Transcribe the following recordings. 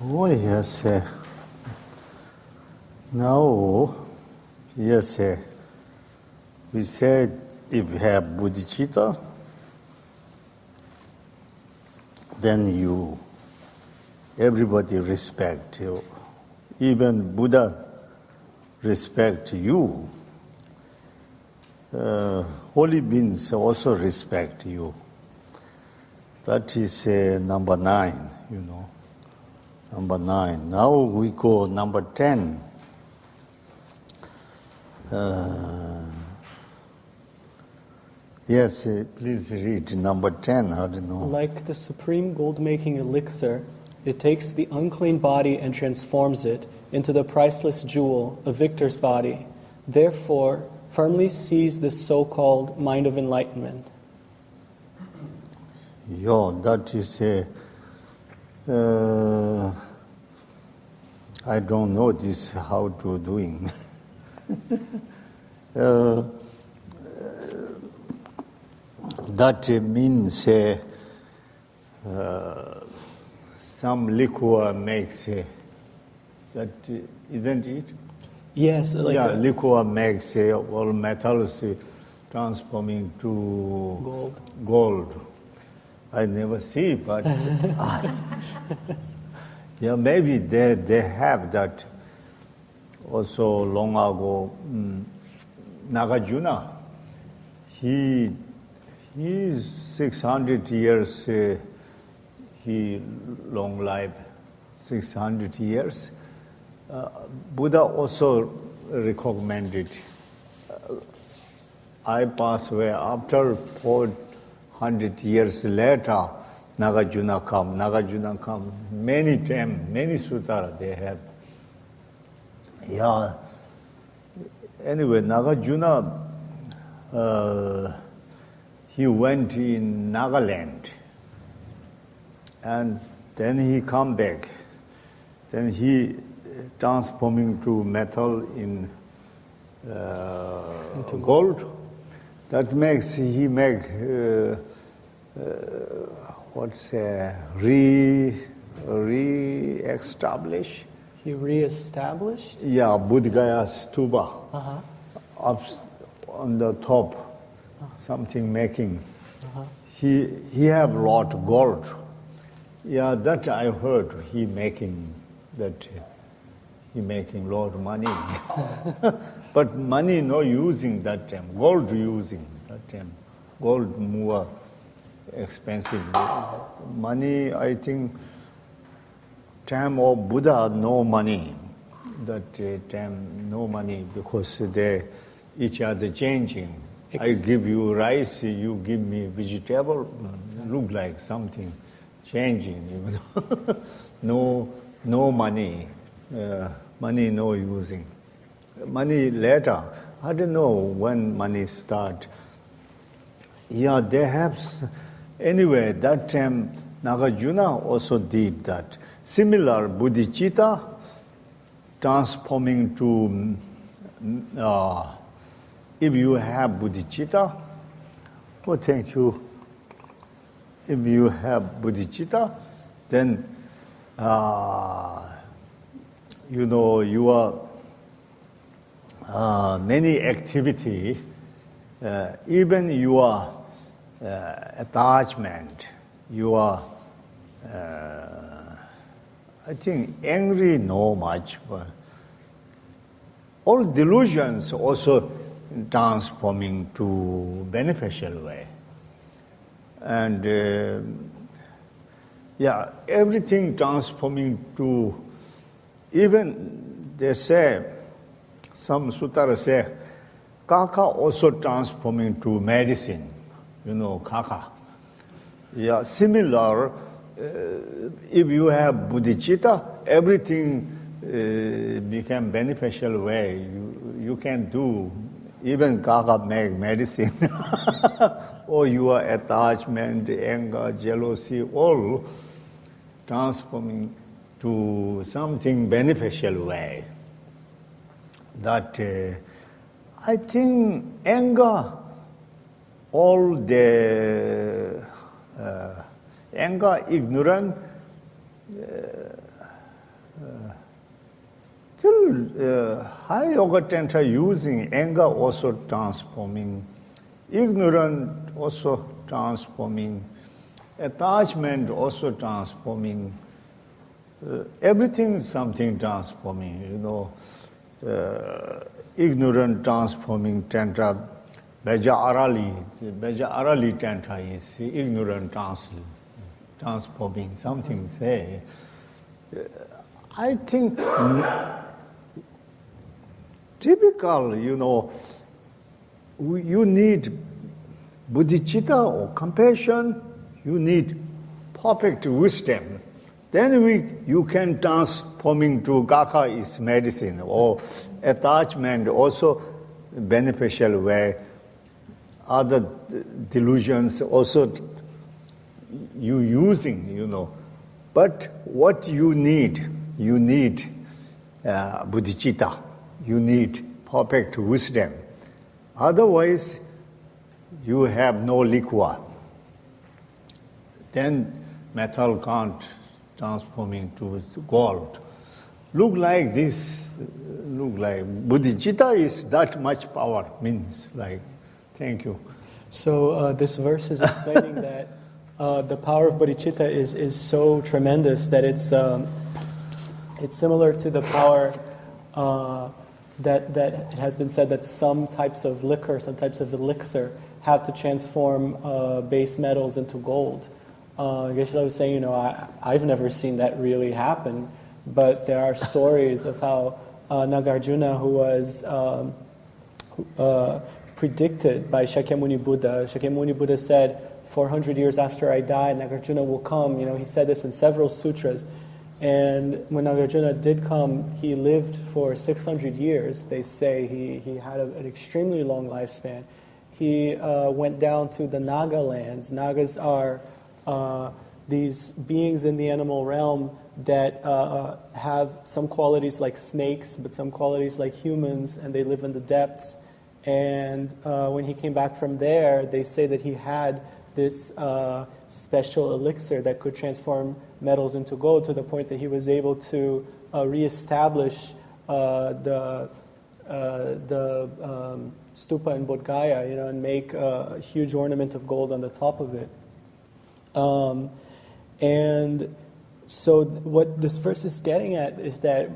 Oh, yes. Now, yes, we said if you have bodhicitta, then everybody respect you. Even Buddha respect you. Holy beings also respect you. That is number 9, Number 9. Now we go number 10. Yes, please read number 10. I don't know. Like the supreme gold-making elixir, it takes the unclean body and transforms it into the priceless jewel, a victor's body. Therefore, firmly seize the so-called mind of enlightenment. Yeah, that is I don't know this how to doing. That means some liquor makes that, isn't it? Yes. Liquor makes all metals transforming to gold. I never see, but maybe they have that. Also, long ago, Nagarjuna, he is 600 years. He long life, 600 years. Buddha also recommended. I pass away after 400 years later. Nagarjuna come many times, many sutras they have. Yeah. Anyway, Nagarjuna, he went in Nagaland, and then he come back. Then he transforming to metal in gold. That makes he make re-establish. He re-established? Yeah, Buddha Stupa. Up on the top, something making. He have lot gold. Yeah, that I heard. He making lot of money. But money no using that time. Gold using that time. Gold more expensive. Money, I think, time of Buddha, no money. That time, no money, because they each other changing. I give you rice, you give me vegetable. Look like something changing. No money. Money no using. Money later. I don't know when money start. Yeah, they have. Anyway, that time Nagarjuna also did that. Similar bodhicitta transforming to, if you have bodhicitta, thank you. If you have bodhicitta, then, your many activity, even your attachment, your I think angry no much, but all delusions also transforming to beneficial way. And everything transforming to, even they say, some sutras say, kaka also transforming to medicine, kaka. Yeah, similar. If you have bodhicitta, everything become beneficial way. You can do, even kaka make medicine. Or your attachment, anger, jealousy, all transforming to something beneficial way. That I think anger, all the anger, ignorance, high yoga tantra using anger also transforming, ignorance also transforming, attachment also transforming, everything something transforming, ignorant transforming tantra, Beja Arali tantra is ignorant transforming, something say. I think typical, you need bodhicitta or compassion, you need perfect wisdom. Then you can transforming to Gakha is medicine or attachment also beneficial way. Other delusions also you using, But what you need bodhicitta, you need perfect wisdom. Otherwise, you have no liquor. Then metal can't transform into gold. Look like this, bodhicitta is that much power, means like, thank you. So this verse is explaining that the power of bodhicitta is so tremendous that it's similar to the power that it has been said that some types of liquor, some types of elixir have to transform base metals into gold. Geshe was saying, I've never seen that really happen, but there are stories of how Nagarjuna, who was predicted by Shakyamuni Buddha. Shakyamuni Buddha said, 400 years after I die, Nagarjuna will come. He said this in several sutras. And when Nagarjuna did come, he lived for 600 years. They say he had an extremely long lifespan. He went down to the Naga lands. Nagas are these beings in the animal realm that have some qualities like snakes, but some qualities like humans, and they live in the depths. And when he came back from there, they say that he had this special elixir that could transform metals into gold, to the point that he was able to reestablish the stupa in Bodh Gaya, and make a huge ornament of gold on the top of it. And so what this verse is getting at is that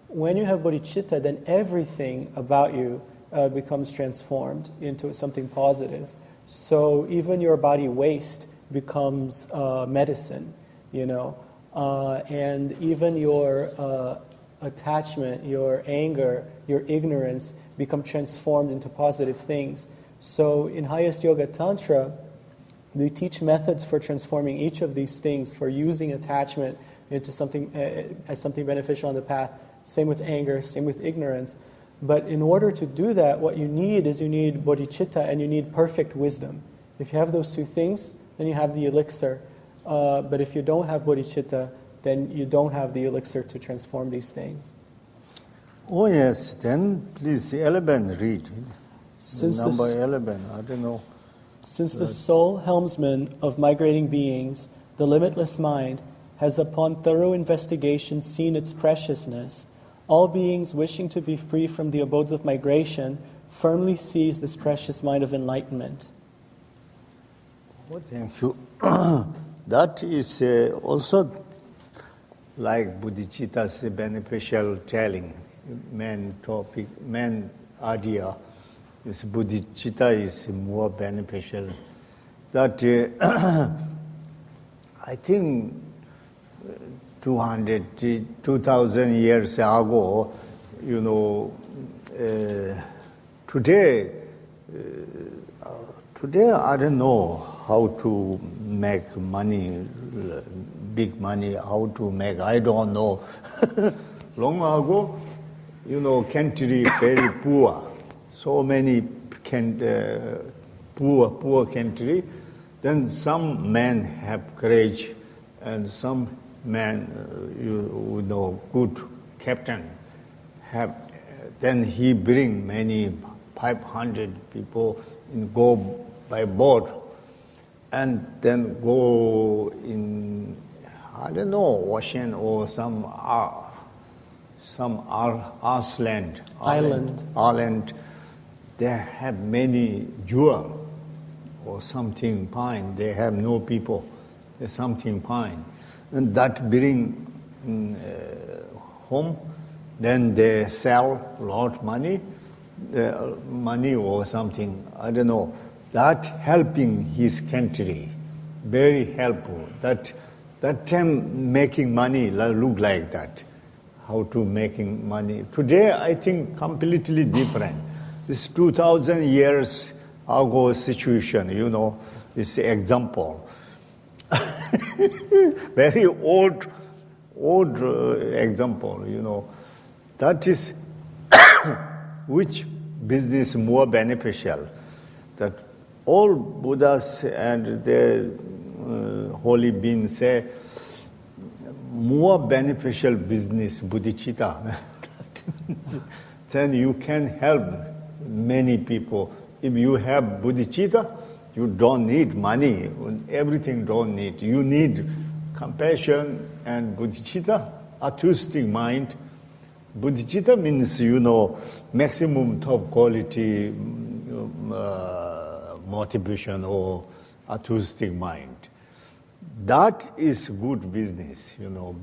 when you have bodhicitta, then everything about you becomes transformed into something positive. So even your body waste becomes medicine, and even your attachment, your anger, your ignorance become transformed into positive things. So in highest yoga tantra, we teach methods for transforming each of these things, for using attachment into something as something beneficial on the path. Same with anger, same with ignorance. But in order to do that, what you need is bodhicitta and you need perfect wisdom. If you have those two things, then you have the elixir. But if you don't have bodhicitta, then you don't have the elixir to transform these things. Oh yes, then please 11 read. Number 11, I don't know. Since the sole helmsman of migrating beings, the limitless mind, has upon thorough investigation seen its preciousness, all beings wishing to be free from the abodes of migration firmly seize this precious mind of enlightenment. Oh, thank you. That is also like bodhicitta's beneficial telling. Main topic, main idea is bodhicitta is more beneficial. That I think 2,000 years ago, today I don't know how to make money, big money, how to make, I don't know. Long ago, country very poor, so many poor country. Then some men have courage, and some men, good captain have. Then he bring many 500 people and go by boat, and then go in, I don't know, ocean or some some Iceland, Island. they have many jewel or something fine. They have no people, there's something fine. And that bring home, then they sell a lot money or something, I don't know. That helping his country, very helpful. That time making money look like that. How to making money. Today, I think completely different. This 2,000 years ago situation, this example. Very old example, That is which business more beneficial? That all Buddhas and their holy beings say, more beneficial business, bodhicitta. Then you can help many people. If you have bodhicitta, you don't need money. Everything don't need. You need compassion and bodhicitta, altruistic mind. Bodhicitta means, maximum top quality motivation or altruistic mind. That is good business,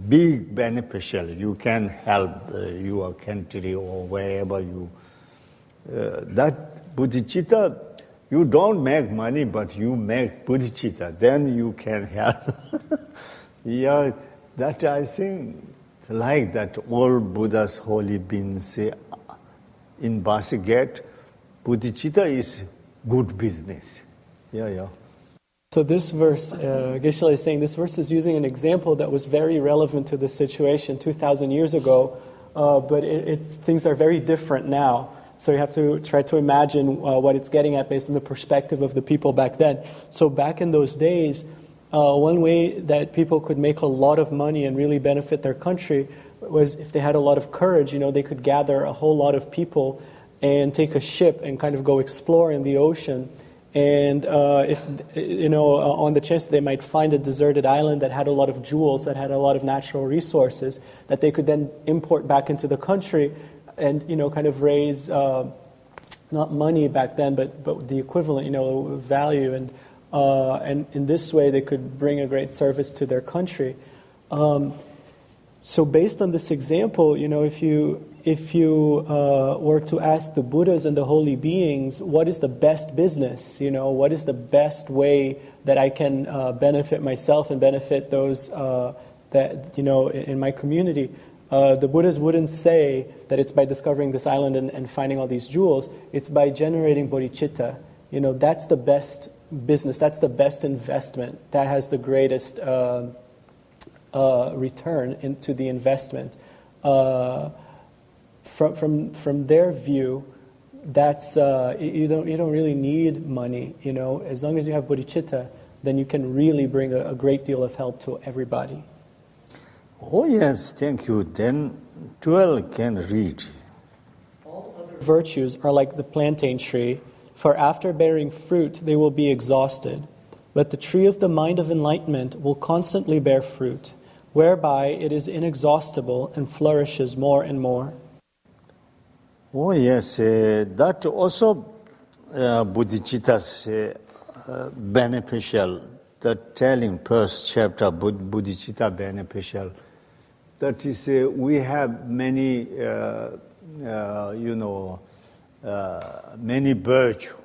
big beneficial. You can help your country or wherever you. That bodhicitta, you don't make money, but you make bodhicitta. Then you can help. Yeah, that I think like that all Buddha's holy beings say in basket, bodhicitta is good business. Yeah. So this verse, Geshe is saying, this verse is using an example that was very relevant to the situation 2,000 years ago, but things are very different now. So you have to try to imagine what it's getting at based on the perspective of the people back then. So back in those days, one way that people could make a lot of money and really benefit their country was if they had a lot of courage. They could gather a whole lot of people and take a ship and kind of go explore in the ocean. And if on the chance they might find a deserted island that had a lot of jewels, that had a lot of natural resources, that they could then import back into the country, and kind of raise not money back then, but the equivalent, value, and in this way they could bring a great service to their country. So based on this example, if you were to ask the Buddhas and the holy beings, what is the best business? What is the best way that I can benefit myself and benefit those that in my community? The Buddhas wouldn't say that it's by discovering this island and finding all these jewels. It's by generating bodhicitta. That's the best business. That's the best investment. That has the greatest return into the investment. From their view, that's you don't really need money. As long as you have bodhicitta, then you can really bring a great deal of help to everybody. Oh yes, thank you. Then 12 can read. All other virtues are like the plantain tree, for after bearing fruit they will be exhausted. But the tree of the mind of enlightenment will constantly bear fruit, whereby it is inexhaustible and flourishes more and more. Oh yes, that also bodhicitta's beneficial. That telling first chapter, bodhicitta beneficial. That is, we have many, many virtue.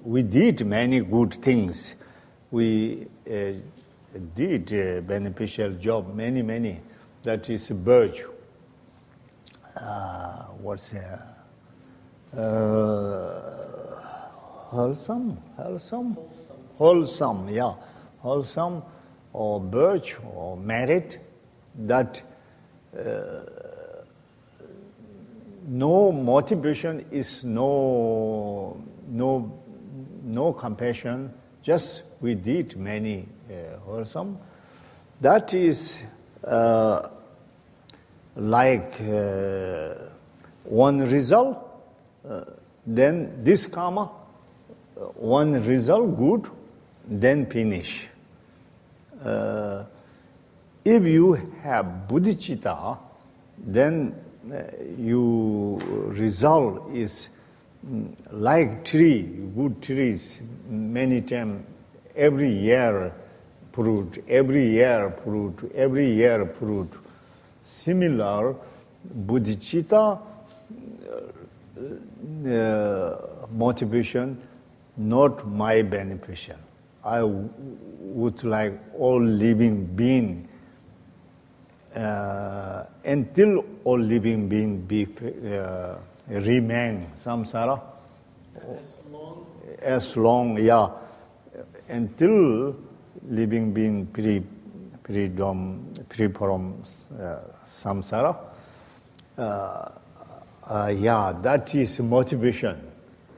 We did many good things. We did a beneficial job, many. That is virtue. Wholesome, yeah. Wholesome or virtue or merit, that no motivation is no compassion, just we did many wholesome. That is like one result, then this karma, one result good, then finish. if you have bodhicitta, then your result is like tree, good trees, many times, every year fruit, every year fruit, every year fruit. Similar, bodhicitta motivation, not my beneficial. I would like all living being, until all living being remain samsara. As long, yeah, until living being free from samsara. Yeah, that is motivation.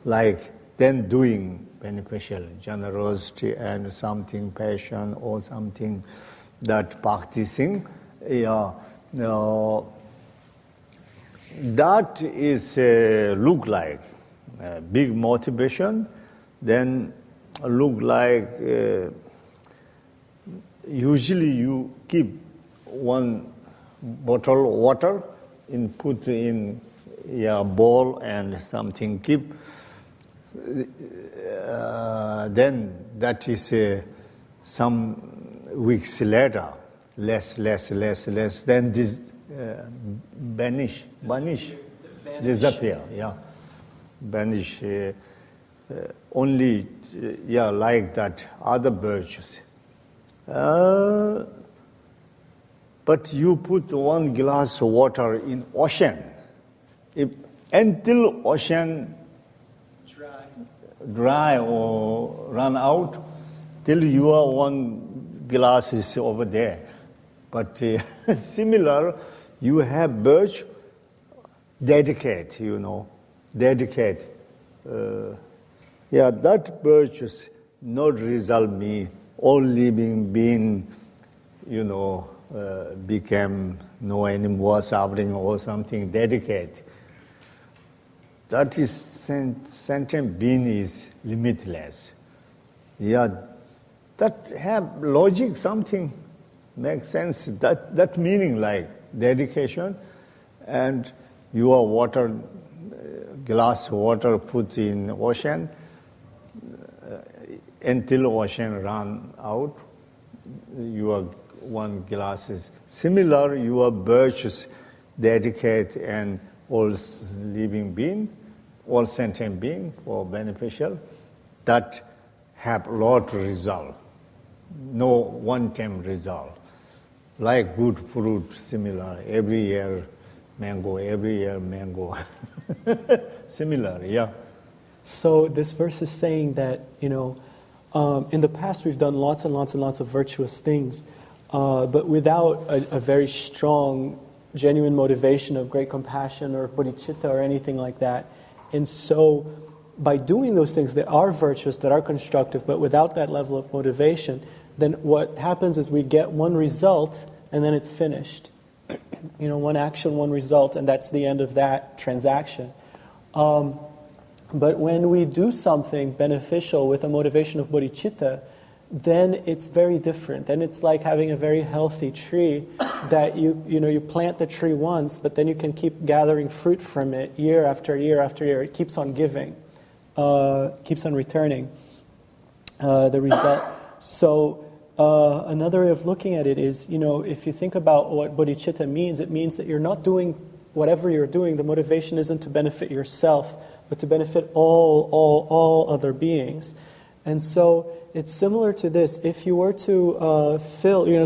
Like then doing beneficial, generosity and something, passion or something that practicing. Yeah, that is look like big motivation. Then look like usually you keep one bottle of water put in bowl and something keep. Then that is some weeks later, less. Then this vanish, disappear. Yeah, vanish. Only like that. Other virtues. But you put one glass of water in ocean. Until ocean dry or run out, till your one glass is over there. But similar, you have birch, dedicate. That birch is not result me. All living being, became no anymore suffering or something, dedicate. That is sentient being is limitless. That have logic, something makes sense. That meaning like dedication, and your water, glass water put in ocean, until ocean run out, your one glass is similar. Your birches dedicate and all living being, all sentient being for beneficial, that have lot result, no one-time result. Like good fruit, similar. Every year mango, similar, yeah. So this verse is saying that, in the past we've done lots and lots of virtuous things, but without a very strong, genuine motivation of great compassion or bodhicitta or anything like that. And so by doing those things that are virtuous, that are constructive, but without that level of motivation, then what happens is we get one result and then it's finished. One action, one result, and that's the end of that transaction. But when we do something beneficial with a motivation of bodhicitta, then it's very different. Then it's like having a very healthy tree that you plant the tree once, but then you can keep gathering fruit from it year after year after year. It keeps on giving, keeps on returning the result. So another way of looking at it is, if you think about what bodhicitta means, it means that you're not doing whatever you're doing. The motivation isn't to benefit yourself, but to benefit all other beings. And so it's similar to this. If you were to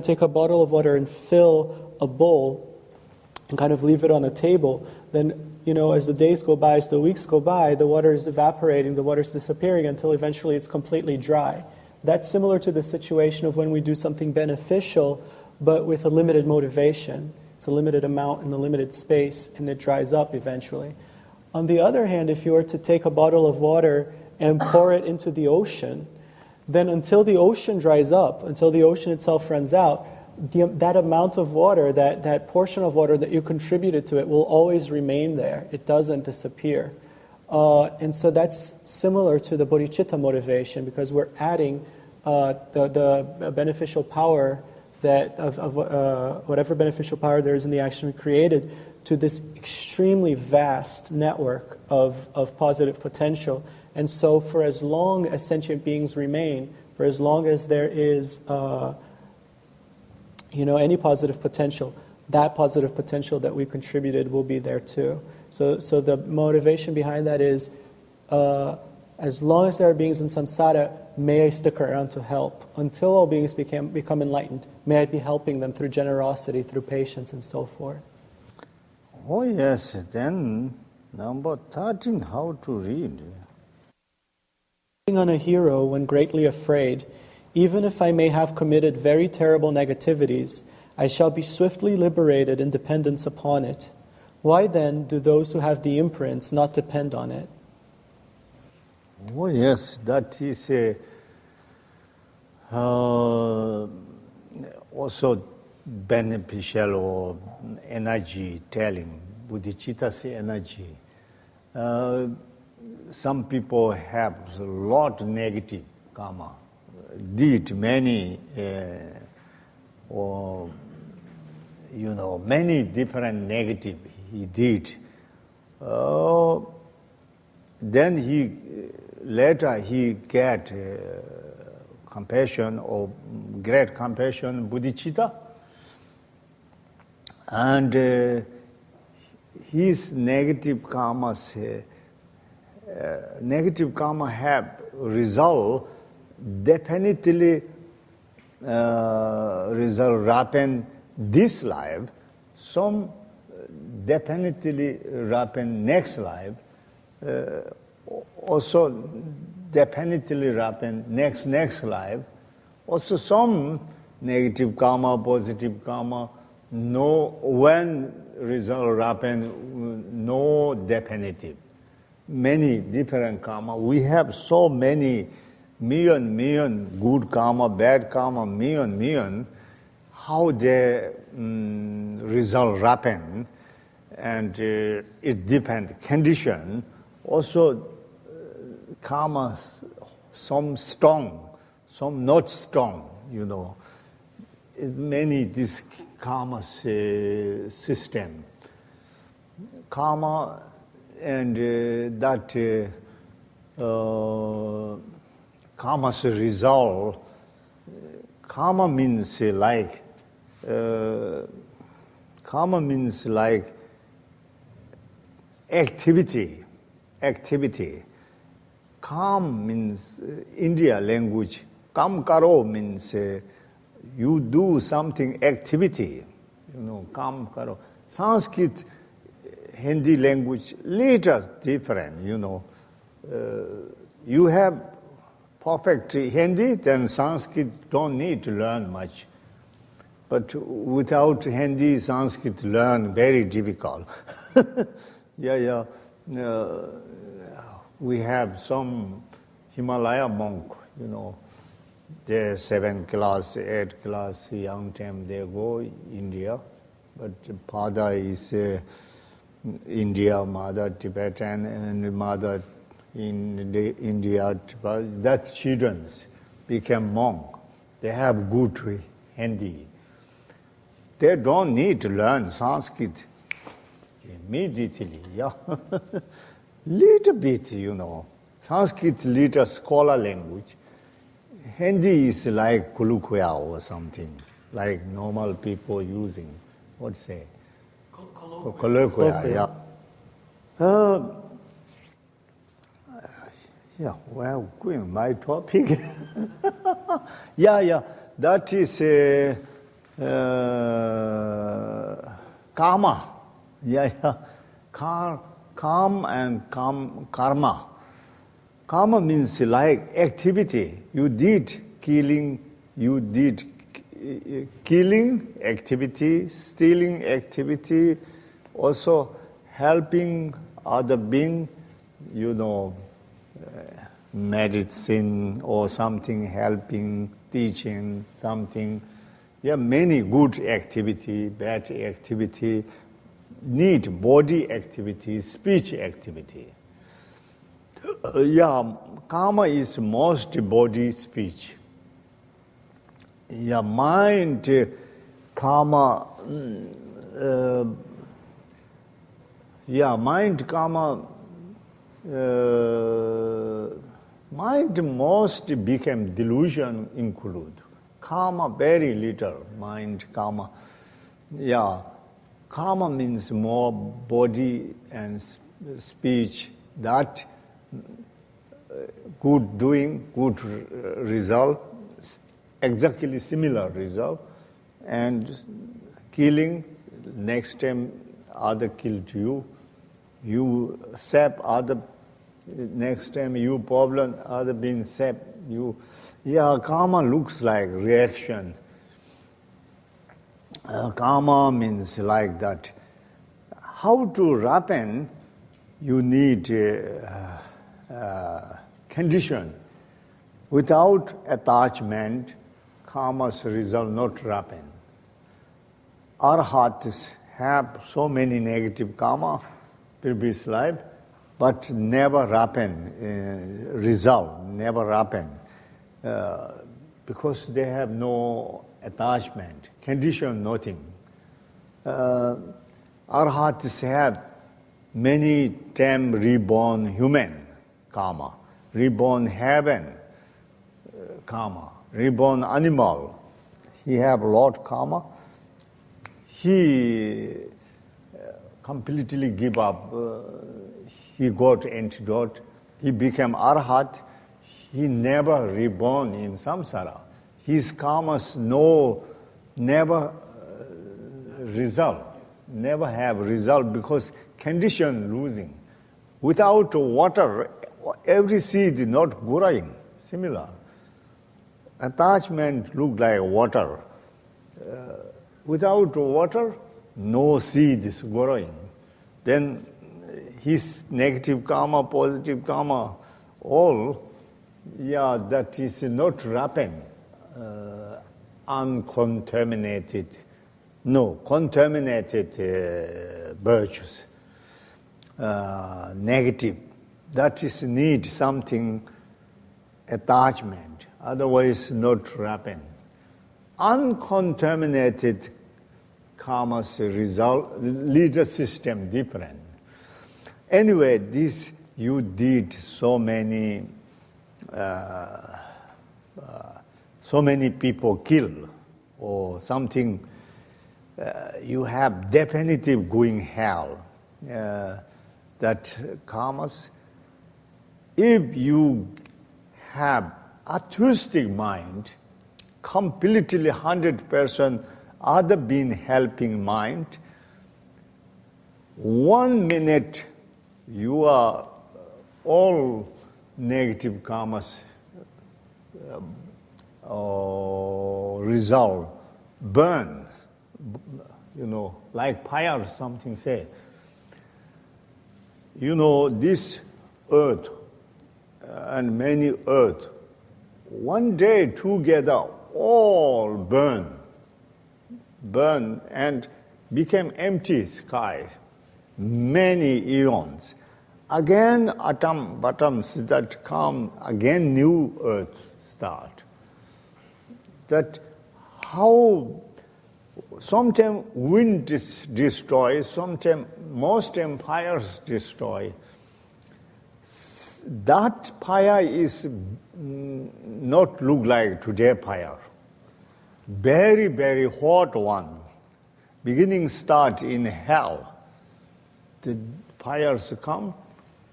take a bottle of water and fill a bowl and kind of leave it on a table, then, as the days go by, as the weeks go by, the water is evaporating, the water is disappearing until eventually it's completely dry. That's similar to the situation of when we do something beneficial, but with a limited motivation. It's a limited amount in a limited space, and it dries up eventually. On the other hand, if you were to take a bottle of water and pour it into the ocean, then until the ocean dries up, until the ocean itself runs out, that amount of water, that portion of water that you contributed to it will always remain there. It doesn't disappear. And so that's similar to the bodhicitta motivation, because we're adding the beneficial power whatever beneficial power there is in the action we created to this extremely vast network of positive potential. And so for as long as sentient beings remain, for as long as there is any positive potential, that positive potential that we contributed will be there too. So the motivation behind that is, as long as there are beings in samsara, may I stick around to help. Until all beings become enlightened, may I be helping them through generosity, through patience, and so forth. Oh yes, then number 13, how to read? On a hero when greatly afraid, even if I may have committed very terrible negativities, I shall be swiftly liberated in dependence upon it. Why then do those who have the imprints not depend on it? Oh yes, that is also beneficial or energy telling, bodhicitta's energy. Some people have a lot of negative karma, did many many different negative he did. Then later he get compassion or great compassion, bodhicitta, and his negative karma have result definitely result happen this life, some definitely happen next life, also definitely happen next life, also some negative karma, positive karma, no when result happen, no definitive. Many different karma. We have so many million good karma, bad karma, million. How the result happen, and it depends condition. Also, karma, some strong, some not strong. Many this karma system. Karma and that karma's result. Karma means like activity. Kam means India language. Kam karo means you do something activity. Kam karo. Sanskrit, Hindi language, little different. You have perfect Hindi, then Sanskrit don't need to learn much. But without Hindi, Sanskrit learn very difficult. We have some Himalaya monk, they're 7th class, 8th class, young time they go India. But father is India, mother Tibetan, and mother in India. That children became monk. They have good Hindi. They don't need to learn Sanskrit immediately. Little bit, Sanskrit little scholar language. Hindi is like colloquial or something, like normal people using. What's say? Colloquial. Well, going my topic. That is karma. Karma and karma. Karma means like activity. You did killing activity, stealing activity, also helping other being, medicine or something, helping, teaching, something. Many good activity, bad activity, need body activity, speech activity. Karma is most body speech. Yeah, mind, karma, mind, karma, mind most became delusion include. Karma very little, mind, karma. Yeah, karma means more body and speech, that good doing, good result, exactly similar result, and killing, next time other killed you, you sap other, next time you problem, other being sap you. Yeah, karma looks like reaction. Karma means like that. How to ripen, you need condition. Without attachment, karma's result not ripen. Our hearts have so many negative karma, previous life, but never ripen, result, never ripen. Because they have no attachment, condition, nothing. Our hearts have many time reborn human karma, reborn heaven karma, reborn animal. He have lot karma. He completely give up. He got antidote. He became arhat. He never reborn in samsara. His karmas never result, never have result because condition losing. Without water, every seed not growing. Similar. Attachment look like water. Without water, no seed is growing. Then his negative karma, positive karma, all, yeah, that is not ripen, uncontaminated, no, contaminated virtues, negative. That is need something attachment, otherwise not ripen. Uncontaminated karma's result, leader system different. Anyway, this you did so many people kill or something. You have definitive going hell. That karmas. If you have altruistic mind, completely 100% other being helping mind, 1 minute you are all negative karmas resolve, burn, like fire something say. This earth and many earth, one day together all burn and became empty sky, many eons. Again atoms that come, again new earth start. That how sometimes wind destroys, sometimes most empires destroy. That fire is not look like today fire. Very, very hot one. Beginning start in hell. The fires come,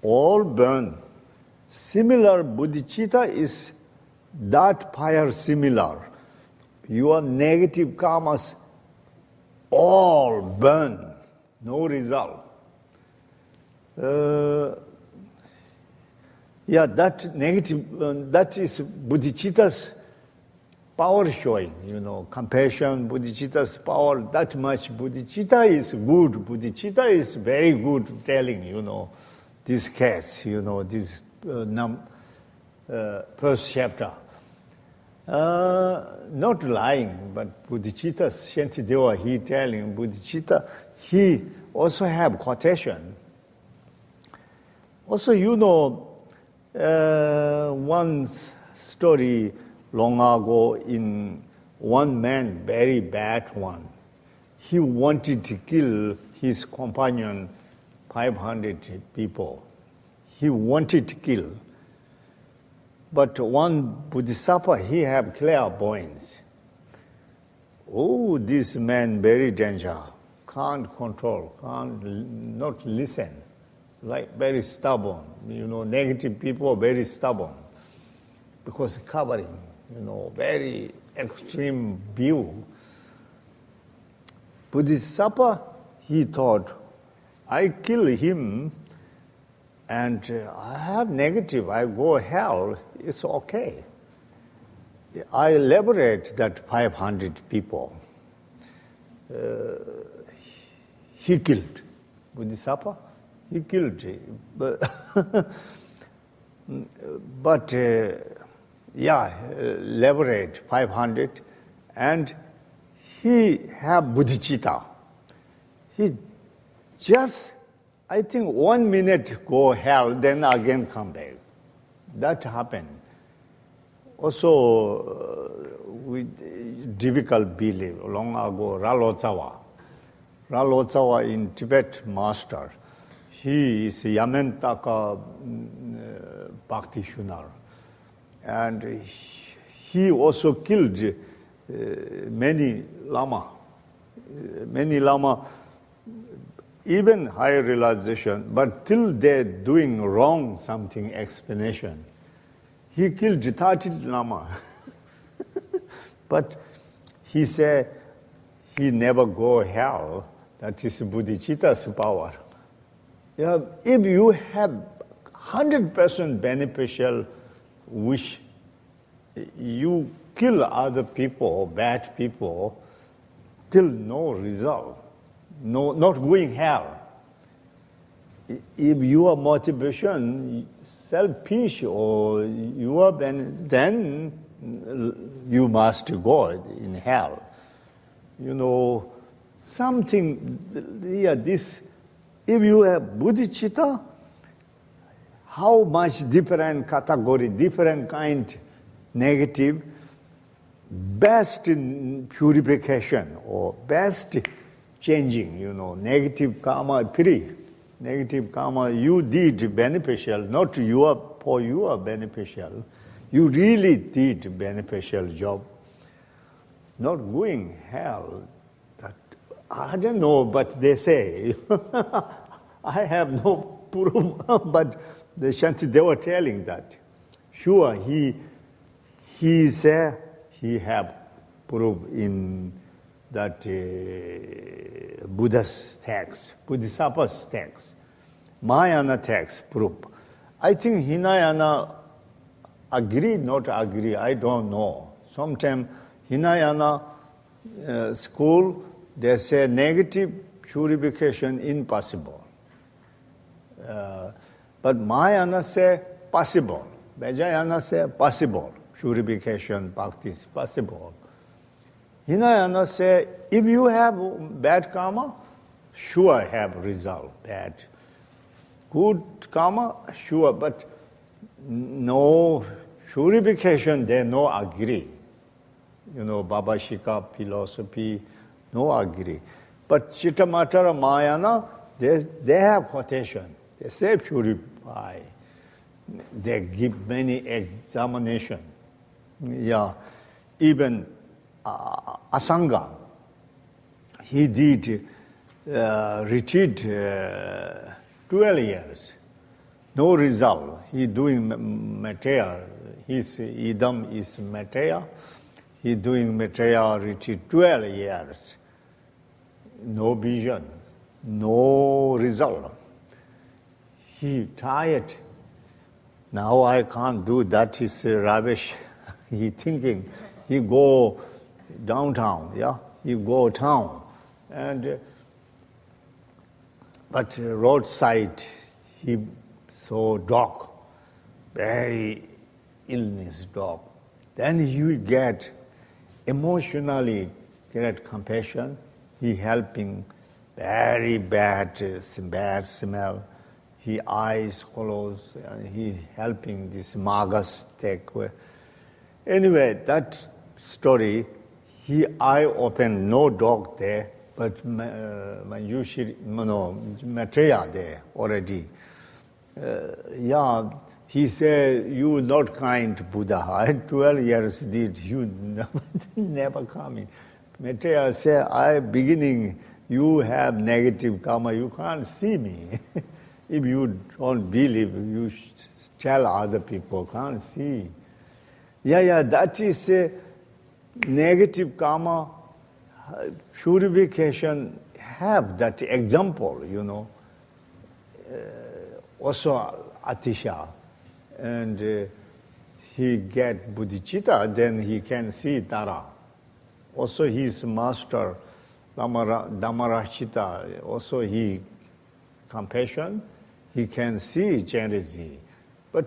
all burn. Similar bodhicitta is that fire similar. Your negative karmas all burn, no result. That negative, that is bodhicitta's power showing, compassion, bodhicitta's power, that much. Bodhicitta is good, bodhicitta is very good telling, this case, this first chapter. Not lying, but bodhicitta, Shantideva, he telling, bodhicitta, he also have quotation. Also, one story long ago in one man, very bad one, he wanted to kill his companion, 500 people. He wanted to kill. But one Bodhisattva, he have clairvoyance. Oh, this man very danger, can't control, not listen, like very stubborn. Negative people are very stubborn because covering, very extreme view. Bodhisattva, he thought, I kill him and I have negative, I go hell, it's okay. I liberate that 500 people. He killed. Bodhisattva, he killed. But liberate 500, and he have bodhicitta. He just, I think 1 minute go hell, then again come back. That happened. Also, with difficult belief, long ago, Ralotsawa in Tibet master, he is Yamantaka practitioner. And he also killed many lama. Even higher realization, but till they're doing wrong something, explanation. He killed 30 lama. But he said he never go hell. That is bodhicitta's power. If you have 100% beneficial wish, you kill other people, bad people, till no result. No, not going hell. If your motivation, selfish or then you must go in hell. Something, this, if you have bodhicitta, how much different category, different kind, negative, best in purification or best changing, negative karma free. Negative karma you did beneficial, not for your beneficial. You really did beneficial job. Not going hell. That, I don't know, but they say. I have no proof, but the Shantideva telling that. Sure, he said he have proof in that Buddha's text, Bodhisattva's text, Mahayana text proof. I think Hinayana agree, not agree, I don't know. Sometimes Hinayana school, they say negative purification impossible. But Mahayana say possible. Vajrayana say possible. Purification practice possible. Hinayana say, if you have bad karma, sure have result, bad. Good karma, sure, but no purification, they no agree. Baba Shika philosophy, no agree. But Chittamatara Mahayana, they have quotation. They say purify. They give many examination. Even Asanga, he did retreat 12 years, no result. He doing Maitreya, his idam is Maitreya. He doing Maitreya retreat 12 years, no vision, no result. He tired. Now I can't do that, is rubbish. He thinking, he go downtown, he go town. But roadside, he saw dog, very illness dog. Then he get emotionally get compassion. He helping very bad smell. He eyes closed, and he helping this magas take away. Anyway, that story, eye open, no dog there, but Maitreya there already. He said, you not kind Buddha. I 12 years did, you never coming. Maitreya said, I beginning, you have negative karma, you can't see me. If you don't believe, you tell other people, can't see. That is a negative karma. Purification have that example, also Atisha. And he get bodhicitta, then he can see Tara. Also his master, Dhammarachita, also he compassion, he can see cherishing. But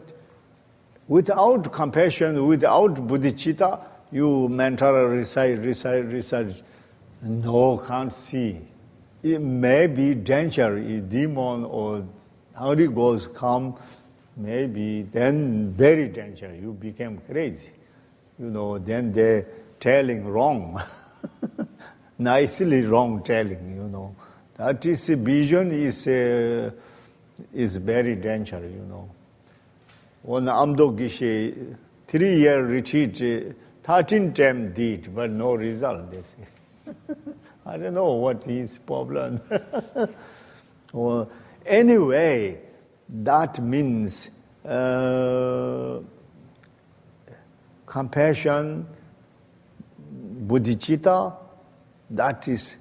without compassion, without bodhicitta, you mentally recite, no, can't see. It may be danger, a demon or Holy Ghost come, maybe then very danger, you become crazy. Then they're telling wrong, nicely wrong telling, That is, vision is very danger, On Amdo Geshe, 3-year retreat, 13 times did, but no result, they say. I don't know what is problem. Anyway, that means compassion, bodhicitta, that is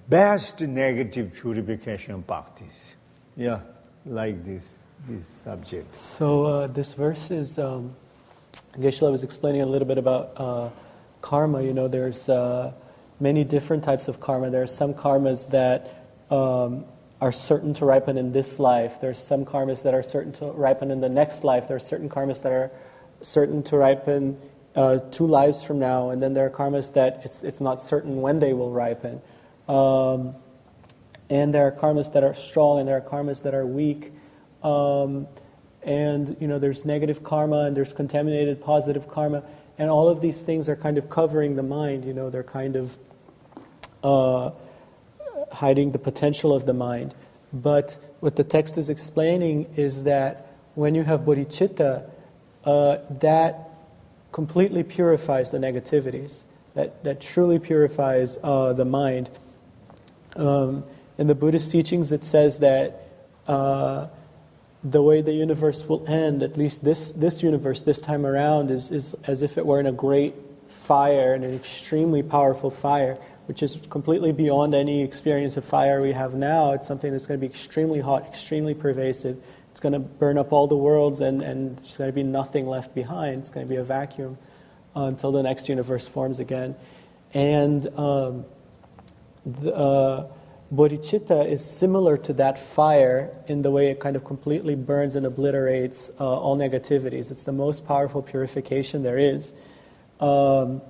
best negative purification practice. Like this subject. So this verse is, Geshe was explaining a little bit about karma. There's many different types of karma. There are some karmas that are certain to ripen in this life. There's some karmas that are certain to ripen in the next life. There are certain karmas that are certain to ripen 2 lives from now. And then there are karmas that it's not certain when they will ripen. And there are karmas that are strong and there are karmas that are weak. And there's negative karma and there's contaminated positive karma. And all of these things are kind of covering the mind. They're kind of hiding the potential of the mind. But what the text is explaining is that when you have bodhicitta, that completely purifies the negativities, that truly purifies the mind. In the Buddhist teachings it says that the way the universe will end, at least this universe this time around, is as if it were in a great fire, an extremely powerful fire, which is completely beyond any experience of fire we have now. It's something that's going to be extremely hot, extremely pervasive. It's going to burn up all the worlds and there's going to be nothing left behind. It's going to be a vacuum until the next universe forms again. And bodhicitta is similar to that fire in the way it kind of completely burns and obliterates all negativities. It's the most powerful purification there is. And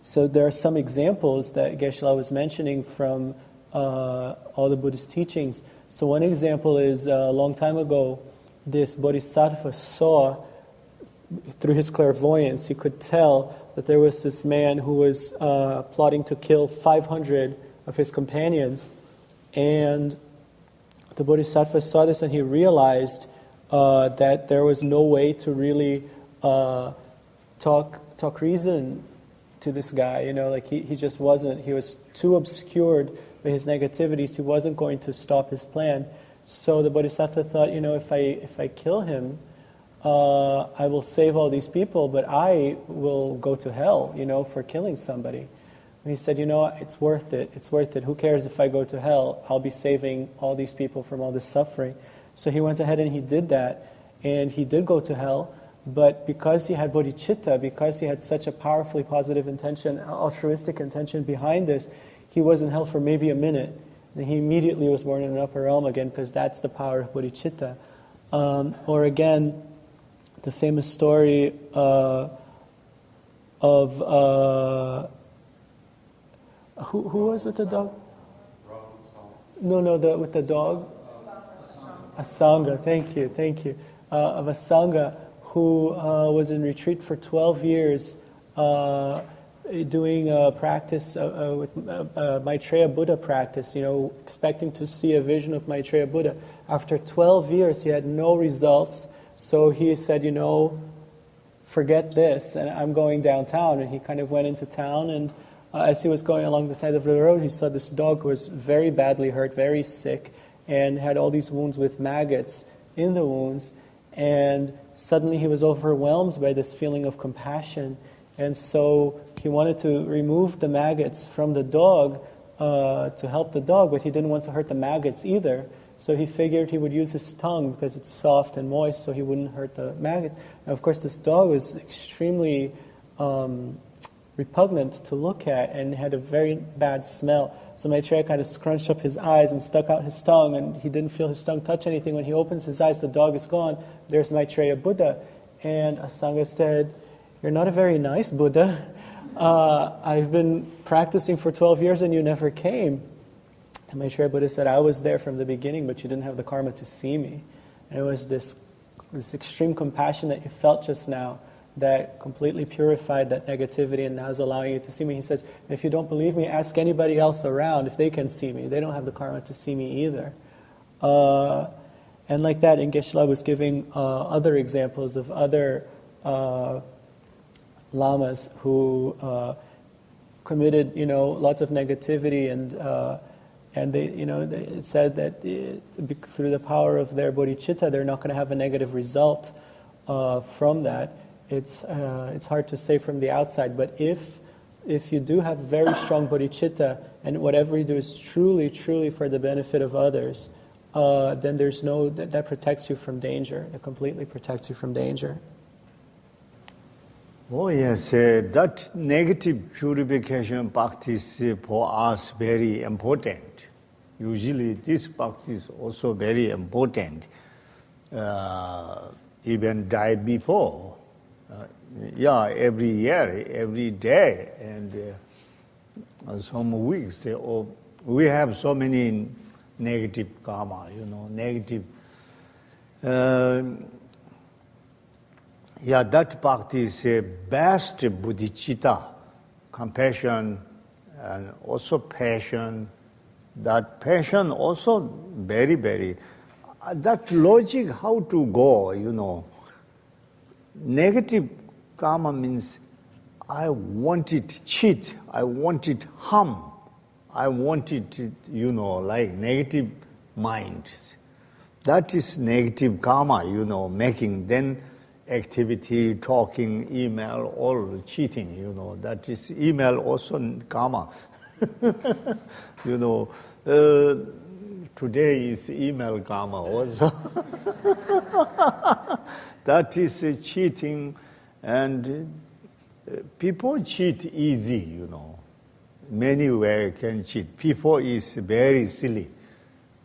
so there are some examples that Geshe was mentioning from all the Buddhist teachings. So one example is a long time ago, this Bodhisattva saw, through his clairvoyance, he could tell that there was this man who was plotting to kill 500 of his companions. And the Bodhisattva saw this and he realized that there was no way to really talk reason to this guy. He just wasn't, he was too obscured by his negativities, he wasn't going to stop his plan. So the Bodhisattva thought, if I kill him, I will save all these people, but I will go to hell, for killing somebody. And he said, it's worth it. It's worth it. Who cares if I go to hell? I'll be saving all these people from all this suffering. So he went ahead and he did that. And he did go to hell. But because he had bodhicitta, because he had such a powerfully positive intention, altruistic intention behind this, he was in hell for maybe a minute. And he immediately was born in an upper realm again, because that's the power of bodhicitta. Or again, the famous story of who was with the dog? No, with the dog. Asanga. Thank you. Of a sangha who was in retreat for 12 years doing a practice with Maitreya Buddha practice, expecting to see a vision of Maitreya Buddha. After 12 years, he had no results, so he said, forget this, and I'm going downtown. And he kind of went into town, and as he was going along the side of the road, he saw this dog who was very badly hurt, very sick, and had all these wounds with maggots in the wounds. And suddenly he was overwhelmed by this feeling of compassion. And so he wanted to remove the maggots from the dog to help the dog, but he didn't want to hurt the maggots either. So he figured he would use his tongue because it's soft and moist, so he wouldn't hurt the maggots. And of course, this dog was extremely repugnant to look at and had a very bad smell. So Maitreya kind of scrunched up his eyes and stuck out his tongue, and he didn't feel his tongue touch anything. When he opens his eyes, the dog is gone. There's Maitreya Buddha. And Asanga said, "You're not a very nice Buddha. I've been practicing for 12 years and you never came." And Maitreya Buddha said, "I was there from the beginning, but you didn't have the karma to see me." And it was this extreme compassion that you felt just now that completely purified that negativity and now is allowing you to see me. He says, if you don't believe me, ask anybody else around if they can see me. They don't have the karma to see me either. And like that, and Geshe was giving other examples of other lamas who committed, lots of negativity, and they, it said that through the power of their bodhicitta, they're not going to have a negative result from that. It's hard to say from the outside, but if you do have very strong bodhicitta and whatever you do is truly, truly for the benefit of others, then there's that protects you from danger. It completely protects you from danger. Oh yes, that negative purification practice for us very important. Usually this practice also very important. Even die before. Every year, every day, and some weeks. We have so many negative karma, negative. That practice best bodhicitta, compassion, and also passion. That passion also very, very. That logic how to go, Negative karma means I want it cheat, I want it harm, I want it, like negative minds. That is negative karma, making. Then activity, talking, email, all cheating, that is email also karma. Today is email karma also. That is cheating, and people cheat easy, Many ways can cheat. People is very silly.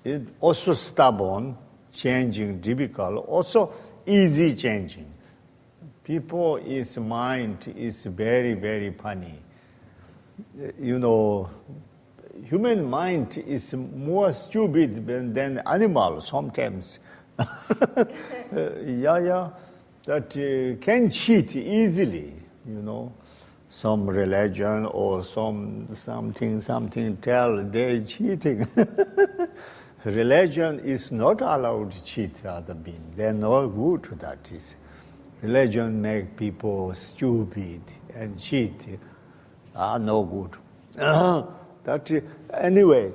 It also stubborn, changing, difficult, also easy changing. People is mind is very, very funny. Human mind is more stupid than animal sometimes. That can cheat easily, Some religion or something tell they're cheating. Religion is not allowed to cheat other beings. They're not good to that. Religion make people stupid and cheat. No good. Anyway,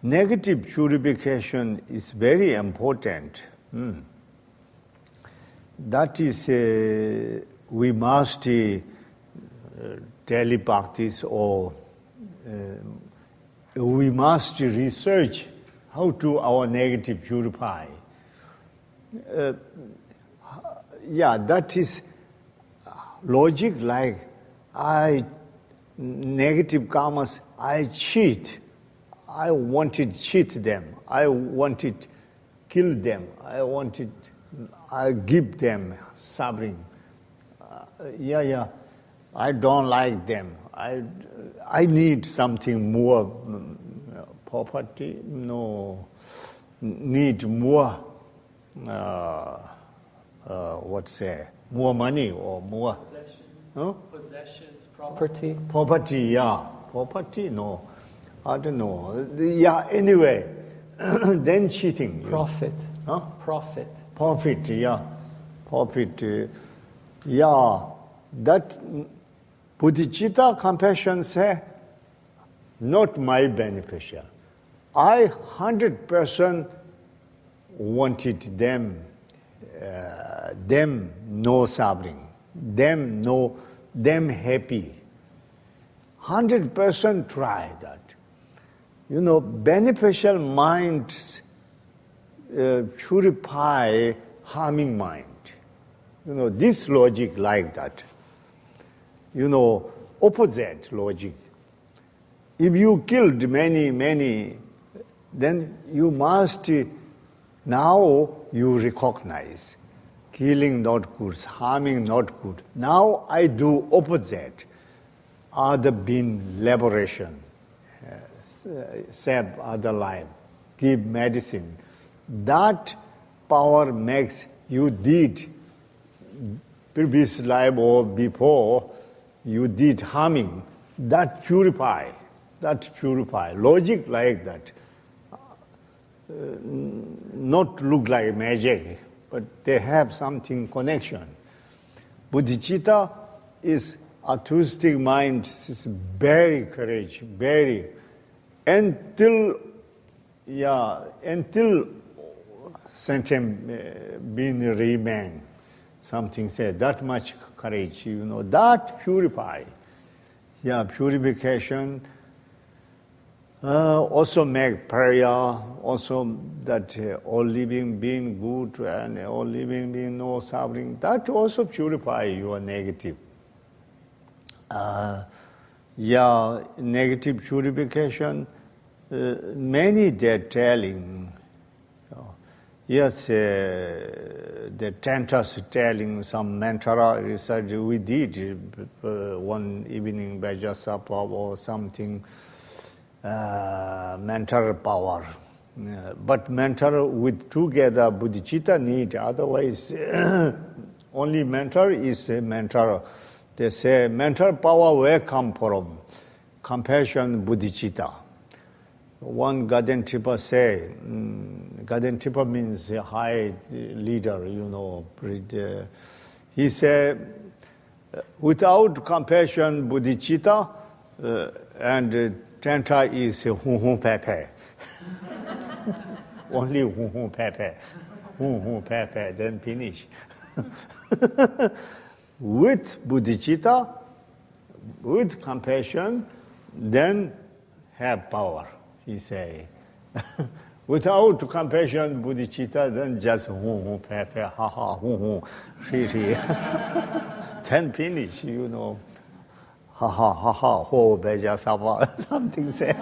negative purification is very important. That is, we must daily practice, or we must research how to our negative purify. That is logic, like negative karmas, I cheat. I wanted to cheat them. I wanted to kill them. I give them suffering. I don't like them. I need something more property. No, need more more money or more possessions, property. property, yeah. Property, no. I don't know. Yeah, anyway, then cheating. Profit. Huh? Profit. Profit, yeah. Profit, yeah. That bodhicitta compassion say, not my beneficial. I 100% wanted them no suffering, them happy. 100% try that. You know, beneficial minds purify harming mind. You know, this logic like that. You know, opposite logic. If you killed many, then you must, now you recognize killing not good, harming not good. Now I do opposite. Other being liberation, save other life, give medicine. That power makes you did previous life or before you did harming. That purify. Logic like that. Not look like magic, but they have something connection. Bodhicitta is altruistic mind, is very courage, very, until sentence being remain. Something said, that much courage, you know, that purify. Yeah, purification. Also make prayer, also that all living being good and all living being no suffering, that also purify your negative. Negative purification, many they're telling, the Tantras telling some mantra research we did one evening by Jasapa or something, mental power. But mental with together bodhicitta need, otherwise only mental is mental. They say mental power where come from? Compassion, bodhicitta. One Gadantipa say, Gadantipa means a high leader, you know. He said, without compassion, bodhicitta, and Tantra is hu pepe. Only hu pepe, then finish. With bodhicitta, with compassion, then have power, he say. Without compassion, bodhicitta, then just pepe, then finish, you know. Beja Sapa, something say.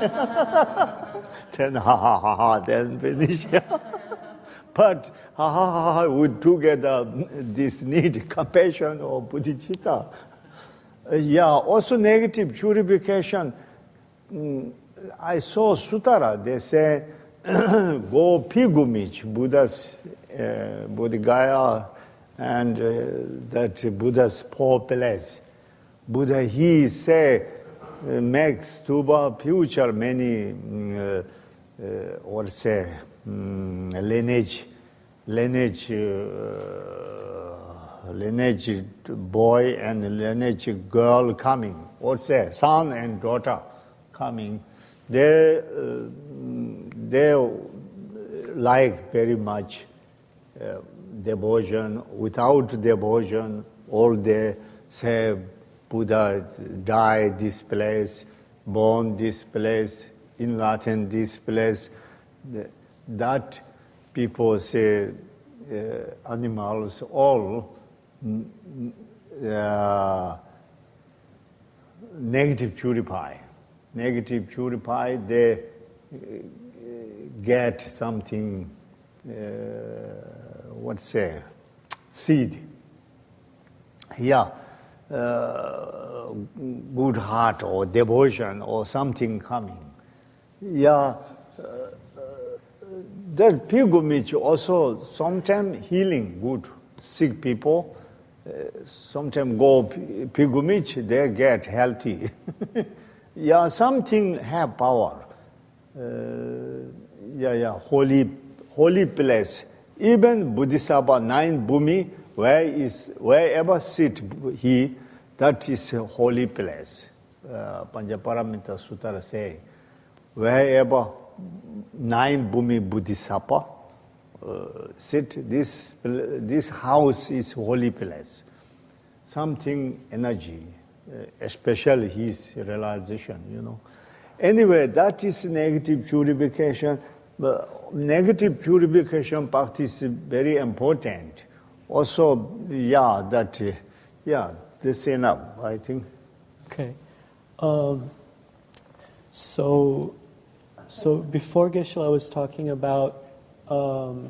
Then then finish. But with together this need compassion or bodhicitta. Also negative purification. I saw Sutara, they say, go pilgrimage, Buddha's, Bodhigaya, and that Buddha's poor place. Buddha, he say, makes stupa future many, lineage boy and lineage girl coming. Son and daughter coming. They like very much devotion. Without devotion, all they say, Buddha died this place, born this place, in Latin this place. That people say animals all negative purify. Negative purify, they get something, seed. Good heart or devotion or something coming. That pilgrimage also sometimes healing good. sick people, sometimes go pilgrimage, they get healthy. Yeah, something have power. Holy place. Even Bodhisattva 9 Bhumi, wherever sit he, that is a holy place. Panchaparamita Sutra say, wherever 9 Bhumi Bodhisattva sit, this house is holy place. Something energy, especially his realization, Anyway, that is negative purification. Negative purification practice is very important. Also, this is enough, I think. Okay. So before Geshe I was talking about, how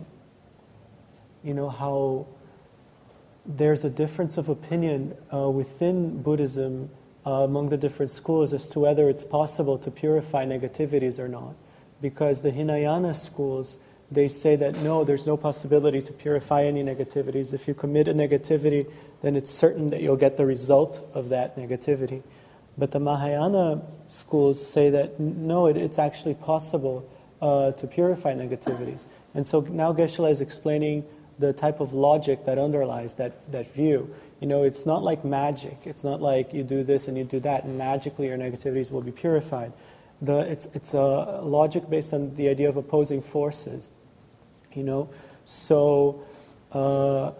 there's a difference of opinion within Buddhism among the different schools as to whether it's possible to purify negativities or not. Because the Hinayana schools, they say that no, there's no possibility to purify any negativities. If you commit a negativity, then it's certain that you'll get the result of that negativity. But the Mahayana schools say that no, it's actually possible to purify negativities. And so now Geshe is explaining the type of logic that underlies that view. It's not like magic. It's not like you do this and you do that, and magically your negativities will be purified. It's a logic based on the idea of opposing forces. So the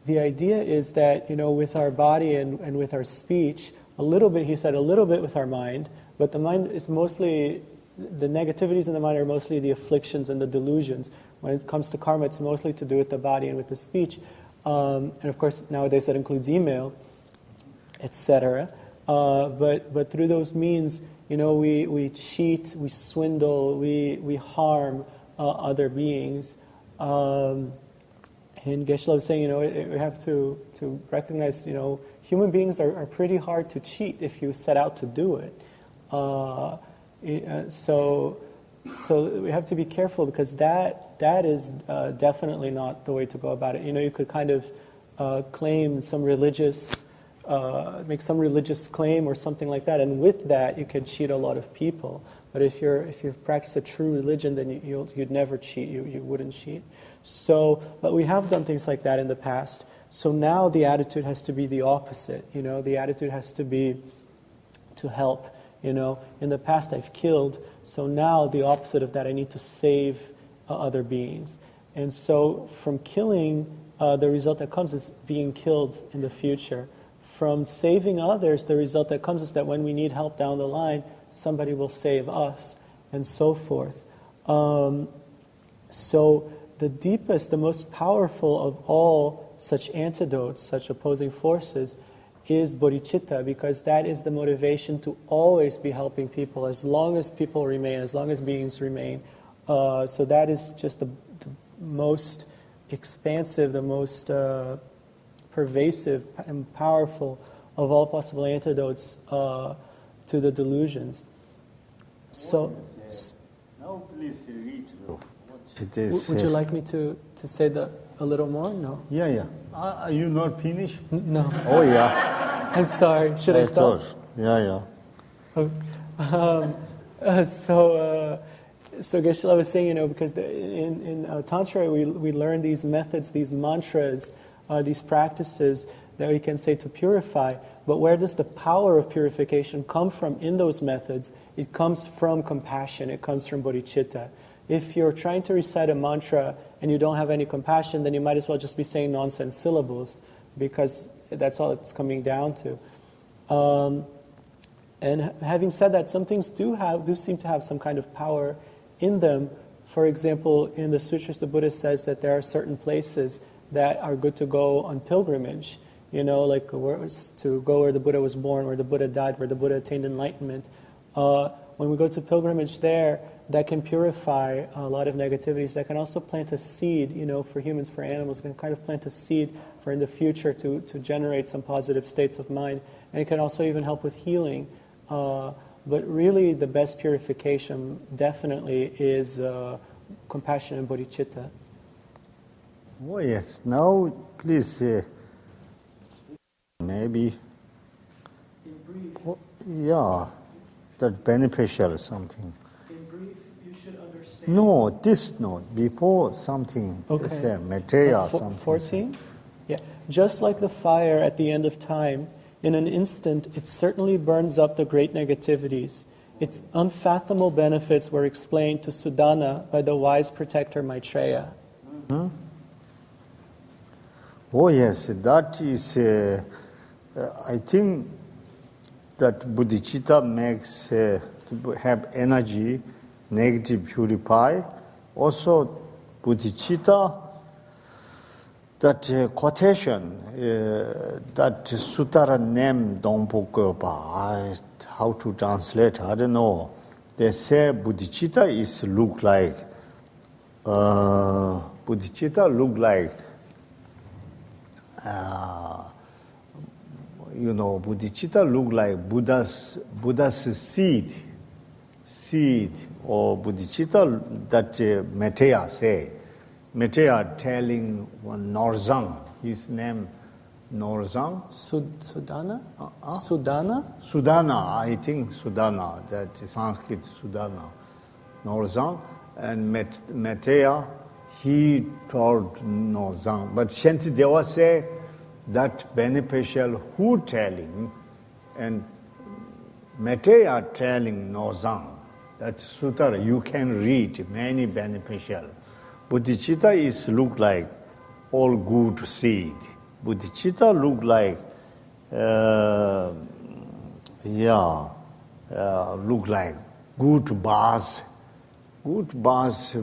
idea is that with our body and with our speech, a little bit with our mind, but the mind is mostly, the negativities in the mind are mostly the afflictions and the delusions. When it comes to karma, it's mostly to do with the body and with the speech. And of course, nowadays that includes email, etc. But through those means, we cheat, we swindle, we harm other beings. And Geshe was saying, we have to recognize, human beings are pretty hard to cheat if you set out to do it. So we have to be careful, because that is definitely not the way to go about it. You could kind of claim some religious, make some religious claim or something like that, and with that you can cheat a lot of people. But if you practice a true religion, then you'd never cheat. You wouldn't cheat. But we have done things like that in the past. So now the attitude has to be the opposite. The attitude has to be to help. In the past I've killed, so now the opposite of that, I need to save other beings. And so from killing, the result that comes is being killed in the future. From saving others, the result that comes is that when we need help down the line, somebody will save us, and so forth. So the deepest, the most powerful of all such antidotes, such opposing forces, is bodhicitta, because that is the motivation to always be helping people as long as people remain, as long as beings remain. So that is just the most expansive, the most pervasive and powerful of all possible antidotes to the delusions. So, now please read. Would you like me to say that a little more? No. Yeah. Are you not finished? No. Oh yeah. I'm sorry. Should I stop? Yeah. So Geshe was saying, because in Tantra we learn these methods, these mantras, these practices that we can say to purify. But where does the power of purification come from in those methods? It comes from compassion. It comes from bodhicitta. If you're trying to recite a mantra and you don't have any compassion, then you might as well just be saying nonsense syllables, because that's all it's coming down to. And having said that, some things do seem to have some kind of power in them. For example, in the sutras, the Buddha says that there are certain places that are good to go on pilgrimage. Like to go where the Buddha was born, where the Buddha died, where the Buddha attained enlightenment. When we go to pilgrimage there, that can purify a lot of negativities. That can also plant a seed, for humans, for animals. It can kind of plant a seed for in the future to generate some positive states of mind. And it can also even help with healing. But really the best purification definitely is compassion and bodhicitta. Oh yes, now please, maybe, In brief, yeah, that beneficial something. in brief, you should understand. No, this note, before something, Okay. Maitreya something. 14? Yeah. Just like the fire at the end of time, in an instant it certainly burns up the great negativities. Its unfathomable benefits were explained to Sudana by the wise protector Maitreya. Hmm? Oh yes, that is, I think that bodhicitta makes, have energy, negative purify. Also, bodhicitta, that quotation, that sutara name Dongpo Gopa, how to translate, I don't know. They say bodhicitta is look like, bodhicitta look like, bodhicitta look like Buddha's seed, or bodhicitta that Maitreya say. Maitreya telling one Norzang, his name Norzang. Sudana? Sudana? Sudana, I think Sudana, that Sanskrit Sudana. Norzang, and Maitreya, he told Norzang. But Shantideva say that beneficial who telling, and Maitreya telling Norzang, that sutara you can read, many beneficial. Bodhicitta is look like all good seed. Bodhicitta look like, look like good vase. Good vase,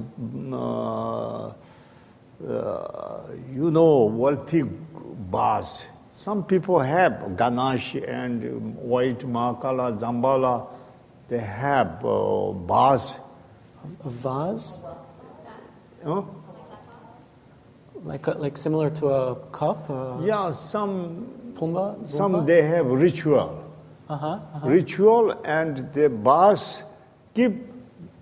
wealthy vase. Some people have Ganesh and white Makala, Zambala, they have vase. A vase? Huh? Like similar to a cup? Some Pumba? Some they have ritual. Ritual, and the vase keep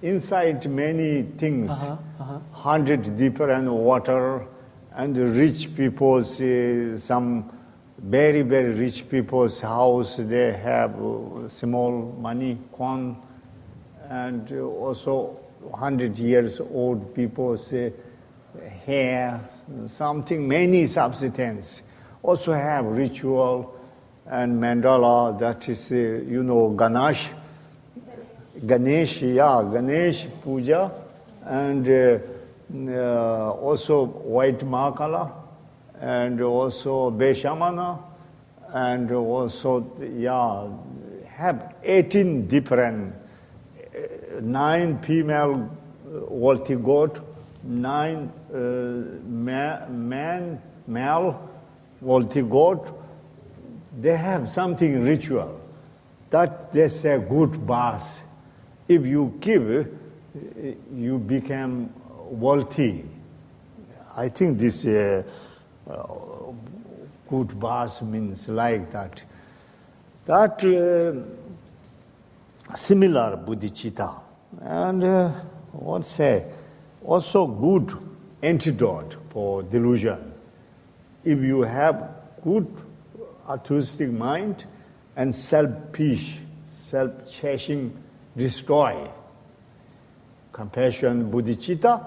inside many things. 100 different water, and the rich people's, some very, very rich people's house, they have small money, corn, and also 100 years old people's hair, something, many substance. Also have ritual and mandala, that is, Ganesh puja, and also white makala, and also Beshamana, and also, have 18 different, 9 female wealthy goat, 9 male wealthy goat. They have something ritual. That they say good vase. If you give, you become wealthy. I think this good vase means like that. That similar bodhicitta. And what say? Also good antidote for delusion. If you have good altruistic mind and self-peace, self-chasing, destroy. Compassion, bodhicitta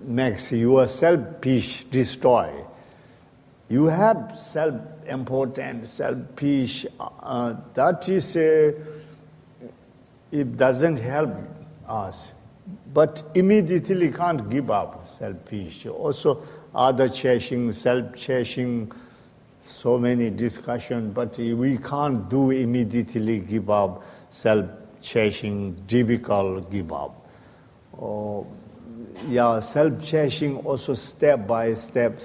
makes your self-peace destroy. You have self-importance, self-peace, that is, it doesn't help us. But immediately can't give up self-peace. Also, other chasing, self-chasing, so many discussions, but we can't do immediately give up self-chasing, difficult give up. Self-chasing also step by step.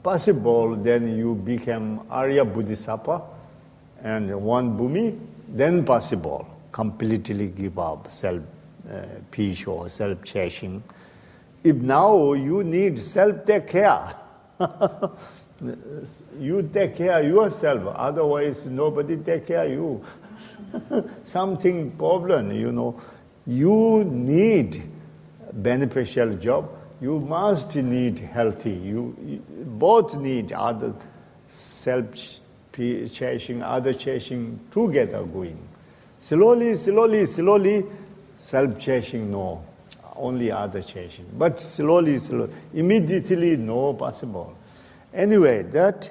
Possible, then you become Arya Bodhisattva and one Bhumi, then possible, completely give up self-peace or self-chasing. If now you need self-take care, you take care yourself, otherwise nobody take care you. Something problem, You need beneficial job. you must need healthy. You both need other self-cherishing, other cherishing together going. Slowly, self-cherishing, no. Only other cherishing. But slowly, immediately, no possible. Anyway, that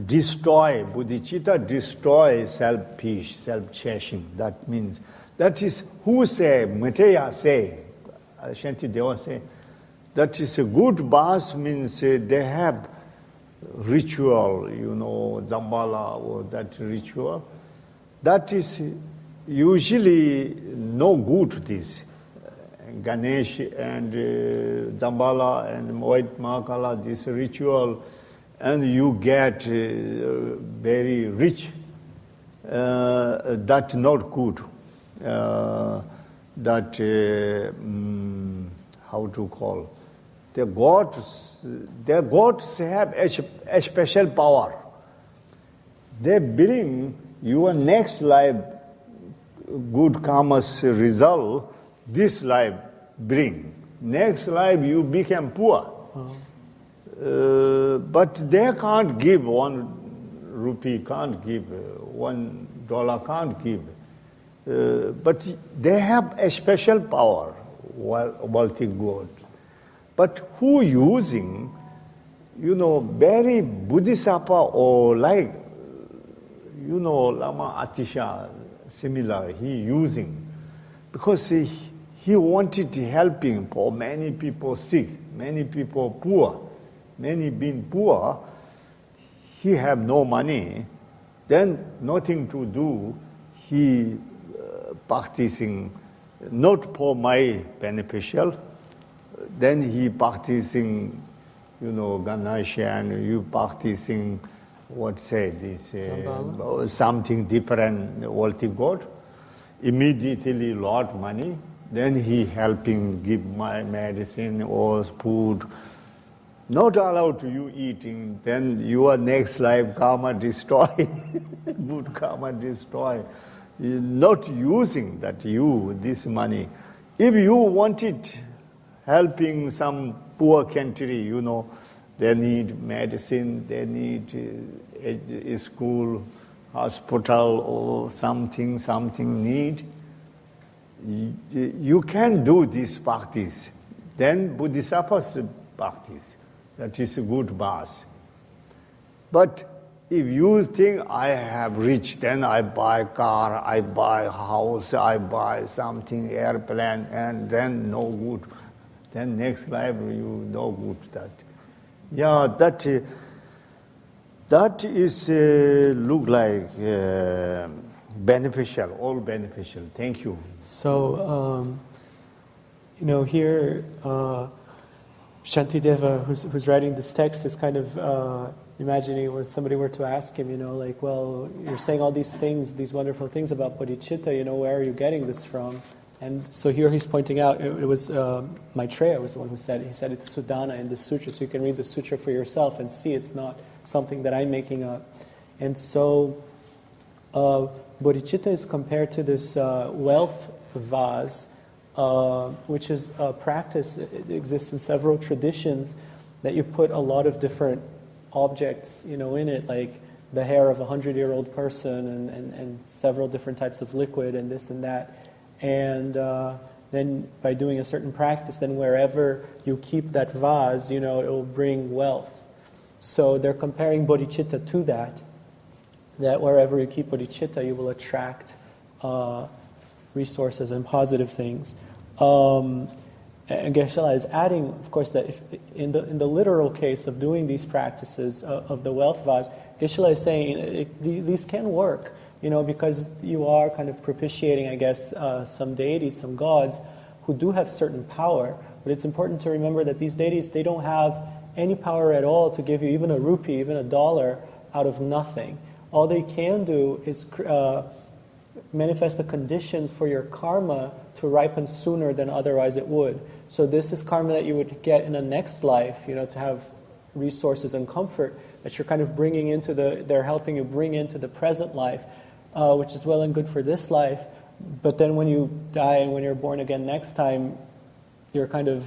destroy, bodhicitta destroy self-peace, self-cherishing. That means, that is who say, Mateya say, Shantideva say, that is a good boss means they have ritual, Zambala or that ritual. That is usually no good, this. Ganesh and Zambala and White Mahakala, this ritual, and you get very rich. That's not good. How to call? The gods have a special power. They bring your next life good karma's result. This life bring. Next life you become poor. But they can't give 1 rupee, can't give $1, can't give. But they have a special power, wealthy God. But who using, very Bodhisattva or like, Lama Atisha, similar, he using. Because he wanted helping for many people sick, many people poor, many being poor. He have no money, then nothing to do. He practicing not for my beneficial. Then he practicing, Ganesha, and you practicing something different, wealthy God. Immediately lot money. Then he helping give my medicine or food. Not allowed to you eating. Then your next life karma destroy. Good karma destroy. Not using this money. If you wanted helping some poor country, they need medicine, they need a school, hospital, or something need. You can do this practice. Then Bodhisattva's practice. That is a good base. But if you think I have rich, then I buy car, I buy house, I buy something, airplane, and then no good. Then next life you no good that. Yeah, that is look like beneficial, all beneficial. Thank you. So, here Shantideva, who's writing this text, is kind of imagining where somebody were to ask him, well, you're saying all these things, these wonderful things about bodhicitta, where are you getting this from? And so here he's pointing out, it was Maitreya was the one who said it. He said it's Sudana in the sutra, so you can read the sutra for yourself and see it's not something that I'm making up. And so bodhicitta is compared to this wealth vase, which is a practice. It exists in several traditions that you put a lot of different objects, in it, like the hair of a 100-year-old person and several different types of liquid and this and that. And then by doing a certain practice, then wherever you keep that vase, it will bring wealth. So they're comparing bodhicitta to that wherever you keep bodhicitta, you will attract resources and positive things. And Geshe is adding, of course, that if in the literal case of doing these practices of the wealth vase, Geshe is saying these can work. Because you are kind of propitiating, I guess, some deities, some gods who do have certain power. But it's important to remember that these deities, they don't have any power at all to give you even a rupee, even $1 out of nothing. All they can do is manifest the conditions for your karma to ripen sooner than otherwise it would. So this is karma that you would get in the next life, to have resources and comfort that you're kind of bringing into they're helping you bring into the present life. Which is well and good for this life, but then when you die and when you're born again next time, you're kind of,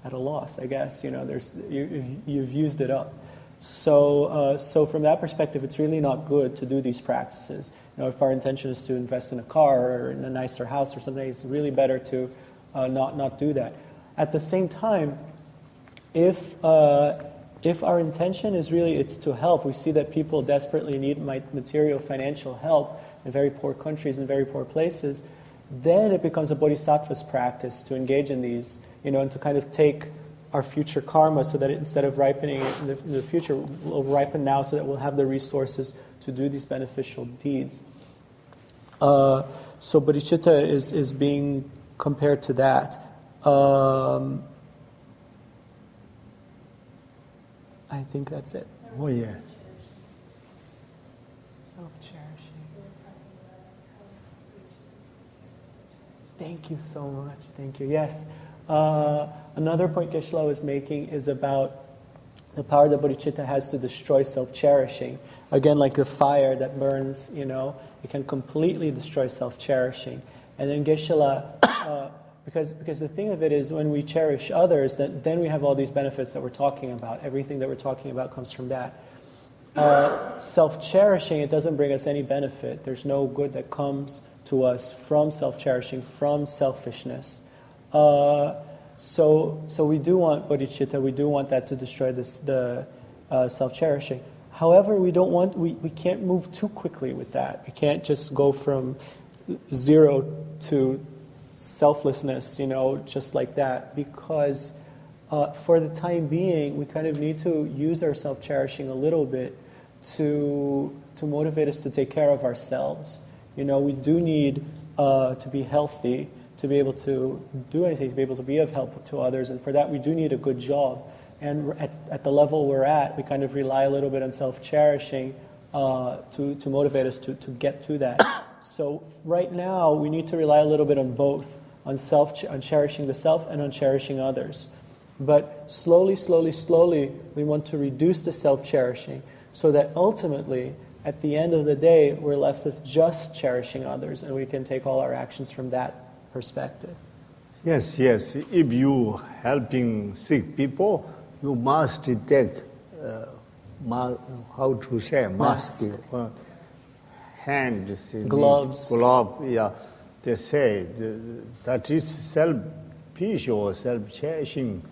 at a loss, I guess. You've used it up. So from that perspective, it's really not good to do these practices. If our intention is to invest in a car or in a nicer house or something, it's really better to not do that. At the same time, if our intention is really it's to help, we see that people desperately need material, financial help in very poor countries and very poor places, then it becomes a bodhisattva's practice to engage in these, and to kind of take our future karma so that instead of ripening it in the future, will ripen now so that we'll have the resources to do these beneficial deeds. So bodhicitta is being compared to that. I think that's it. Oh, yeah. Self-cherishing. Thank you so much. Thank you. Yes. Another point Geshe was making is about the power that bodhicitta has to destroy self-cherishing. Again, like the fire that burns, it can completely destroy self-cherishing. And then Geshe, because the thing of it is when we cherish others, then we have all these benefits that we're talking about. Everything that we're talking about comes from that. Self-cherishing, it doesn't bring us any benefit. There's no good that comes to us from self-cherishing, from selfishness. So we do want bodhicitta, we do want that to destroy the self-cherishing. However, we can't move too quickly with that. We can't just go from 0 to selflessness, just like that, because for the time being, we kind of need to use our self-cherishing a little bit to motivate us to take care of ourselves. We do need to be healthy, to be able to do anything, to be able to be of help to others, and for that we do need a good job. And at the level we're at, we kind of rely a little bit on self-cherishing to motivate us to get to that. So right now, we need to rely a little bit on both, on cherishing the self and on cherishing others. But slowly, we want to reduce the self-cherishing so that ultimately, at the end of the day, we're left with just cherishing others, and we can take all our actions from that perspective. Yes. If you helping sick people, you must take, mask, hands, gloves. Yeah, they say that is selfish or self-cherishing.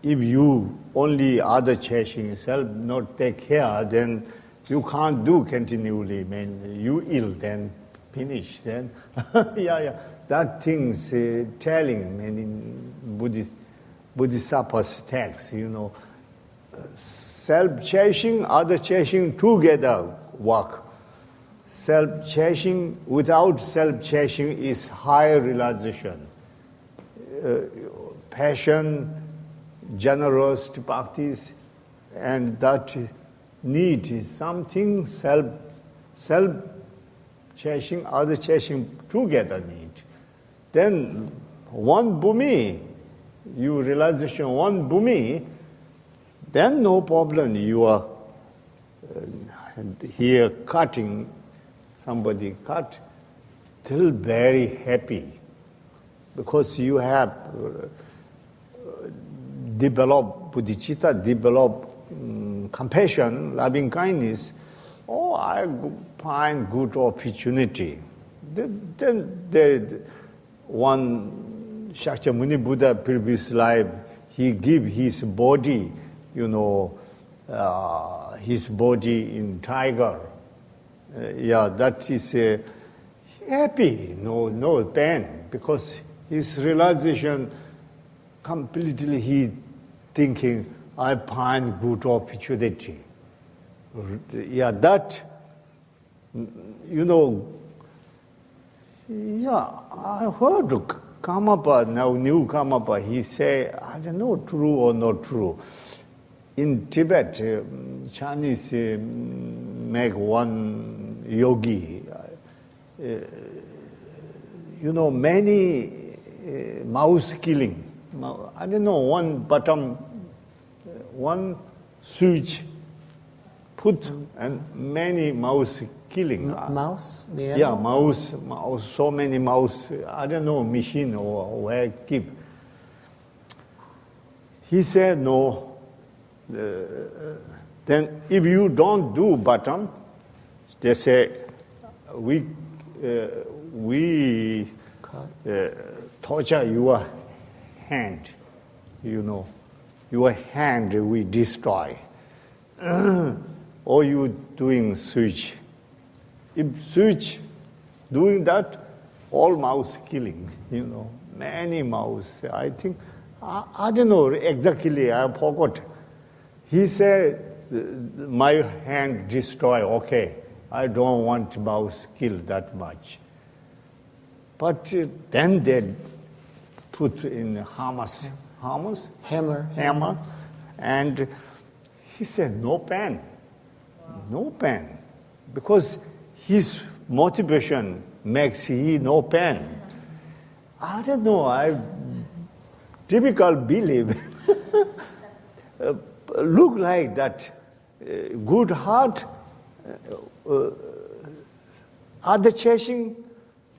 If you only other cherishing, self not take care, then you can't do continually. You ill, then finish. Then that thing's telling in Bodhisattva's text. Self-cherishing, other cherishing together work. Self-cherishing without self-cherishing is higher realization. Passion, generous practice, and that need something self-cherishing, other cherishing together need. Then one bhumi, you realization one bhumi, then no problem. You are here cutting, somebody cut, still very happy because you have developed bodhicitta, developed compassion, loving kindness. Oh, I find good opportunity. Then one Shakyamuni Buddha previous life, he give his body, his body in tiger. That is happy, no pain, because his realization completely he thinking, I find good opportunity. That, I heard Karmapa, now new Karmapa, he say, I don't know, true or not true. In Tibet, Chinese make one yogi, many mouse killing. I don't know, one bottom, one switch put and many mouse killing. Mouse? The Yeah, animal? mouse, so many mouse. I don't know, machine or where keep. He said, no. Then if you don't do bottom, they say, we torture your hand, your hand we destroy. Or you doing switch. If switch doing that, all mouse killing, many mouse. I think, I don't know exactly, I forgot. He said, my hand destroy, okay. I don't want mouse kill that much. But then they put in hammer, and he said, no pain, because his motivation makes he no pain. I don't know, I difficult believe. Look like that good heart, other chasing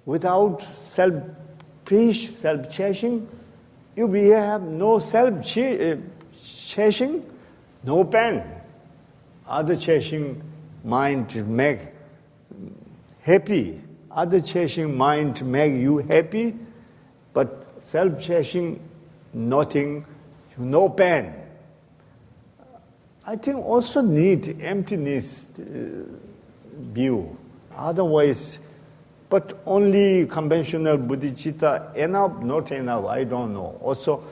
without selfish, self-chasing. If we have no self-chasing, no pain. Other chasing mind make happy. Other chasing mind make you happy, but self-chasing, nothing, no pain. I think also need emptiness view. Otherwise, but only conventional bodhicitta, enough, not enough, I don't know. Also,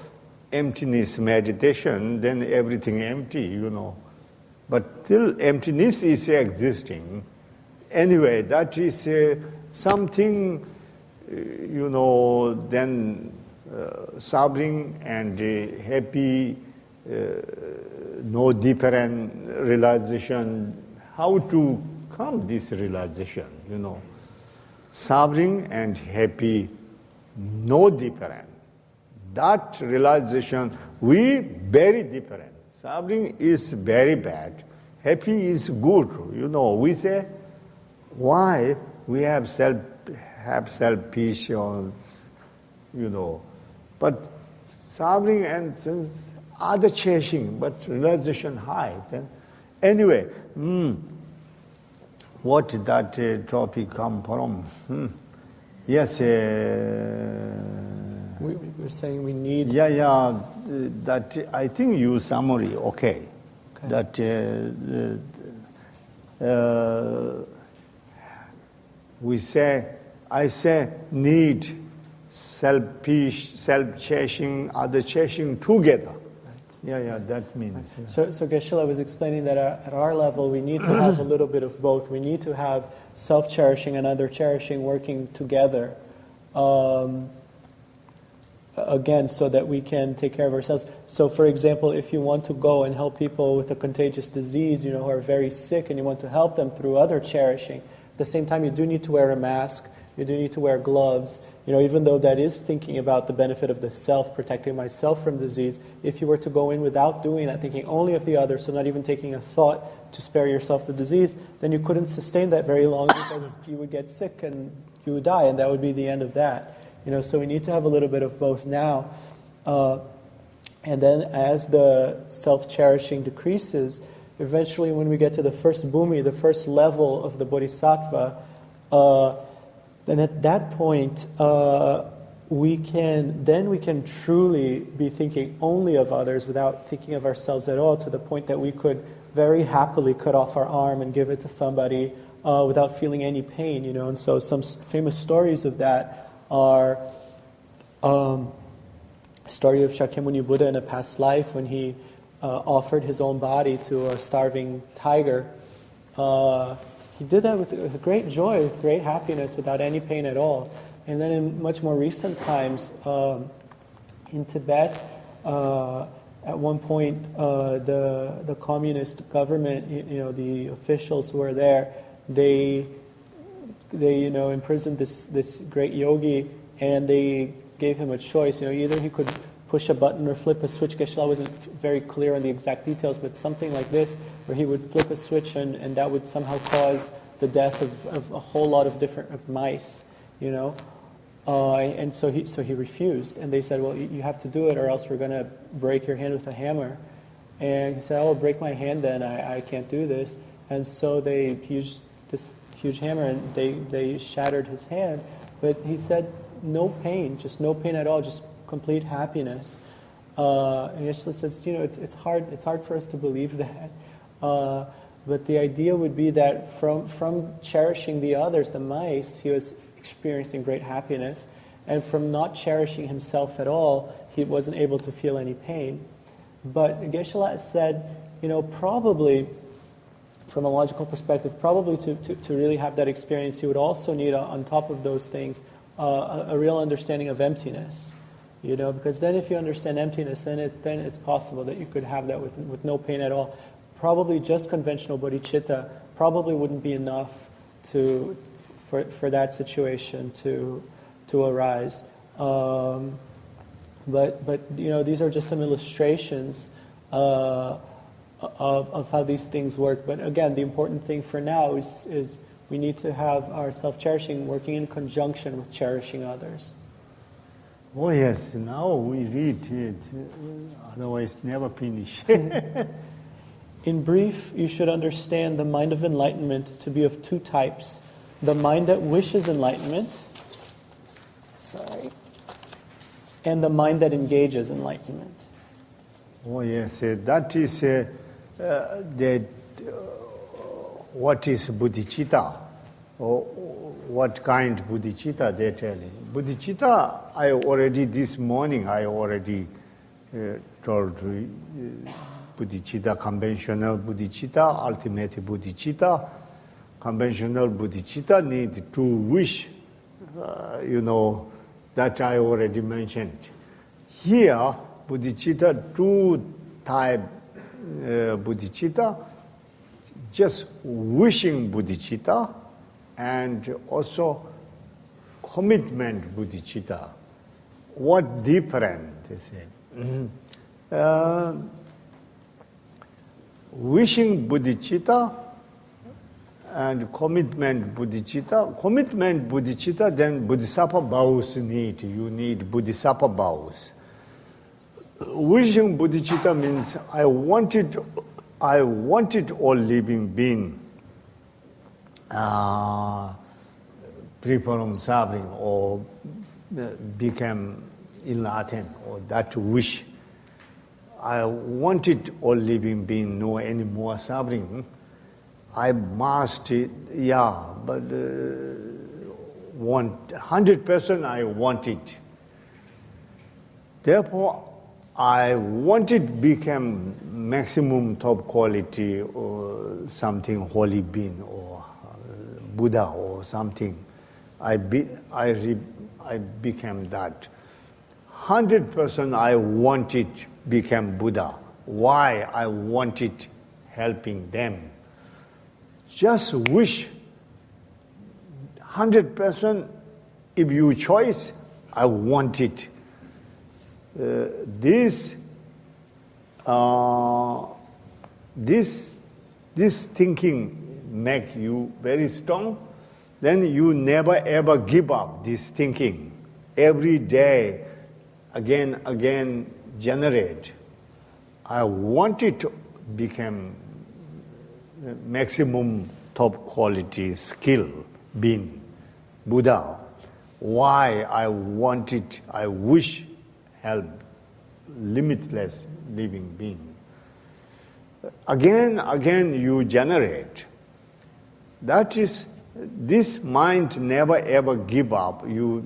emptiness meditation, then everything empty, But still, emptiness is existing. Anyway, that is something, then suffering and happy, no different realization. How to come this realization, Suffering and happy, no different. That realization, we very different. Suffering is very bad. Happy is good. We say, why we have selfish, but suffering and other chasing, but realization high. Then, anyway, what did that topic come from? Yes. We were saying we need. Yeah. That I think you summary. Okay. That I say need selfish, self-chasing, other chasing together. Yeah, that means. Yeah. So Geshe was explaining that at our level, we need to have a little bit of both. We need to have self-cherishing and other cherishing working together. Again, so that we can take care of ourselves. So, for example, if you want to go and help people with a contagious disease, who are very sick, and you want to help them through other cherishing, at the same time, you do need to wear a mask, you do need to wear gloves, even though that is thinking about the benefit of the self, protecting myself from disease. If you were to go in without doing that, thinking only of the other, so not even taking a thought to spare yourself the disease, then you couldn't sustain that very long because you would get sick and you would die, and that would be the end of that. So we need to have a little bit of both now. And then as the self-cherishing decreases, eventually when we get to the first bhumi, the first level of the bodhisattva, then at that point, we can truly be thinking only of others without thinking of ourselves at all, to the point that we could very happily cut off our arm and give it to somebody without feeling any pain, And so some famous stories of that are story of Shakyamuni Buddha in a past life when he offered his own body to a starving tiger. He did that with great joy, with great happiness, without any pain at all. And then in much more recent times, in Tibet, at one point, the communist government, the officials who were there, they imprisoned this great yogi, and they gave him a choice. Either he could push a button or flip a switch. Geshe wasn't very clear on the exact details, but something like this, where he would flip a switch and that would somehow cause the death of a whole lot of different mice, you know. And so he refused, and they said, well, you have to do it, or else we're going to break your hand with a hammer. And he said, oh, break my hand then, I can't do this. And so they used this huge hammer, and they shattered his hand. But he said, no pain, just no pain at all, just complete happiness. And Geshe says, you know, it's hard for us to believe that. But the idea would be that from cherishing the others, the mice, he was experiencing great happiness, and from not cherishing himself at all, he wasn't able to feel any pain. But Geshe said, you know, probably, from a logical perspective, probably to really have that experience, you would also need, on top of those things, a real understanding of emptiness. You know, because then if you understand emptiness, then it's possible that you could have that with no pain at all. Probably just conventional bodhicitta probably wouldn't be enough for that situation to arise. But you know, these are just some illustrations of how these things work. But again, the important thing for now is we need to have our self-cherishing working in conjunction with cherishing others. Oh yes, now we read it, otherwise never finish. In brief, you should understand the mind of enlightenment to be of two types. The mind that wishes enlightenment, and the mind that engages enlightenment. Oh yes, that is what is bodhicitta, or what kind of bodhicitta they tell you. Bodhicitta, this morning I already told you, bodhicitta, conventional bodhicitta, ultimate bodhicitta. Conventional bodhicitta need to wish, you know, that I already mentioned. Here, bodhicitta, two type bodhicitta, just wishing bodhicitta, and also commitment bodhicitta. What different, they say. Wishing bodhicitta and commitment bodhicitta. Commitment bodhicitta, then bodhisattva vows need. You need bodhisattva vows. Wishing bodhicitta means I wanted all living being free from suffering or become enlightened, or that wish. I wanted all living being no any more suffering. I must, but want 100%. I want it. Therefore, I wanted become maximum top quality or something holy being or Buddha or something. I became that. 100% I wanted become Buddha. Why? I wanted helping them. Just wish 100%. If you choice, I want it. This thinking make you very strong. Then you never ever give up this thinking. Every day, again generate. I want it to become maximum top quality skill being Buddha. Why I want it? I wish help limitless living being. Again you generate. That is, this mind never ever give up. You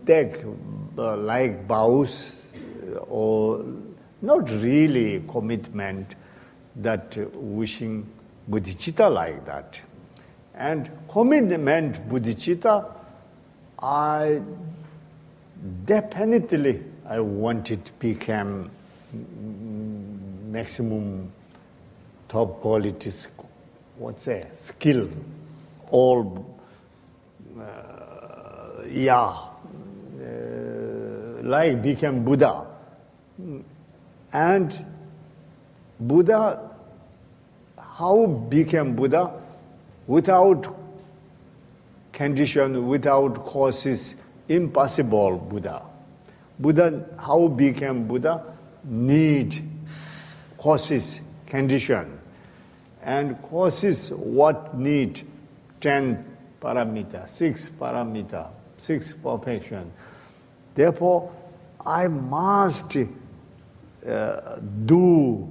take like vows or not really commitment, that wishing bodhicitta like that. And commitment bodhicitta, I definitely want it to become maximum top quality, skill. All, like become Buddha. And Buddha, how became Buddha? without condition, without causes, impossible Buddha. Buddha, how became Buddha? Need, causes, condition. And causes what need? 10 parameter, 6 parameter, 6 perfection. Therefore, I must do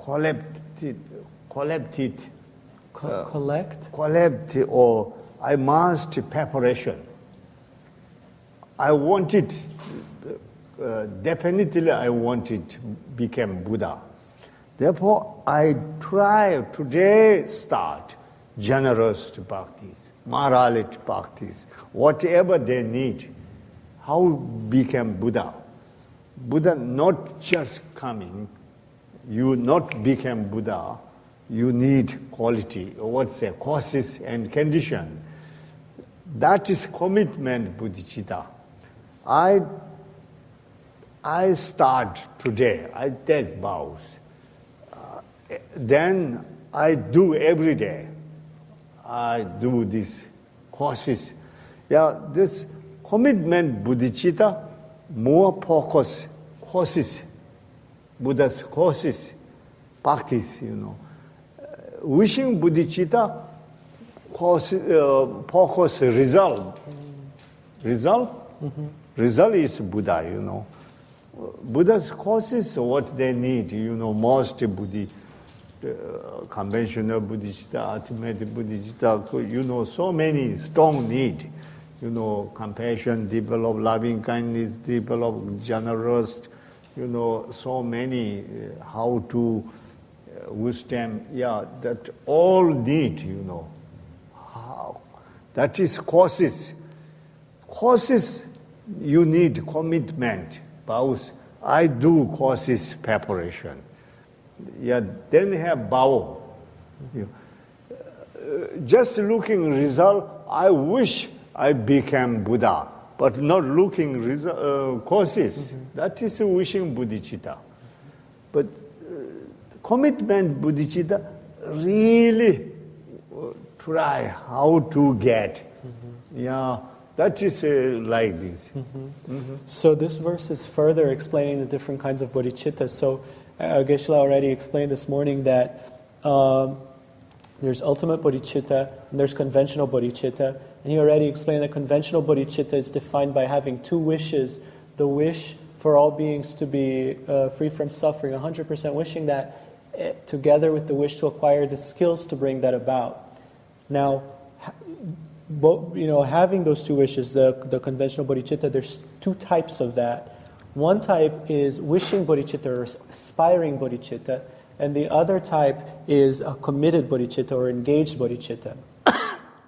collect, or I must preparation. I want it, definitely I want it become Buddha. Therefore, I try today start generous practice, morality practice, whatever they need. How become Buddha? Buddha not just coming, you not become Buddha, you need quality, causes and condition. That is commitment bodhicitta. I start today, I take vows. Then I do every day. I do this causes. Yeah, this commitment bodhicitta, more focus, causes, Buddha's causes, practice, Wishing bodhicitta, focus result. Result? Mm-hmm. Result is Buddha, Buddha's causes what they need, most Buddhi, conventional bodhicitta, ultimate bodhicitta, so many strong need. Compassion, develop loving kindness, develop generous, so many, how to wisdom, that all need, How? That is causes. Causes, you need commitment, vows. I do causes preparation. Then have vow. Just looking result, I wish I became Buddha, but not looking causes. Mm-hmm. That is wishing bodhicitta. But commitment bodhicitta really try how to get. Mm-hmm. That is like this. Mm-hmm. Mm-hmm. So this verse is further explaining the different kinds of bodhicitta. So Geshe already explained this morning that there's ultimate bodhicitta and there's conventional bodhicitta. And he already explained that conventional bodhicitta is defined by having two wishes. The wish for all beings to be free from suffering, 100% wishing that, together with the wish to acquire the skills to bring that about. Now, having those two wishes, the conventional bodhicitta, there's two types of that. One type is wishing bodhicitta or aspiring bodhicitta, and the other type is a committed bodhicitta or engaged bodhicitta.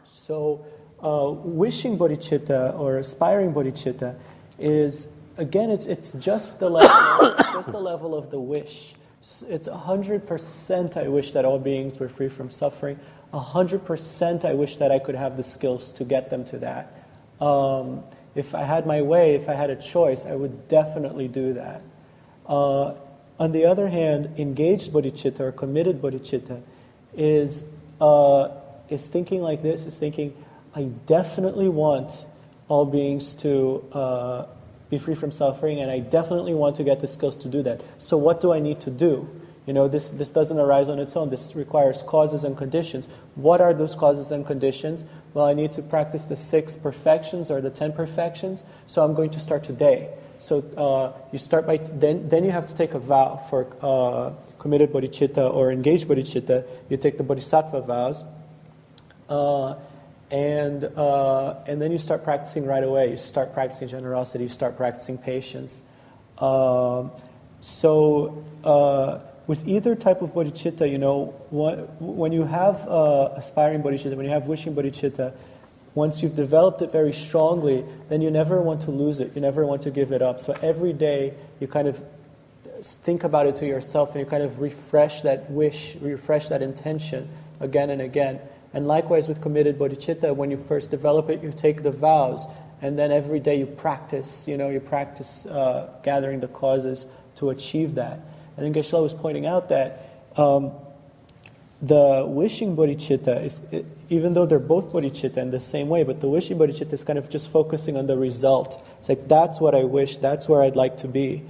So, wishing bodhicitta or aspiring bodhicitta is, again, it's just the level of the wish. It's 100% I wish that all beings were free from suffering. 100% I wish that I could have the skills to get them to that. If I had my way, if I had a choice, I would definitely do that. On the other hand, engaged bodhicitta or committed bodhicitta is thinking like this, is thinking, I definitely want all beings to be free from suffering, and I definitely want to get the skills to do that. So what do I need to do? This doesn't arise on its own. This requires causes and conditions. What are those causes and conditions? Well, I need to practice the 6 perfections or the 10 perfections, so I'm going to start today. So you start by, then you have to take a vow for committed bodhicitta or engaged bodhicitta. You take the bodhisattva vows, and then you start practicing right away. You start practicing generosity, you start practicing patience. With either type of bodhicitta, when you have aspiring bodhicitta, when you have wishing bodhicitta, once you've developed it very strongly, then you never want to lose it. You never want to give it up. So every day you kind of think about it to yourself and you kind of refresh that wish, refresh that intention again and again. And likewise with committed bodhicitta, when you first develop it, you take the vows, and then every day you practice, gathering the causes to achieve that. And then Geshe was pointing out that The wishing bodhicitta is, even though they're both bodhicitta in the same way, but the wishing bodhicitta is kind of just focusing on the result. It's like, that's what I wish, that's where I'd like to be.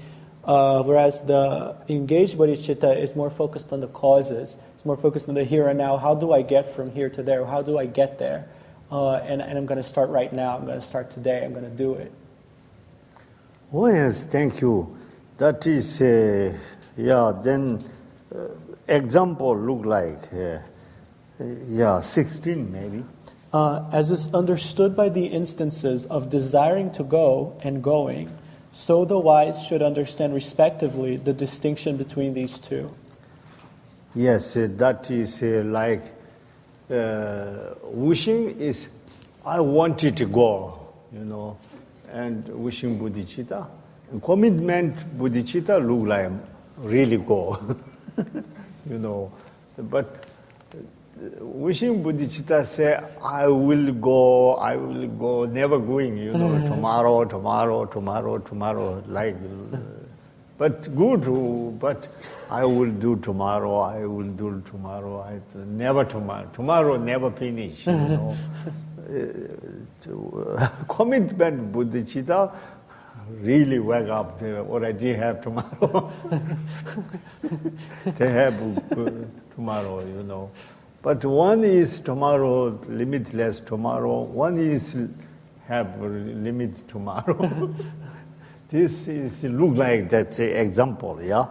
Whereas the engaged bodhicitta is more focused on the causes. It's more focused on the here and now. How do I get from here to there? How do I get there? And I'm going to start right now. I'm going to start today. I'm going to do it. Oh yes, thank you. That is, then example look like, 16 maybe. As is understood by the instances of desiring to go and going, so the wise should understand respectively the distinction between these two. Yes, that is like wishing is, I wanted to go, and wishing bodhicitta. And commitment bodhicitta look like really go, But wishing bodhicitta say, I will go, never going, tomorrow, like, but good, but I will do tomorrow, never tomorrow never finish, Commitment bodhicitta really wake up, they already have tomorrow. They have tomorrow, But one is tomorrow, limitless tomorrow. One is have limit tomorrow. This is look like that example, yeah?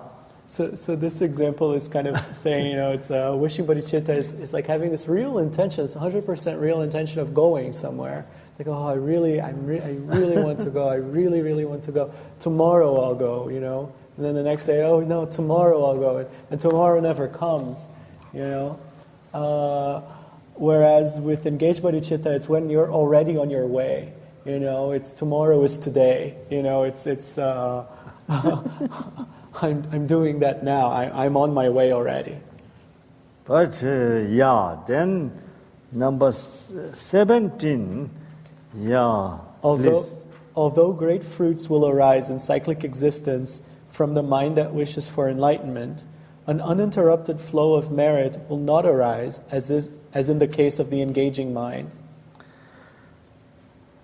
So this example is kind of saying, it's wishing bodhicitta is like having this real intention, it's 100% real intention of going somewhere. It's like, I really want to go. I really, really want to go. Tomorrow I'll go, And then the next day, oh no, tomorrow I'll go. And tomorrow never comes, Whereas with engaged bodhicitta, it's when you're already on your way. It's tomorrow is today. It's I'm doing that now. I'm on my way already. But then number 17, Although great fruits will arise in cyclic existence from the mind that wishes for enlightenment, an uninterrupted flow of merit will not arise, as in the case of the engaging mind.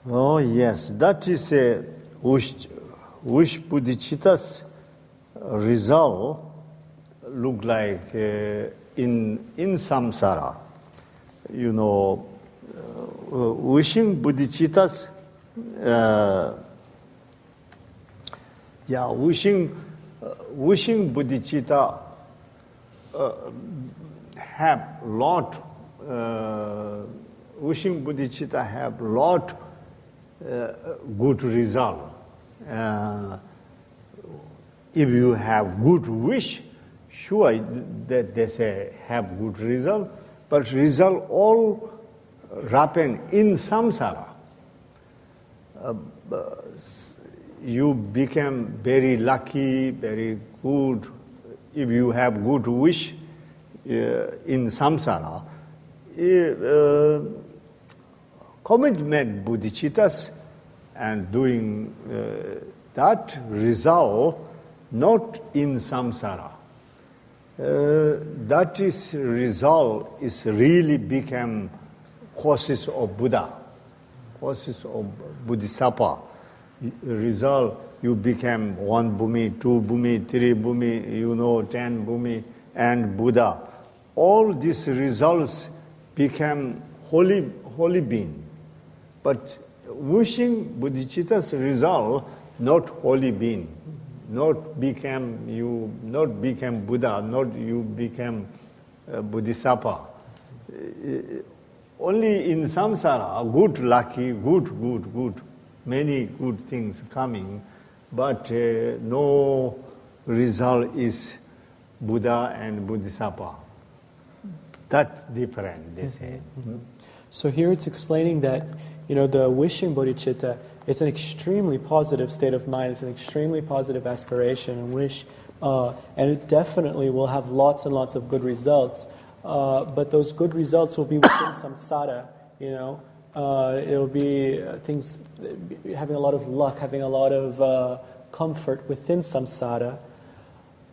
Oh yes, that is a wish bodhicitta's result look like in samsara. Wishing bodhicitta's wishing bodhicitta have lot wishing bodhicitta have lot good result. If you have good wish, sure that they say have good result, but result all happen in samsara. You become very lucky, very good if you have good wish in samsara. Commitment bodhicittas and doing that result not in samsara. That is result is really become causes of Buddha, causes of Bodhisattva. Result you become 1 bhumi, 2 bhumi, 3 bhumi, 10 bhumi, and Buddha. All these results become holy being. But wishing bodhicitta's result, not holy being, not become Buddha, not you become Bodhisattva. Only in samsara, good, lucky, good, many good things coming, but no result is Buddha and Bodhisattva. That's different, they say. Mm-hmm. So here it's explaining that, the wishing bodhicitta, it's an extremely positive state of mind, it's an extremely positive aspiration and wish, and it definitely will have lots and lots of good results. But those good results will be within samsara, it'll be things, having a lot of luck, having a lot of comfort within samsara.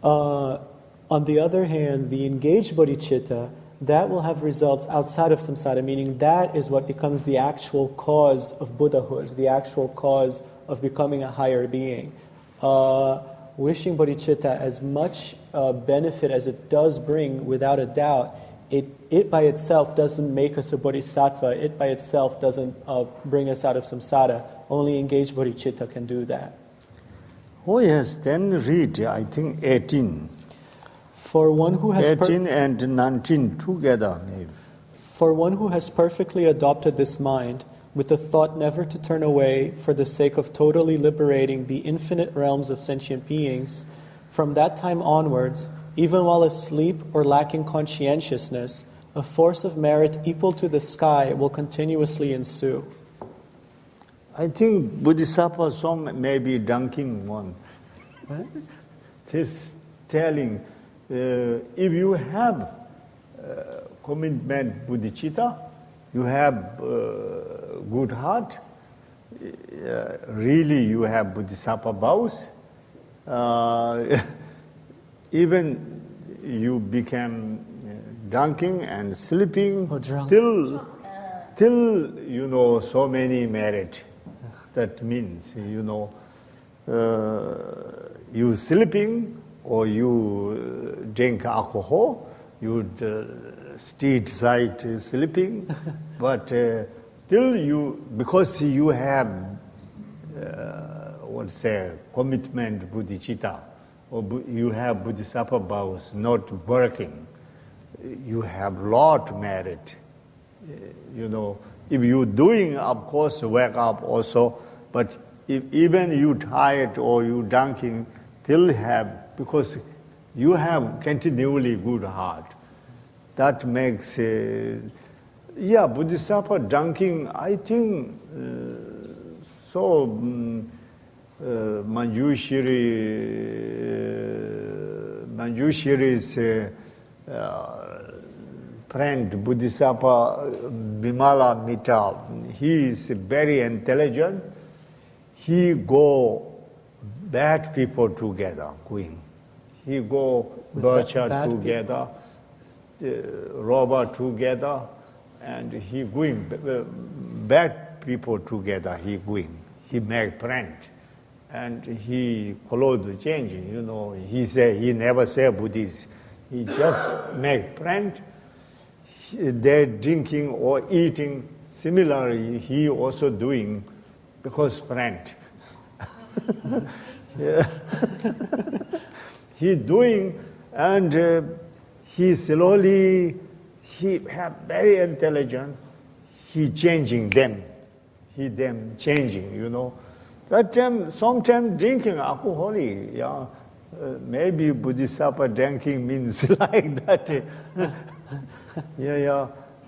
On the other hand, the engaged bodhicitta, that will have results outside of samsara, meaning that is what becomes the actual cause of Buddhahood, the actual cause of becoming a higher being. Wishing bodhicitta, as much benefit as it does bring, without a doubt, it by itself doesn't make us a bodhisattva. It by itself doesn't bring us out of samsara. Only engaged bodhicitta can do that. Oh yes, then read, I think 18. For one who has 18 and 19 together, maybe. For one who has perfectly adopted this mind, with the thought never to turn away for the sake of totally liberating the infinite realms of sentient beings, from that time onwards, even while asleep or lacking conscientiousness, a force of merit equal to the sky will continuously ensue. I think Bodhisattva song may be dunking one. This telling, if you have commitment bodhicitta, you have good heart, really you have bodhisattva vows, even you become drunken and sleeping till you know so many merit. That means, you know, you sleeping or you drink alcohol, you street side sleeping, but till you, because you have, commitment bodhicitta, or you have bodhisattva vows not working, you have lot merit. You know, if you doing, of course, wake up also, but if even you tired or you drinking, still have, because you have continually good heart. That makes, Bodhisattva drinking, I think, Manjushri's friend, Bodhisattva Bimala Mita, he is very intelligent. He go bad people together, going. He go butcher together, robber together, and he going bad people together. He going. He make friend, and he clothes changing. You know, he say he never say Buddhist. He just make friend. They drinking or eating similarly. He also doing because friend. He doing, and he slowly, he have very intelligent, he changing them. He them changing, you know. That time, sometimes drinking alcoholic, maybe Bodhisattva drinking means like that.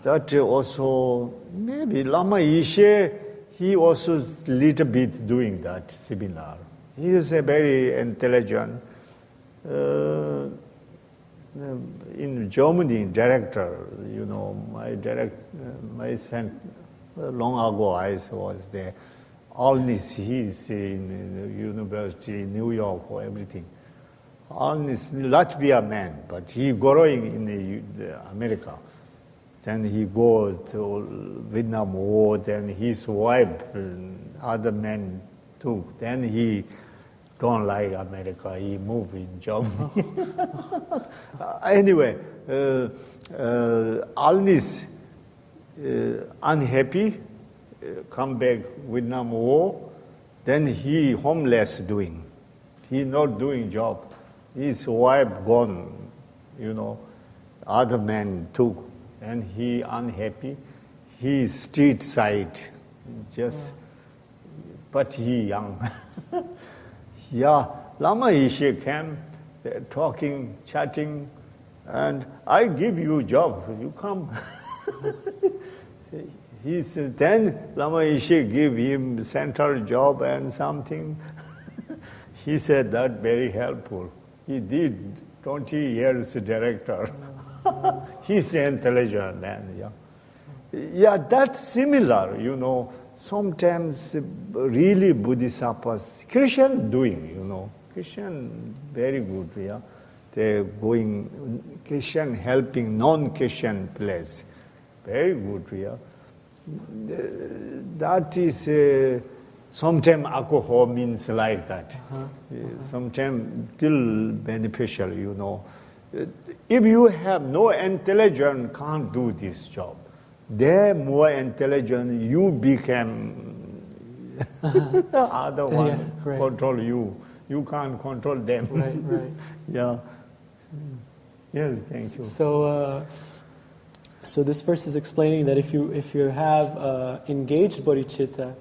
That also, maybe Lama Yeshe, he also little bit doing that similar. He is a very intelligent, in Germany, director, you know, my son, long ago I was there. All this, he's in the university in New York or everything. All this Latvia man, but he growing in America. Then he go to Vietnam War, then his wife, other men too. Then he don't like America, he moved in Germany. Anyway, all this unhappy, come back Vietnam War, then he homeless doing. He not doing job. His wife gone, you know, other men took, and he unhappy. He street side, just, but he young. Lama Yeshe came, talking, chatting, and I give you job, you come. He said, then Lama Yeshe give him central job and something. He said that very helpful. He did 20 years director. He's intelligent man, that's similar, you know. Sometimes really Bodhisattvas, Christian doing, you know. Christian very good, they're going Christian, helping non-Christian place. Very good, yeah. That is, sometimes alcohol means like that. Sometimes still beneficial, you know. If you have no intelligence, can't do this job. They're more intelligent, you become the other one control you. You can't control them. Right. Yeah. Yes, thank you. So this verse is explaining that if you have engaged bodhicitta,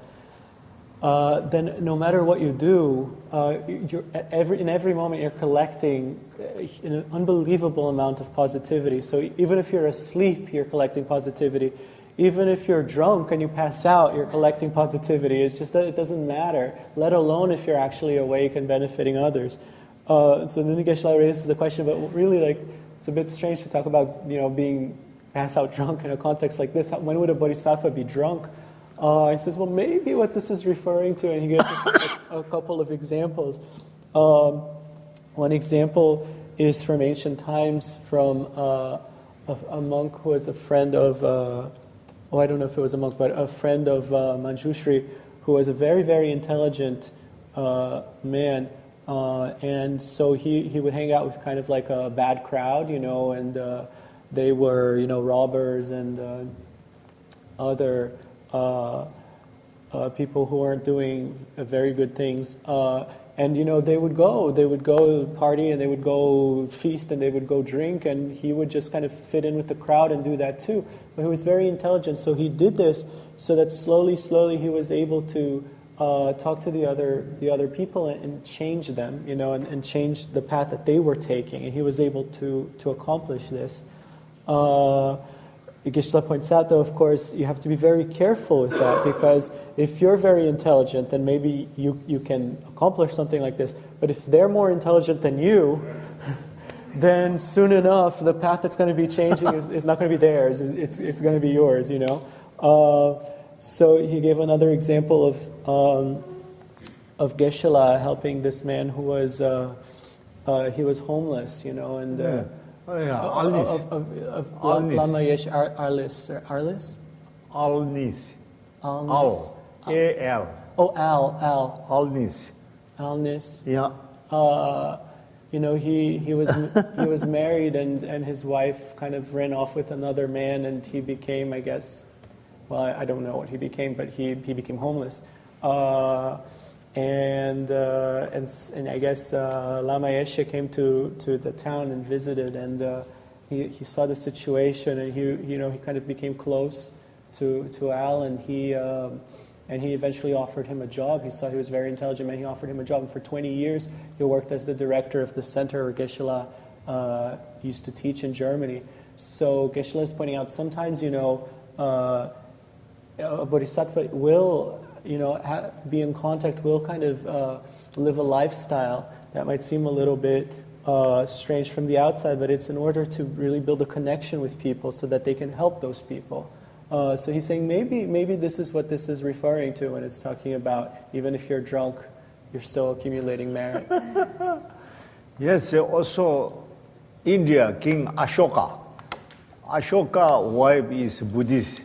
then no matter what you do, in every moment you're collecting an unbelievable amount of positivity. So even if you're asleep, you're collecting positivity. Even if you're drunk and you pass out, you're collecting positivity. It's just that it doesn't matter, let alone if you're actually awake and benefiting others. So then the Geshe raises the question, but really, like, it's a bit strange to talk about, being pass out drunk in a context like this. When would a bodhisattva be drunk? He says, well, maybe what this is referring to, and he gives a couple of examples. One example is from ancient times, from a monk who was a friend of, I don't know if it was a monk, but a friend of Manjushri, who was a very, very intelligent man. And so he would hang out with kind of like a bad crowd, and they were, robbers and other people who weren't doing very good things. And they would go party, and they would go feast, and they would go drink, and he would just kind of fit in with the crowd and do that too. But he was very intelligent, so he did this so that slowly he was able to talk to the other people and change them, and change the path that they were taking, and he was able to accomplish this. Geshe points out, though, of course, you have to be very careful with that, because if you're very intelligent, then maybe you can accomplish something like this. But if they're more intelligent than you, then soon enough, the path that's going to be changing is not going to be theirs. It's going to be yours, So he gave another example of Geshe helping this man who was he was homeless, and. Alnis. Lama Yesh Arlis? Alnis. Alnis. A-L. Oh, Al. Alnis. Alnis. Yeah. He was married, and his wife kind of ran off with another man, and he became, I guess, well, I don't know what he became, but he became homeless. And I guess Lama Yeshe came to the town and visited, and he saw the situation, and he kind of became close to Al, and he eventually offered him a job. He saw he was a very intelligent man. He offered him a job, and for 20 years he worked as the director of the center where Geshe used to teach in Germany. So Geshe is pointing out sometimes a bodhisattva will be in contact, will kind of live a lifestyle that might seem a little bit strange from the outside, but it's in order to really build a connection with people so that they can help those people. So he's saying maybe this is what this is referring to when it's talking about even if you're drunk, you're still accumulating merit. Yes, also India, King Ashoka. Ashoka's wife is Buddhist.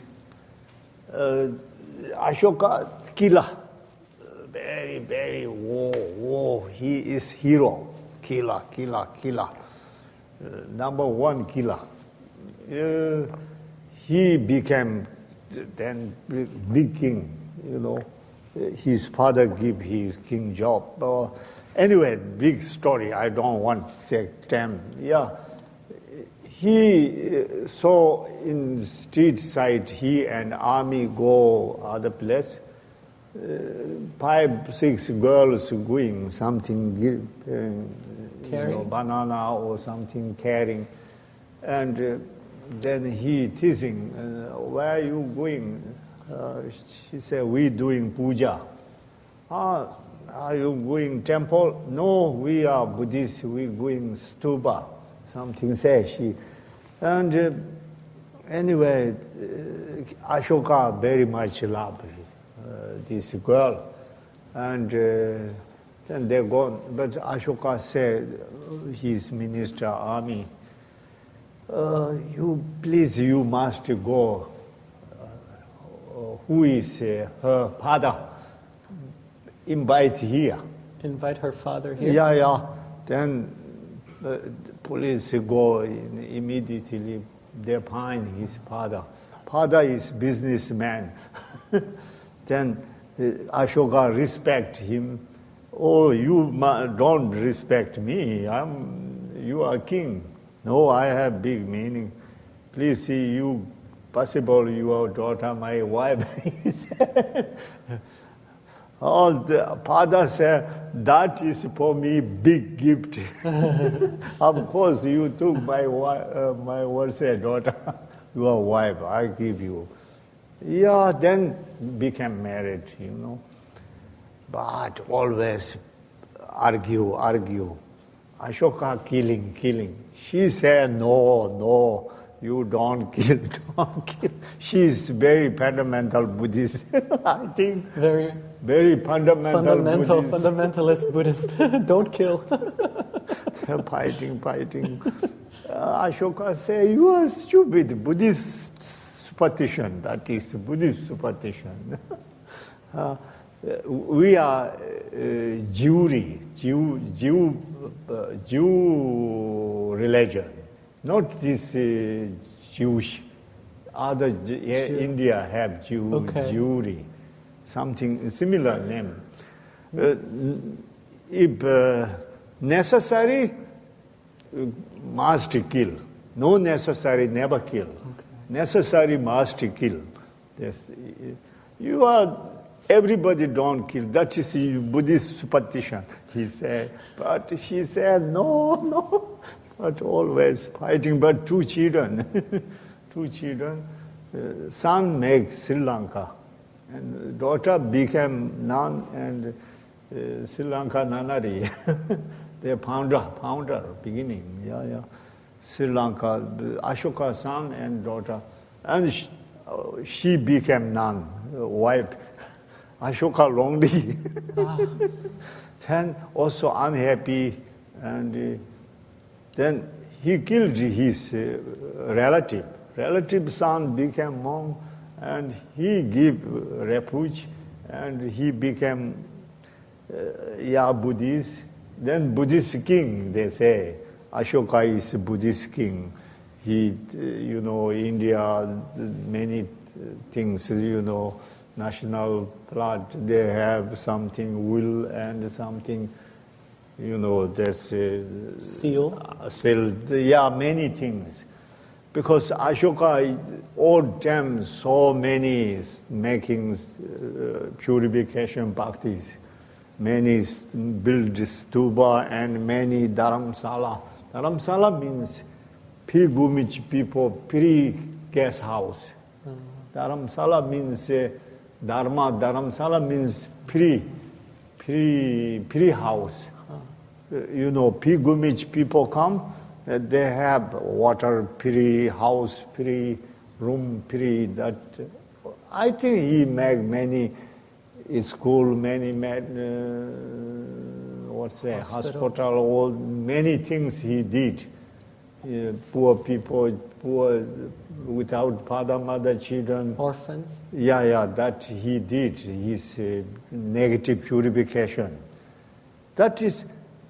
Ashoka killer, very, very war. He is hero, killer. Number one killer. He became then big king. His father gave his king job. Anyway, big story. I don't want to say time. Yeah. He saw in street side, he and army go other place. 5, 6 girls going something, banana or something carrying, and then he teasing, where are you going? She said, we doing puja. Are you going temple? No, we are Buddhists. We going stupa. Something says she. And anyway, Ashoka very much loved this girl. And Then they go, but Ashoka said, his minister, army, you must go. Who is her father? Invite here. Invite her father here? Yeah. Then the police go immediately. They find his father. Father is businessman. Then Ashoka respect him. Oh, you don't respect me. You are king. No, I have big meaning. Please see you. Possible your daughter, my wife. He said. Oh, the father said, that is for me big gift. Of course, you took my daughter, your wife, I give you. Yeah, then became married, But always argue. Ashoka killing. She said, no, you don't kill. She is very fundamental Buddhist. I think very fundamentalist Buddhist. Don't kill. They're fighting. Ashoka say, you are stupid. Buddhist superstition. That is Buddhist superstition. We are Jew religion, not this Jewish. Other India have Jewry, something similar name. If necessary, must kill. No necessary, never kill. Necessary, must kill. Yes. Everybody don't kill. That is Buddhist superstition. He said, but she said, no. But always fighting. But two children. Son makes Sri Lanka. And daughter became nun and Sri Lanka nunnery. The founder, beginning. Yeah. Sri Lanka, Ashoka son and daughter. And she became nun, wife. Ashoka lonely. Then also unhappy, and then he killed his relative. Relative son became monk, and he gave refuge, and he became Buddhist. Then Buddhist king, they say. Ashoka is Buddhist king. He, India, many things, national blood, they have something will and something, that's seal. Yeah, many things. Because Ashoka owed them so many makings, purification bhaktis. Many build stupa and many dharamsala. Dharamsala means pilgrimage people, pre-guest house. Dharamsala means dharma. Dharamsala means pre-house. Pilgrimage people come, they have water, pre-house, pre-room, that. I think he made many school, many hospital, all many things he did. Poor people, without father, mother, children. Orphans? Yeah, that he did, his negative purification. That is,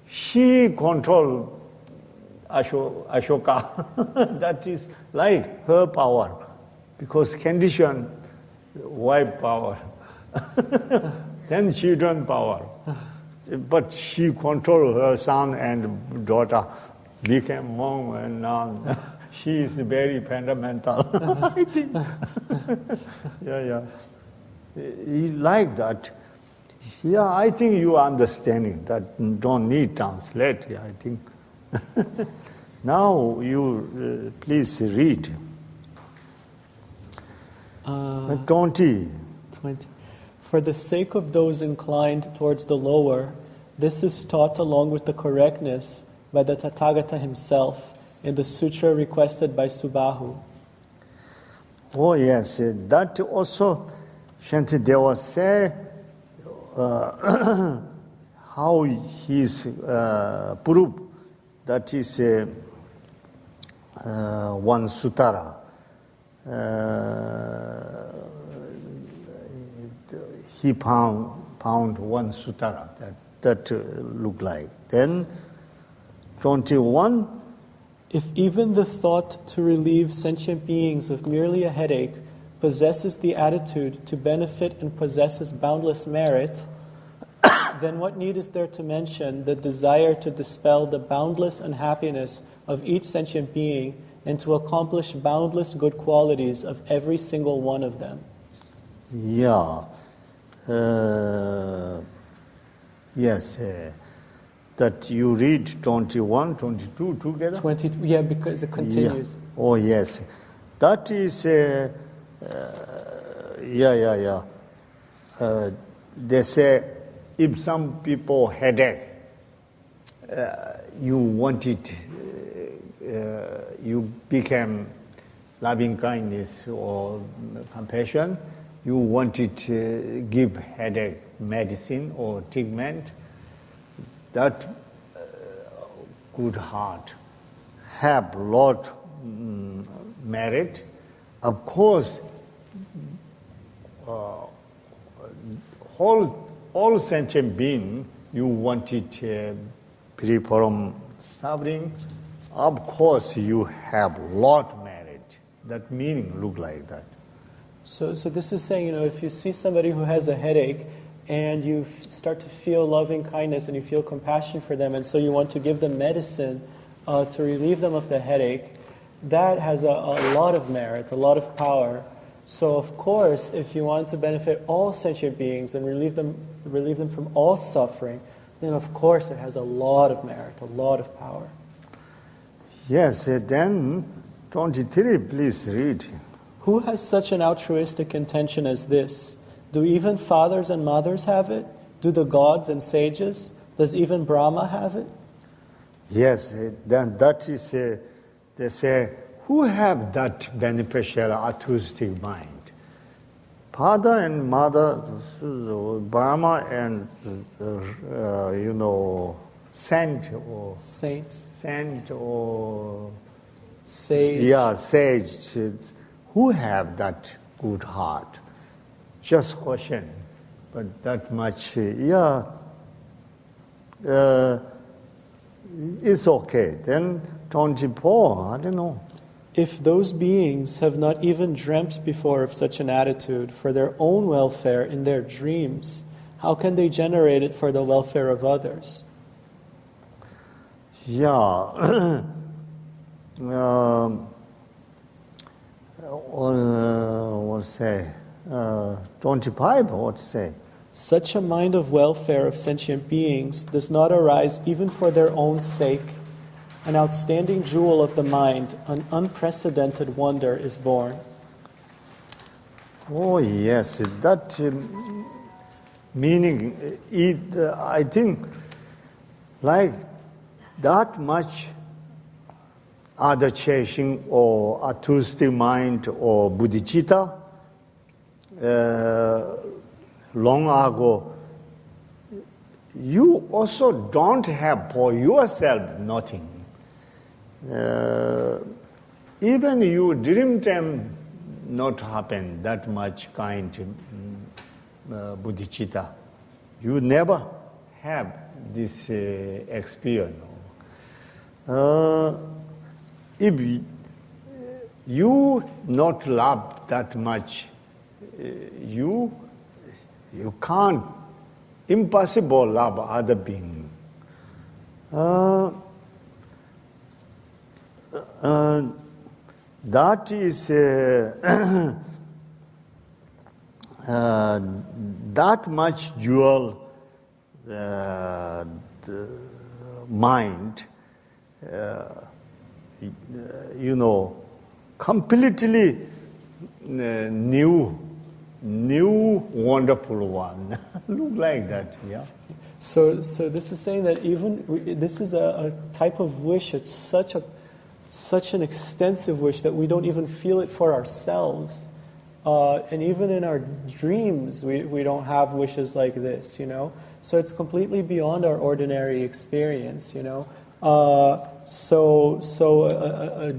she controlled Ashoka. That is like her power, because condition, wife power, then children power. But she controlled her son and daughter, became monk and nun. She is very fundamental, I think. Yeah. He like that. Yeah, I think you are understanding that. Don't need translate, I think. Now you please read. 20. For the sake of those inclined towards the lower, this is taught along with the correctness by the Tathagata himself in the sutra requested by Subahu. Oh yes, that also Shantideva say how he's proof that is one sutara. He found one sutara that looked like. Then 21. If even the thought to relieve sentient beings of merely a headache possesses the attitude to benefit and possesses boundless merit, then what need is there to mention the desire to dispel the boundless unhappiness of each sentient being and to accomplish boundless good qualities of every single one of them? Yeah. Yes. That you read 21, 22 together? 20, yeah, because it continues. Yeah. Oh, yes. That is, they say, if some people headache, you want it, you become loving kindness or compassion, you want it give headache medicine or treatment, that good heart have lot merit. Of course, all sentient being, you want it free from suffering. Of course, you have lot merit. That meaning look like that. So this is saying, if you see somebody who has a headache and you start to feel loving kindness and you feel compassion for them, and so you want to give them medicine to relieve them of the headache, that has a lot of merit, a lot of power. So of course, if you want to benefit all sentient beings and relieve them from all suffering, then of course it has a lot of merit, a lot of power. Yes, then 23, please read. Who has such an altruistic intention as this? Do even fathers and mothers have it? Do the gods and sages? Does even Brahma have it? Yes, then that is, they say, who have that beneficial altruistic mind? Father and mother, Brahma and, saint or Saints. Saint or Sage. Yeah, sage. Who have that good heart? Just question, but that much, it's okay. Then 24, I don't know. If those beings have not even dreamt before of such an attitude for their own welfare in their dreams, how can they generate it for the welfare of others? Yeah. What say? 25, what say? Such a mind of welfare of sentient beings does not arise even for their own sake. An outstanding jewel of the mind, an unprecedented wonder is born. Oh yes, that meaning, I think, like that much other cherishing or altruistic mind or bodhicitta, long ago, you also don't have for yourself nothing. Even you dream them not happen that much kind bodhicitta. You never have this experience. If you not love that much, you can't, impossible love other being. That is that much jewel mind, completely new wonderful one. Look like that, yeah. So this is saying that this is a type of wish. It's such an extensive wish that we don't even feel it for ourselves. And even in our dreams, we don't have wishes like this, So it's completely beyond our ordinary experience, you know. A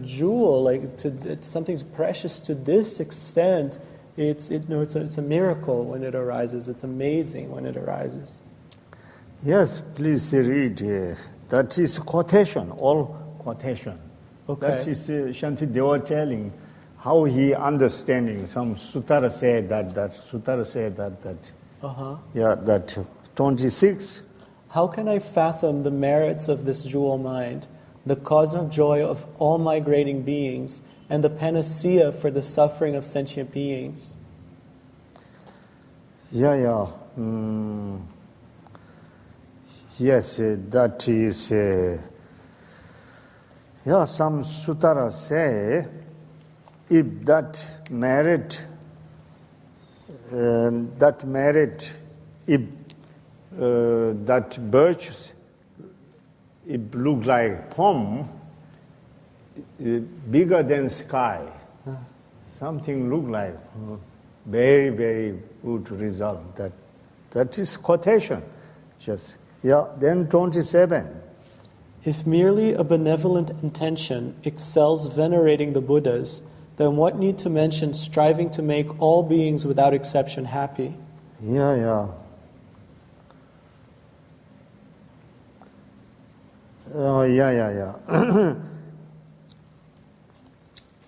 jewel, like it's something precious to this extent, it's a miracle when it arises. It's amazing when it arises. Yes, please read. That is quotation, all quotation. Okay. That is Shantideva telling how he understanding. Some sutara said that sutara said that. Yeah, that 26. How can I fathom the merits of this jewel mind, the cause of joy of all migrating beings, and the panacea for the suffering of sentient beings? Yeah. Yes, that is. Some sutara say, if that merit, if that birches, it look like palm, bigger than sky. Something look like very, very good result. That is quotation. Then 27. If merely a benevolent intention excels venerating the Buddhas, then what need to mention striving to make all beings without exception happy? Yeah.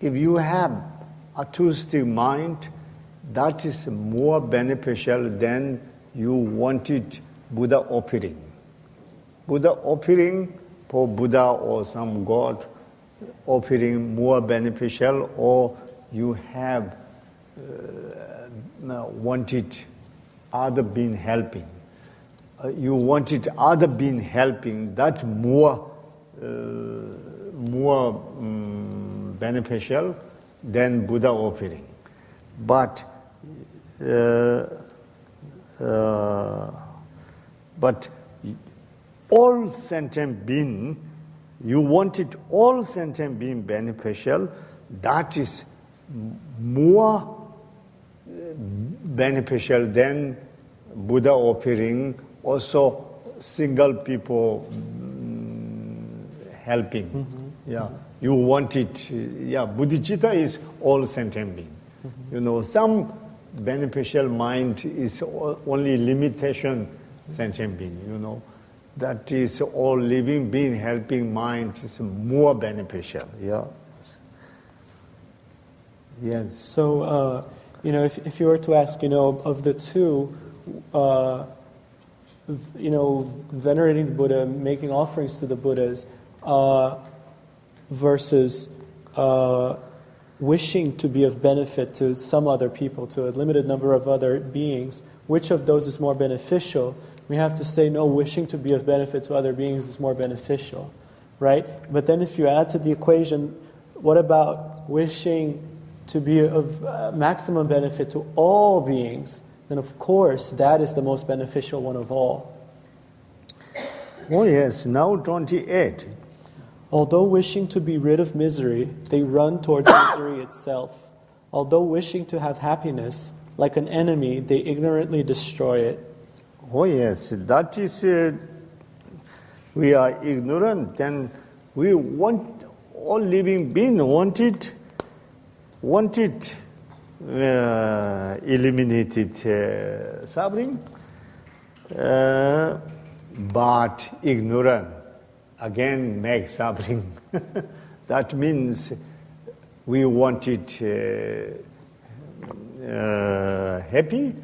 If you have altruistic mind, that is more beneficial than you wanted Buddha offering. Buddha offering for Buddha or some God offering more beneficial, or you have wanted other being helping. You wanted other being helping, that more beneficial than Buddha offering. But all sentient being, you wanted all sentient being beneficial, that is more beneficial than Buddha offering, also single people helping. You wanted, bodhicitta is all sentient being. Some beneficial mind is only limitation sentient being, That is all living being helping mind is more beneficial. Yes. So, if you were to ask, of the two, venerating the Buddha, making offerings to the Buddhas, versus wishing to be of benefit to some other people, to a limited number of other beings, which of those is more beneficial? We have to say, no, wishing to be of benefit to other beings is more beneficial, right? But then if you add to the equation, what about wishing to be of maximum benefit to all beings? Then of course, that is the most beneficial one of all. Oh yes, now 28. Although wishing to be rid of misery, they run towards misery itself. Although wishing to have happiness, like an enemy, they ignorantly destroy it. Oh yes, that is, we are ignorant, then we want, all living being wanted eliminated suffering, but ignorant again makes suffering. That means we wanted happy,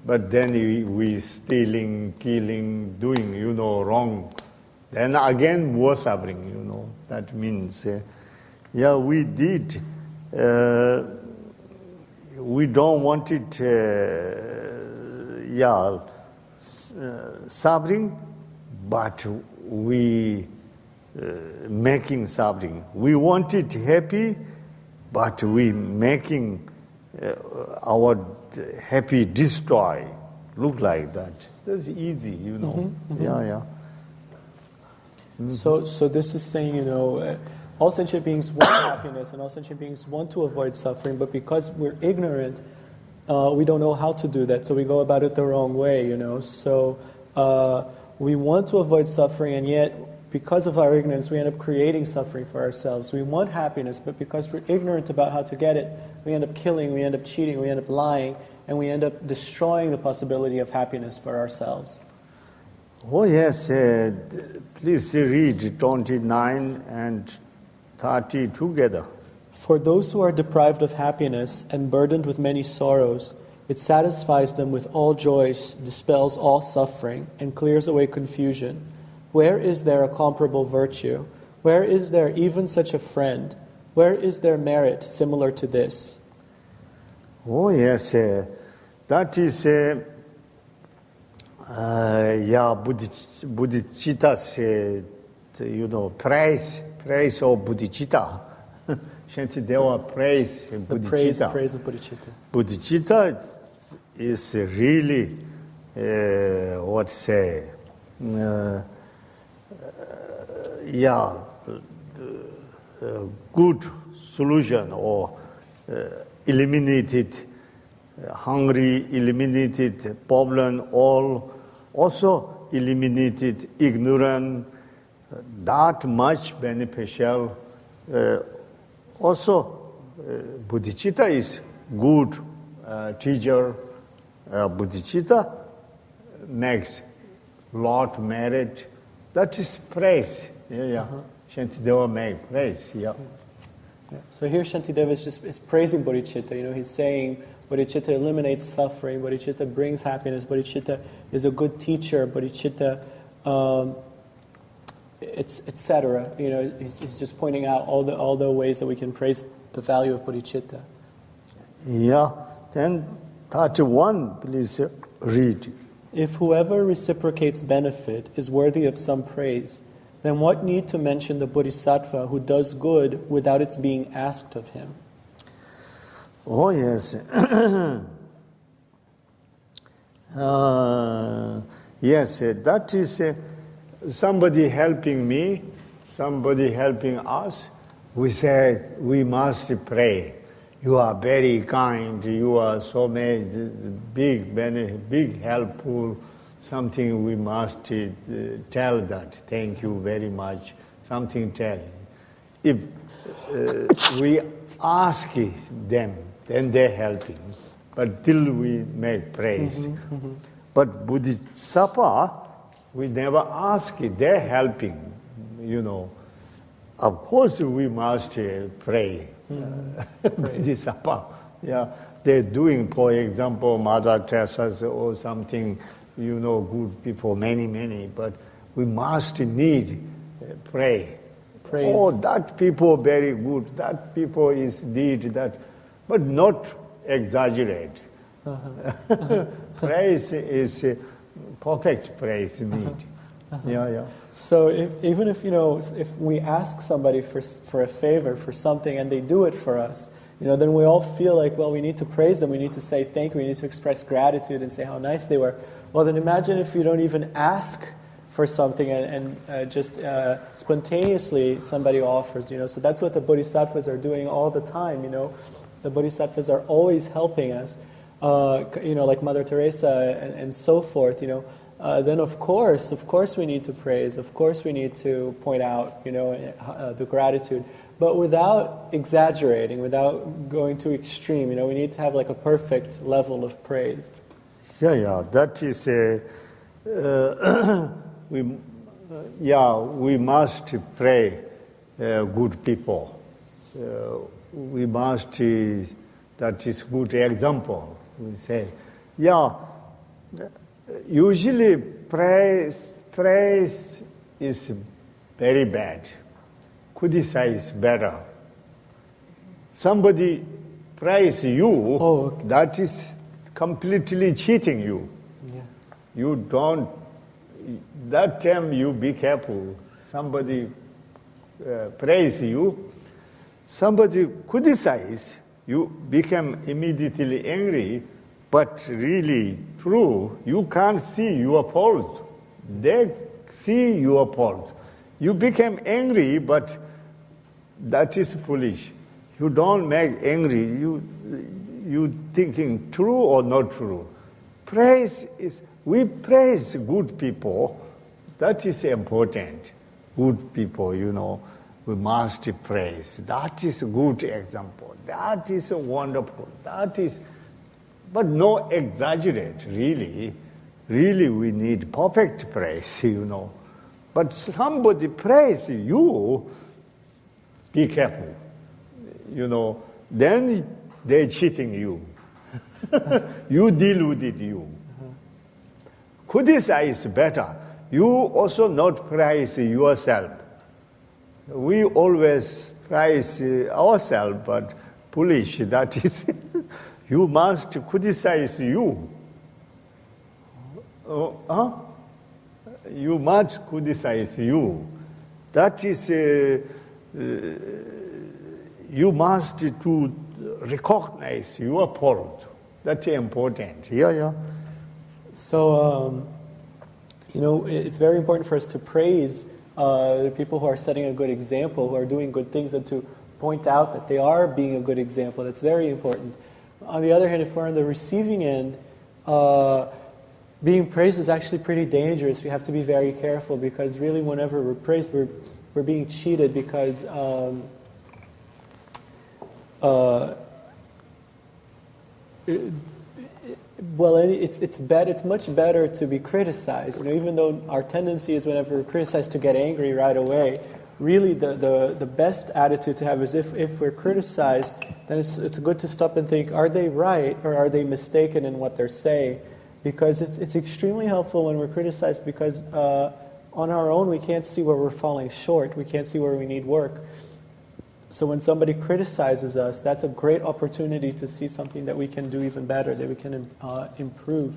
but then we stealing, killing, doing, wrong. Then again more suffering, That means, we did. We don't want it, suffering, but we making suffering. We want it happy, but we making our happy destroy. Look like that. That's easy, So this is saying, all sentient beings want happiness and all sentient beings want to avoid suffering, but because we're ignorant, we don't know how to do that, so we go about it the wrong way, So We want to avoid suffering, and yet, because of our ignorance, we end up creating suffering for ourselves. We want happiness, but because we're ignorant about how to get it, we end up killing, we end up cheating, we end up lying, and we end up destroying the possibility of happiness for ourselves. Oh yes, please read 29 and 30 together. For those who are deprived of happiness and burdened with many sorrows, it satisfies them with all joys, dispels all suffering, and clears away confusion. Where is there a comparable virtue? Where is there even such a friend? Where is there merit similar to this? Oh yes, that is Bodhicitta's praise of Bodhicitta. Shantideva praise Bodhicitta. The praise of Bodhicitta. Bodhicitta is really good solution or eliminated hungry, eliminated problem, also eliminated ignorance, that much beneficial. Also, Bodhicitta is good teacher. Bodhicitta makes lot merit. That is praise. Shantideva makes praise. Yeah. So here Shantideva is praising Bodhicitta. He's saying Bodhicitta eliminates suffering, Bodhicitta brings happiness, Bodhicitta is a good teacher, Bodhicitta, etc. He's just pointing out all the ways that we can praise the value of Bodhicitta. Yeah. Then 31, please read. If whoever reciprocates benefit is worthy of some praise, then what need to mention the Bodhisattva who does good without its being asked of him? Oh yes. Yes, that is somebody helping me, somebody helping us. We say we must pray. You are very kind, you are so much big helpful, something we must tell that. Thank you very much, something tell. If we ask them, then they're helping. But till we make praise. But Bodhisattva, we never ask it, they're helping, Of course we must pray. Bodhisattva, they're doing, for example, Mother Teresa's or something, good people, many, but we must need pray. Praise. Oh, that people very good, that people is did that, but not exaggerate. Praise is perfect praise need. So even if we ask somebody for a favor, for something, and they do it for us, then we all feel like, well, we need to praise them, we need to say thank you, we need to express gratitude and say how nice they were. Well, then imagine if you don't even ask for something and just spontaneously somebody offers, So that's what the Bodhisattvas are doing all the time, The Bodhisattvas are always helping us, like Mother Teresa and so forth, Then of course we need to praise, of course we need to point out, the gratitude, but without exaggerating, without going too extreme, we need to have like a perfect level of praise. That is we must pray good people. We must, that is good example. We say, usually praise is very bad. Criticize better. Somebody praise you, that is completely cheating you. You don't, that time you be careful. Somebody praise you, somebody criticize, you become immediately angry, but really true, you can't see your fault. They see your fault. You become angry, but that is foolish. You don't make angry, you thinking true or not true. Praise is we praise good people. That is important. Good people, we must praise. That is a good example. That is wonderful. But no exaggerate, really. Really, we need perfect praise, But somebody praise you, be careful. Then they're cheating you. You deal with it, you. Criticize better. You also not praise yourself. We always praise ourselves, but foolish, that is, you must criticize you. You must criticize you. That is, you must to recognize your fault. That's important. Yeah. So, it's very important for us to praise people who are setting a good example, who are doing good things, and to point out that they are being a good example. That's very important. On the other hand, if we're on the receiving end, being praised is actually pretty dangerous. We have to be very careful, because really whenever we're praised, we're being cheated, because it's much better to be criticized. Even though our tendency is, whenever we're criticized, to get angry right away. Really, the best attitude to have is, if we're criticized, then it's good to stop and think: are they right, or are they mistaken in what they're saying? Because it's extremely helpful when we're criticized, because on our own we can't see where we're falling short. We can't see where we need work. So when somebody criticizes us, that's a great opportunity to see something that we can do even better, that we can improve.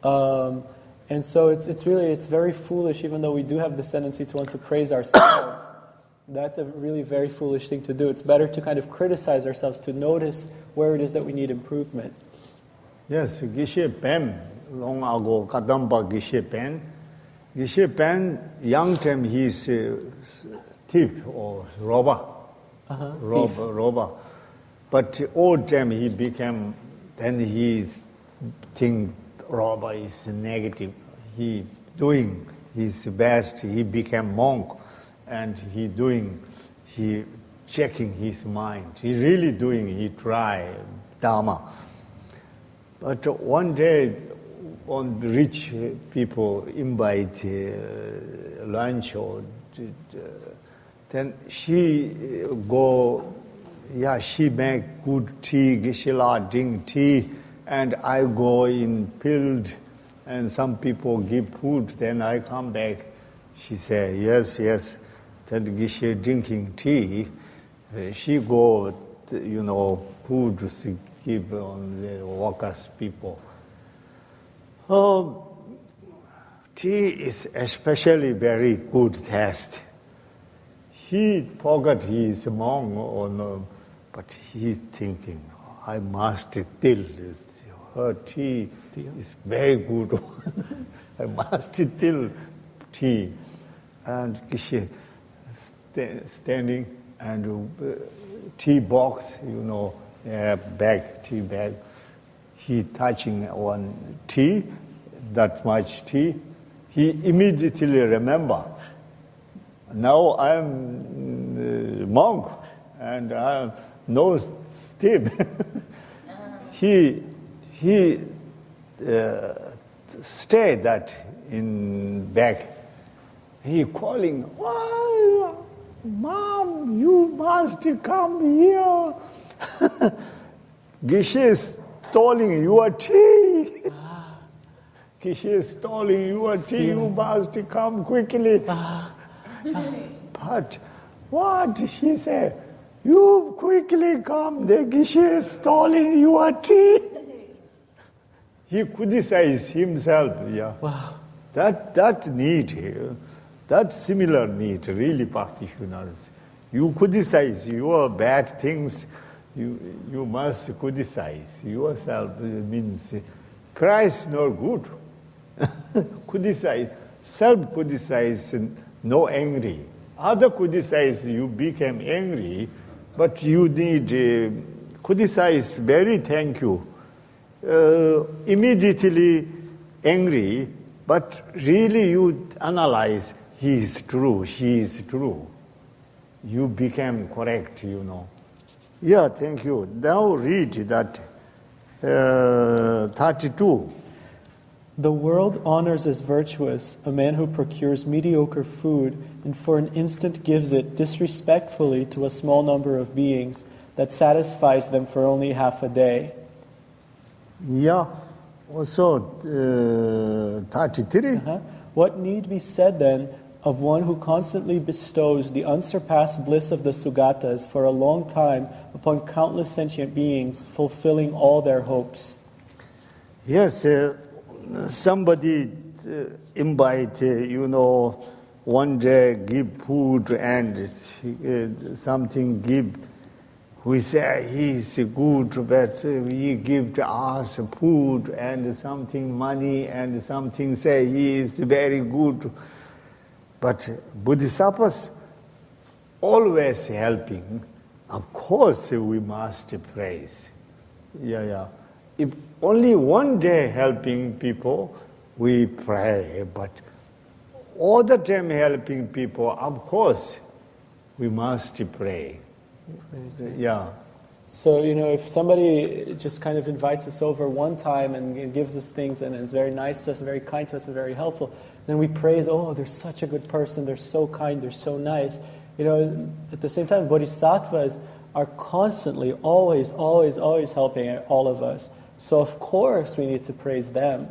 And so it's very foolish, even though we do have this tendency to want to praise ourselves. That's a really very foolish thing to do. It's better to kind of criticize ourselves, to notice where it is that we need improvement. Yes, Geshe Pen, long ago, Kadamba Geshe Pen. Geshe Pen, young time, he's thief or robber. Robber. But old time he became, then he think robber is negative. He doing his best, he became monk, and he checking his mind. He really doing, he try Dharma. But one day, on rich people invite lunch, or then she she make good tea, Geshe drink tea, and I go in field, and some people give food, then I come back. She say, yes, that Geshe drinking tea, she go, food to give on the workers people. Tea is especially very good taste. He forgot he is a monk or no, but he's thinking, I must steal. Her tea is very good. I must steal tea. And Geshe standing, and tea box, tea bag. He touching one tea, that much tea. He immediately remember. Now I am monk, and I have no steam. He stayed that in back. He calling, oh, Mom, you must come here. Geshe is stealing your tea. Geshe is stealing your tea. You must come quickly. But what she said? You quickly come. The Geshe is stealing your tea. He criticized himself. Yeah. Wow. That need, that similar need, really practitioners. You criticize your bad things. You must criticize yourself. Means Christ not good. Criticize, self-criticize, no angry. Other criticize, you become angry, but you need criticize, very thank you. Immediately angry, but really you analyze, he is true, she is true. You became correct, Yeah, thank you. Now read that 32. The world honors as virtuous a man who procures mediocre food and for an instant gives it disrespectfully to a small number of beings that satisfies them for only half a day. Yeah, also 33. What need be said then of one who constantly bestows the unsurpassed bliss of the Sugatas for a long time upon countless sentient beings, fulfilling all their hopes? Yes, somebody invite, one day give food and something give. We say he is good, but he give to us food and something money and something say he is very good. But Bodhisattvas always helping. Of course we must praise. Yeah. If only one day helping people, we pray. But all the time helping people, of course, we must pray. Yeah. So, if somebody just kind of invites us over one time and gives us things and is very nice to us and very kind to us and very helpful, then we praise, oh, they're such a good person, they're so kind, they're so nice. At the same time, bodhisattvas are constantly, always helping all of us. So of course we need to praise them.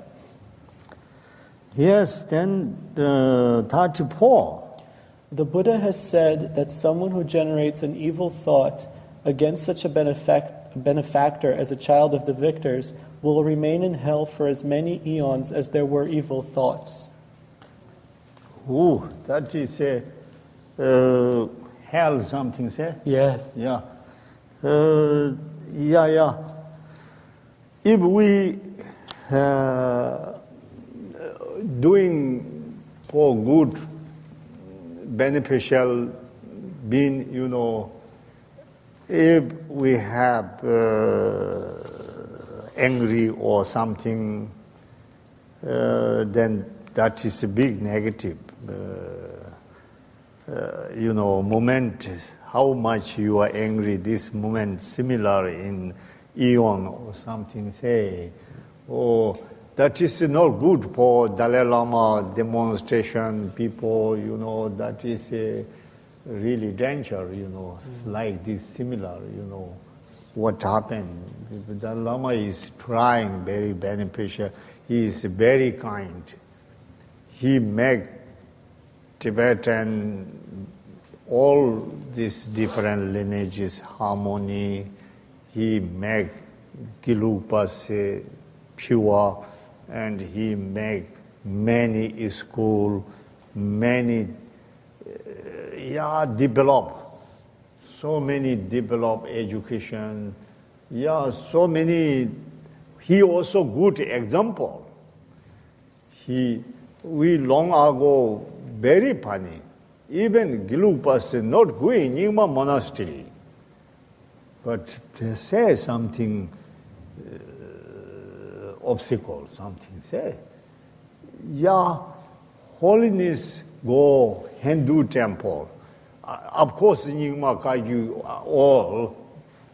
Yes, then 34. The Buddha has said that someone who generates an evil thought against such a benefactor as a child of the victors will remain in hell for as many eons as there were evil thoughts. Ooh, that is hell something, say? Yes. Yeah. Yeah. If we doing for good, beneficial being, if we have angry or something, then that is a big negative. Moment, how much you are angry, this moment similar in eon or something, say, that is not good for Dalai Lama demonstration people, that is really danger, like this similar, what happened. Dalai Lama is trying very beneficial, he is very kind. He make Tibetan, all these different lineages, harmony, he make Gilupas pure, and he make many school, many develop, so many develop education, so many, he also good example. We long ago, very funny, even Gilupas not going in Nyingma monastery, but they say something, obstacle, something, say, holiness go Hindu temple. Of course, Nyingma Kaiju all,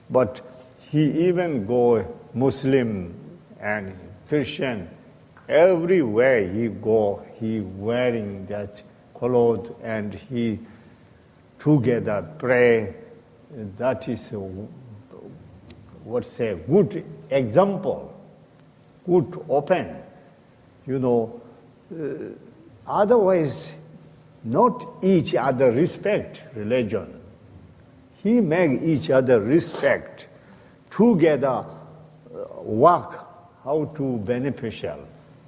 but he even go Muslim and Christian. Everywhere he go, he wearing that clothes and he together pray. That is good example, good open. Otherwise, not each other respect religion. He make each other respect. Together work how to beneficial.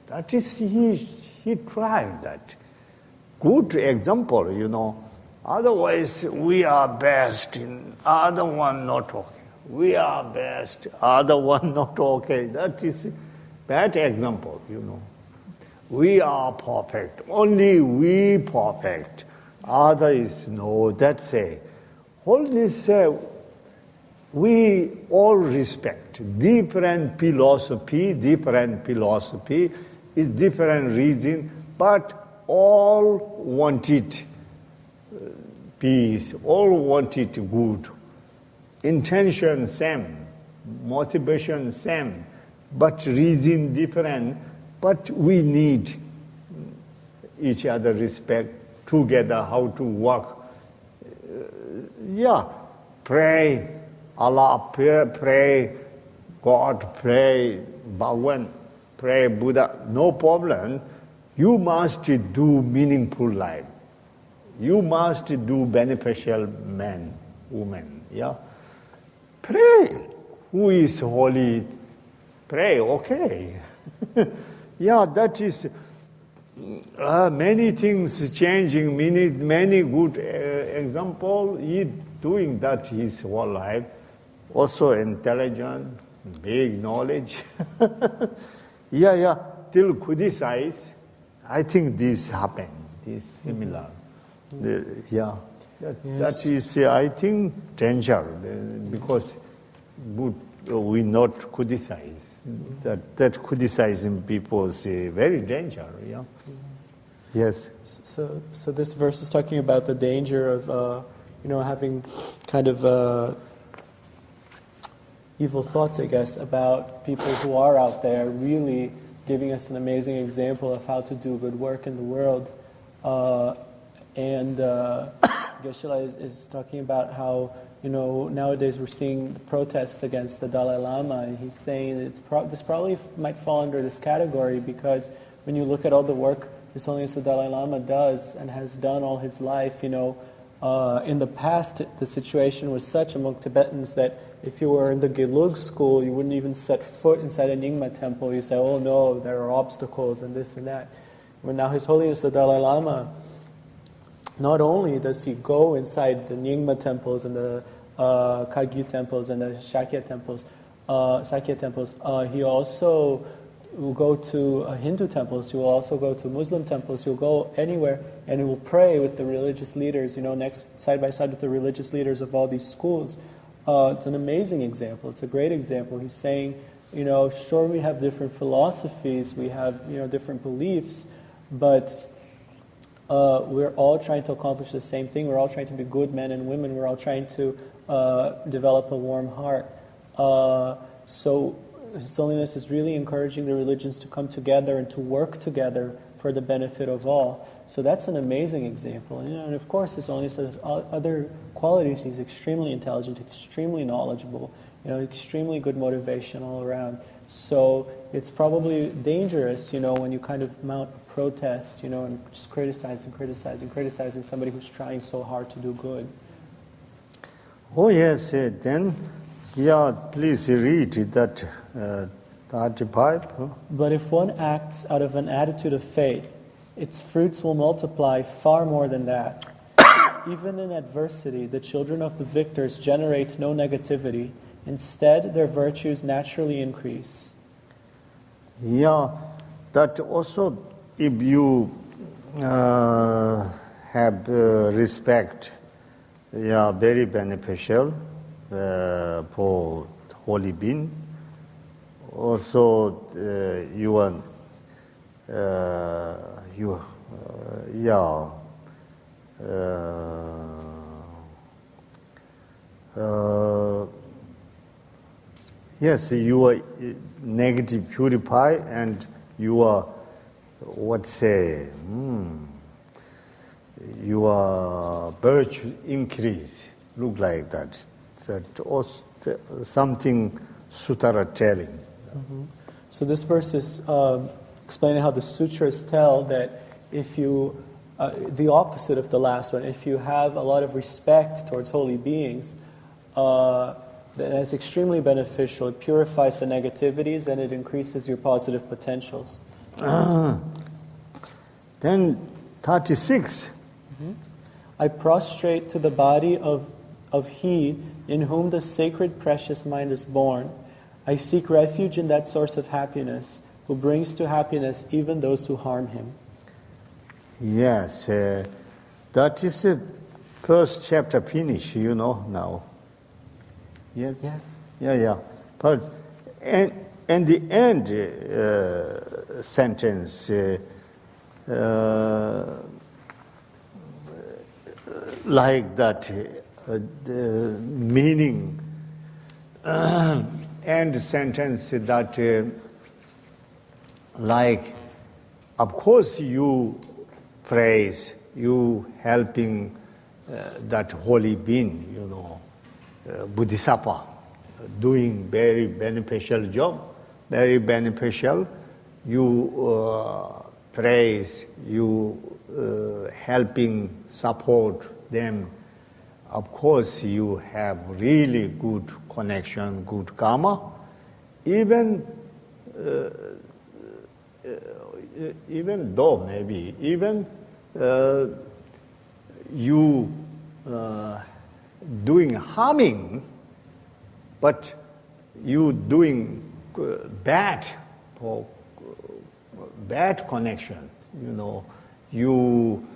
That is, he tried that. Good example, Otherwise, we are best, in other one not okay. We are best, other one not okay. That is bad example, We are perfect, only we perfect. Other is no, that's a. Holiness, we all respect different philosophy. It's different reason, but all wanted peace, all wanted good. Intention same, motivation same, but reason different. But we need each other respect together, how to work. Pray Allah, pray God, pray Bhagwan, pray Buddha, no problem. You must do meaningful life. You must do beneficial man, woman. Pray. Who is holy? Pray, okay. That is many things changing, many good example. He doing that his whole life. Also intelligent, big knowledge. Till criticize. I think this happened. This similar. That is, I think, danger because we not criticize. That criticizing people is very danger. Yes. So this verse is talking about the danger of having kind of evil thoughts, I guess, about people who are out there really giving us an amazing example of how to do good work in the world. And Geshe is talking about how, nowadays we're seeing protests against the Dalai Lama, and he's saying this probably might fall under this category because when you look at all the work His Holiness the Dalai Lama does and has done all his life, in the past the situation was such among Tibetans that if you were in the Gelug school, you wouldn't even set foot inside a Nyingma temple. You say, oh no, there are obstacles and this and that. When now His Holiness the Dalai Lama, not only does he go inside the Nyingma temples and the Kagyu temples and the Sakya temples, he also will go to Hindu temples, he will also go to Muslim temples, he'll go anywhere and he will pray with the religious leaders, next side by side with the religious leaders of all these schools. It's an amazing example, it's a great example. He's saying, sure we have different philosophies, we have, different beliefs, but we're all trying to accomplish the same thing. We're all trying to be good men and women. We're all trying to develop a warm heart. So His Holiness is really encouraging the religions to come together and to work together for the benefit of all. So that's an amazing example. And of course, His Holiness has other qualities. He's extremely intelligent, extremely knowledgeable, extremely good motivation all around. So it's probably dangerous, when you kind of mount a protest, and just criticizing somebody who's trying so hard to do good. Oh yes, then, please read that 35. But if one acts out of an attitude of faith, its fruits will multiply far more than that. Even in adversity, the children of the victors generate no negativity. Instead, their virtues naturally increase. That also, if you have respect, very beneficial for holy being. Also, yes, you are negative purify and you are, your virtue increase. Look like that. That also something Sutara telling. Mm-hmm. So this verse is explaining how the sutras tell that if you, the opposite of the last one, if you have a lot of respect towards holy beings, that's extremely beneficial. It purifies the negativities and it increases your positive potentials. Then 36. Mm-hmm. I prostrate to the body of He in whom the sacred precious mind is born. I seek refuge in that source of happiness, who brings to happiness even those who harm Him. Yes, that is first chapter finish, now. Yes? Yes. Yeah. But and the end, sentence like that, the meaning and sentence that like, of course you praise, you helping that holy being, Bodhisattva, doing very beneficial job, very beneficial. You praise, you helping, support them. Of course, you have really good connection, good karma. Even though maybe, even you doing harming, but you doing bad connection, you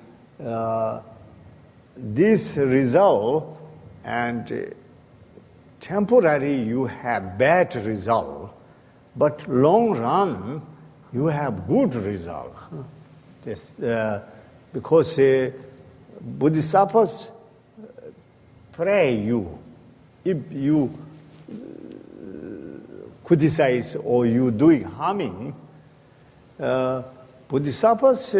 this result and temporary you have bad result, but long run you have good result. This, because Bodhisattvas pray you. If you criticize or you doing harming, Bodhisattvas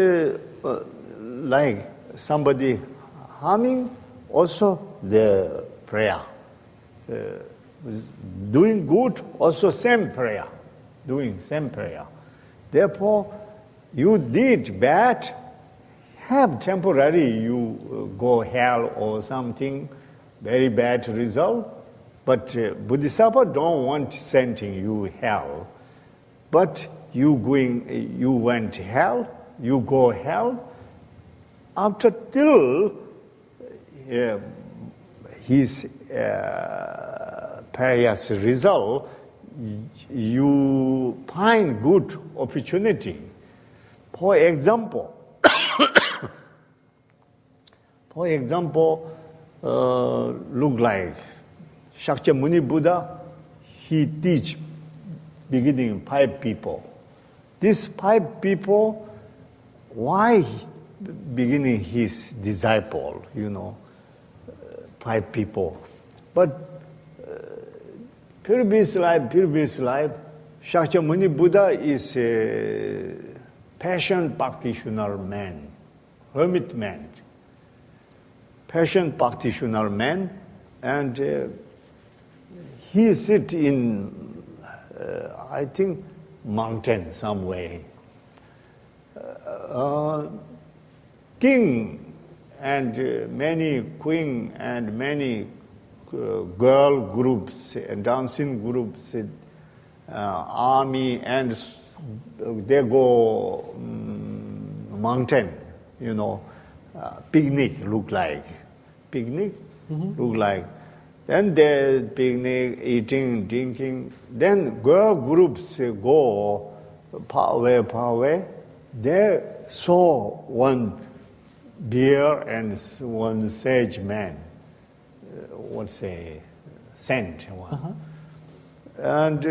like somebody harming, also the prayer. Doing good, also same prayer. Doing same prayer. Therefore, you did bad, have temporary, you go hell or something, very bad result. But Bodhisattva don't want sending you hell. But you went hell, you go hell. After till his prayer's result, you find good opportunity. For example, look like Shakyamuni Buddha, he teach beginning 5 people. These 5 people, why beginning his disciple, 5 people. But previous life, Shakyamuni Buddha is a passion practitioner man, hermit man, passion practitioner man, and he sit in, I think, mountain some way. King and many queen and many girl groups and dancing groups, army, and they go mountain, picnic look like. Look like. Then they picnic, eating, drinking. Then girl groups go far away. They saw one deer and one sage man. Saint one. And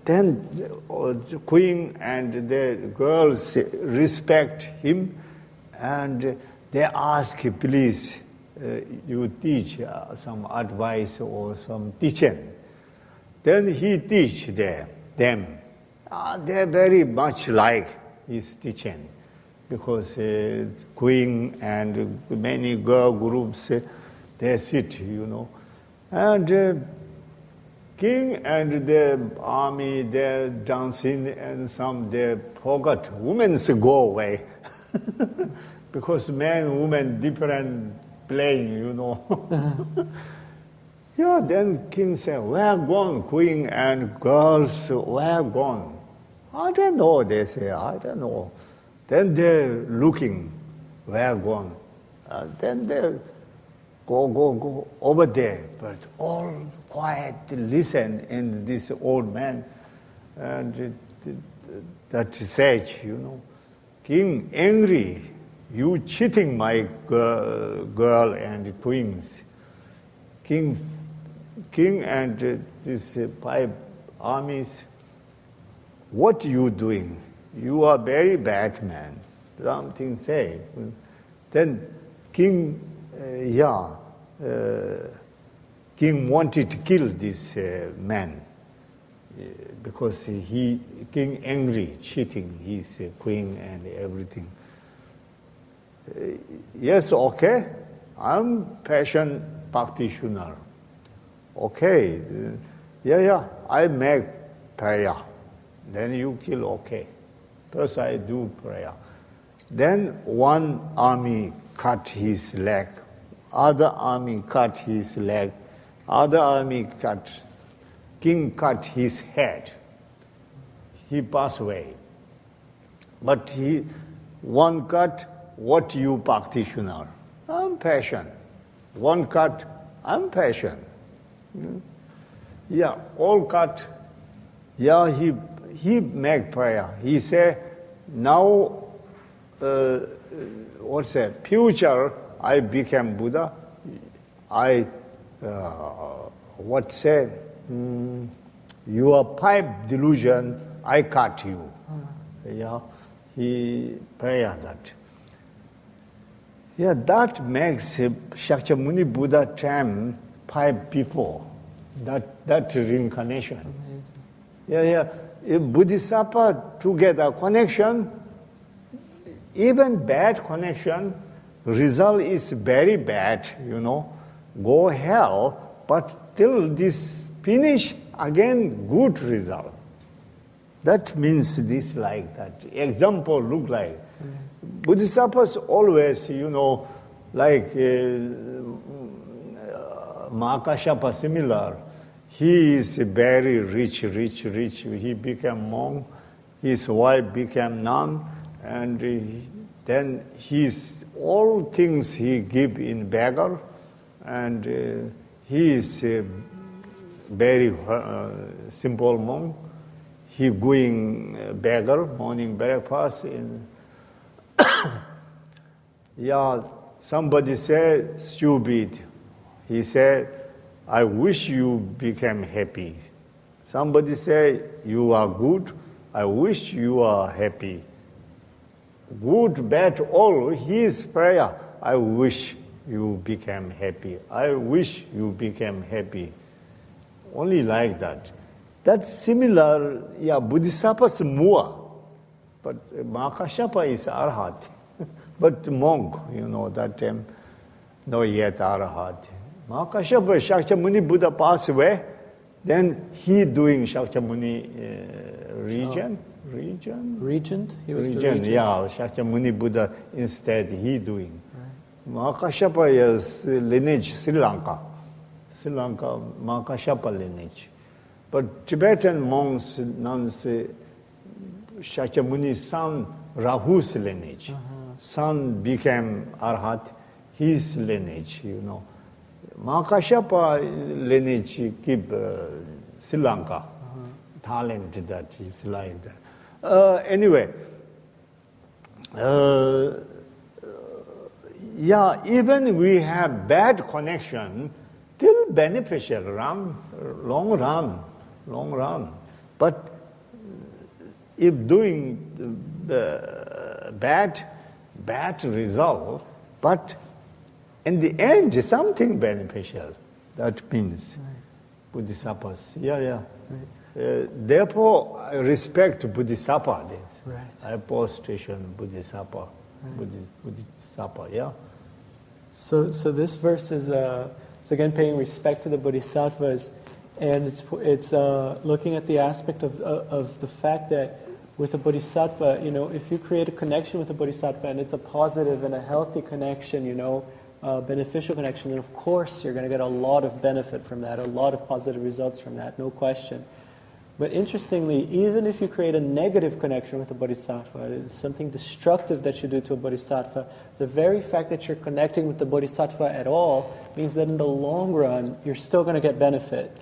then the queen and the girls respect him, and they ask, please, you teach some advice or some teaching. Then he teach them. They very much like his teaching, because queen and many girl groups, they sit, And king and the army, they're dancing, and some they forgot. Women go away. Because men, women, different playing, Then king said, where gone, queen and girls, where gone? I don't know, they say, I don't know. Then they're looking, where gone? Then they go over there, but all quiet, listen, and this old man, and that sage, king angry, you cheating my girl and queens. King and these 5 armies, what you doing? you are very bad man. Something say. Then king wanted to kill this man because king angry, cheating his queen and everything. Yes, okay, I'm passion practitioner. Okay, I make prayer. Then you kill, okay. First I do prayer. Then one army cut his leg, other army cut his leg, other army king cut his head. He passed away. But one cut, what you practitioner? I'm passion. One cut, I'm passion. Yeah, all cut. Yeah, he make prayer. He say, now, what's that? Future, I became Buddha. Your pipe delusion, I cut you. Yeah, he prayer that. Yeah, that makes Shakyamuni Buddha time 5 people. That reincarnation. Amazing. Yeah. If Bodhisattva together connection, even bad connection, result is very bad, go hell, but till this finish, again good result. That means this like that. Example look like. Bodhisattvas always, like Mahakashyapa similar. He is very rich. He became monk. His wife became nun. And then all things he give in beggar. And he is a very simple monk. He going beggar, morning breakfast. Somebody said, stupid. He said, I wish you became happy. Somebody said, you are good. I wish you are happy. Good, bad, all his prayer. I wish you became happy. I wish you became happy. Only like that. That's similar, Bodhisattva's more. But Mahakashyapa is Arhat. But monk, that time, not yet Arhat. Mahakashyapa, Shakyamuni Buddha passed away, then he doing Shakyamuni region. Regent? He was the Regent, regent. yeah, Shakyamuni Buddha instead he doing. Right. Mahakashyapa is lineage, Sri Lanka, Mahakashyapa lineage. But Tibetan monks, nuns, Shakyamuni's son, Rahu's lineage. Son became Arhat, his lineage, Mahakashyapa lineage keep Sri Lanka. Talent that is like that. Anyway, even we have bad connection, still beneficial, long run. But if doing bad result, but in the end, something beneficial. That means Bodhisattvas. Right. Therefore, I respect Bodhisattva. Right. I postration Bodhisattva. Right. Bodhisattva. So this verse is it's again paying respect to the Bodhisattvas, and it's looking at the aspect of the fact that with a Bodhisattva, if you create a connection with a Bodhisattva and it's a positive and a healthy connection, beneficial connection, then of course you're going to get a lot of benefit from that, a lot of positive results from that, no question. But interestingly, even if you create a negative connection with a Bodhisattva, it's something destructive that you do to a Bodhisattva, the very fact that you're connecting with the Bodhisattva at all means that in the long run, you're still going to get benefit.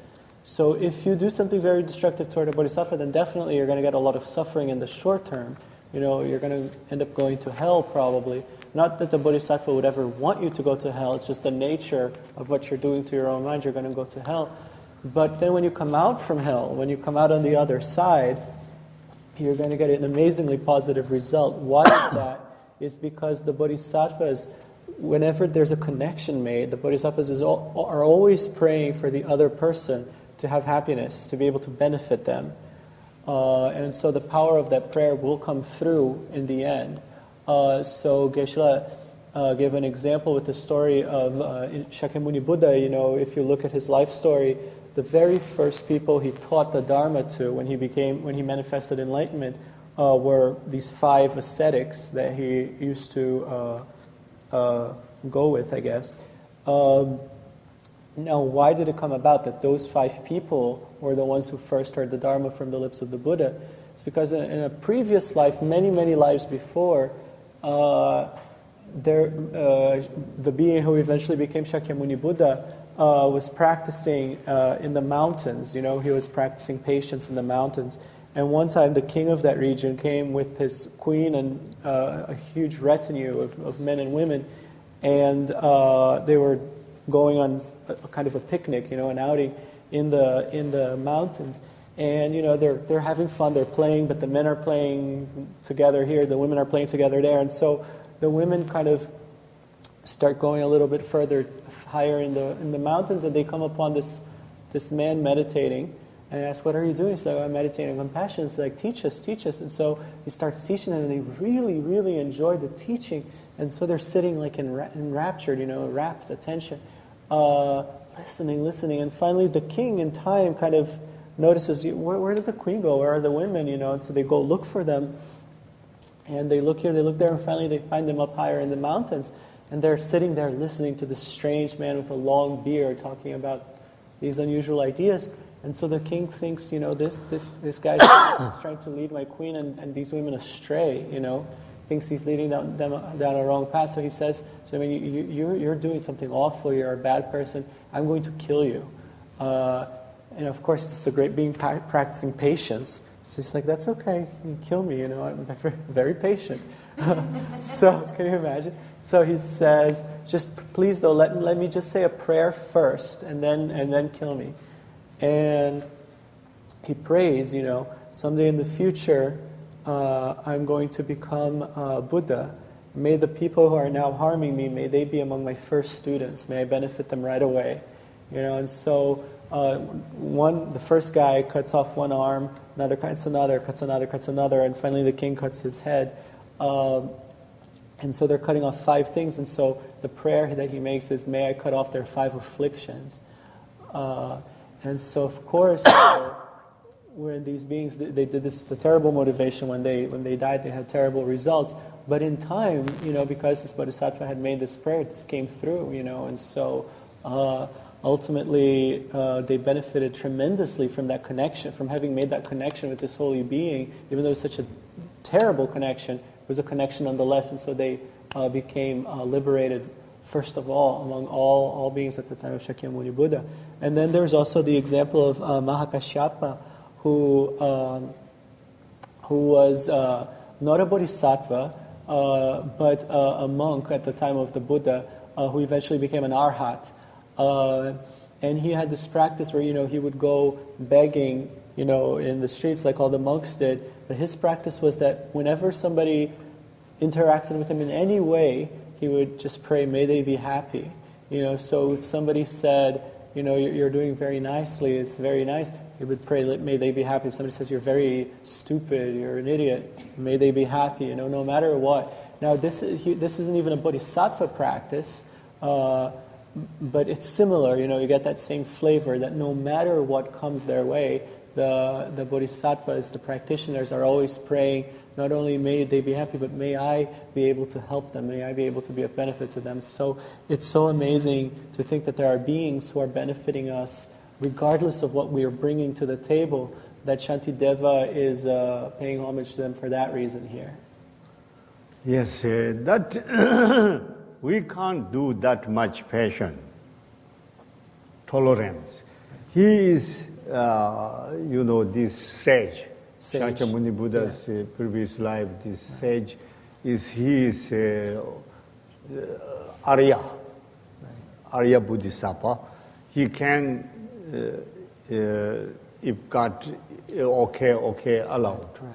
So if you do something very destructive toward a Bodhisattva, then definitely you're going to get a lot of suffering in the short term. You're going to end up going to hell probably. Not that the Bodhisattva would ever want you to go to hell, it's just the nature of what you're doing to your own mind, you're going to go to hell. But then when you come out from hell, when you come out on the other side, you're going to get an amazingly positive result. Why is that? It's because the Bodhisattvas, whenever there's a connection made, the Bodhisattvas are always praying for the other person to have happiness, to be able to benefit them. And so the power of that prayer will come through in the end. So Geshe gave an example with the story of Shakyamuni Buddha. If you look at his life story, the very first people he taught the Dharma to when he manifested enlightenment were these 5 ascetics that he used to go with, I guess. Now, why did it come about that those 5 people were the ones who first heard the Dharma from the lips of the Buddha? It's because in a previous life, many, many lives before, the being who eventually became Shakyamuni Buddha was practicing in the mountains. He was practicing patience in the mountains. And one time the king of that region came with his queen and a huge retinue of men and women, and they were going on a kind of a picnic, an outing in the mountains. And they're having fun, they're playing, but the men are playing together here, the women are playing together there. And so the women kind of start going a little bit further higher in the mountains, and they come upon this man meditating. And I ask, what are you doing? He's like, I'm meditating on compassion. It's like, teach us. And so he starts teaching them, and they really, really enjoy the teaching. And so they're sitting like enraptured, rapt attention, listening. And finally the king in time kind of notices, where did the queen go? Where are the women? And so they go look for them. And they look here, they look there, and finally they find them up higher in the mountains. And they're sitting there listening to this strange man with a long beard talking about these unusual ideas. And so the king thinks, this guy is trying to lead my queen and these women astray, thinks he's leading them down a wrong path. So he says, you're doing something awful, you're a bad person, I'm going to kill you. And of course, it's a great being practicing patience. So he's like, that's okay, you can kill me, I'm very patient. So, can you imagine? So he says, just please though, let me just say a prayer first and then kill me. And he prays, someday in the future, I'm going to become Buddha. May the people who are now harming me, may they be among my first students. May I benefit them right away. And so the first guy cuts off one arm, another cuts another, and finally the king cuts his head. And so they're cutting off 5 things, and so the prayer that he makes is, may I cut off their 5 afflictions. And so, of course, when these beings, they did this with a terrible motivation. When they died, they had terrible results. But in time, because this Bodhisattva had made this prayer, this came through, and so ultimately they benefited tremendously from that connection, from having made that connection with this holy being. Even though it was such a terrible connection, it was a connection nonetheless, and so they became liberated first of all among all beings at the time of Shakyamuni Buddha. And then there's also the example of Mahakashyapa, who was not a bodhisattva, but a monk at the time of the Buddha, who eventually became an arhat. And he had this practice where, he would go begging, in the streets like all the monks did. But his practice was that whenever somebody interacted with him in any way, he would just pray, may they be happy. So if somebody said, you're doing very nicely, it's very nice, he would pray, may they be happy. If somebody says, you're very stupid, you're an idiot, may they be happy, no matter what. Now, this isn't even a bodhisattva practice, but it's similar, you get that same flavor, that no matter what comes their way, the bodhisattvas, the practitioners, are always praying, not only may they be happy, but may I be able to help them, may I be able to be of benefit to them. So it's so amazing to think that there are beings who are benefiting us regardless of what we are bringing to the table, that Shantideva is paying homage to them for that reason here. Yes, that we can't do that much passion, tolerance. He is, this sage. Shakyamuni Buddha's previous life, this sage, he is Arya Bodhisattva. He can, if God okay allowed, Right.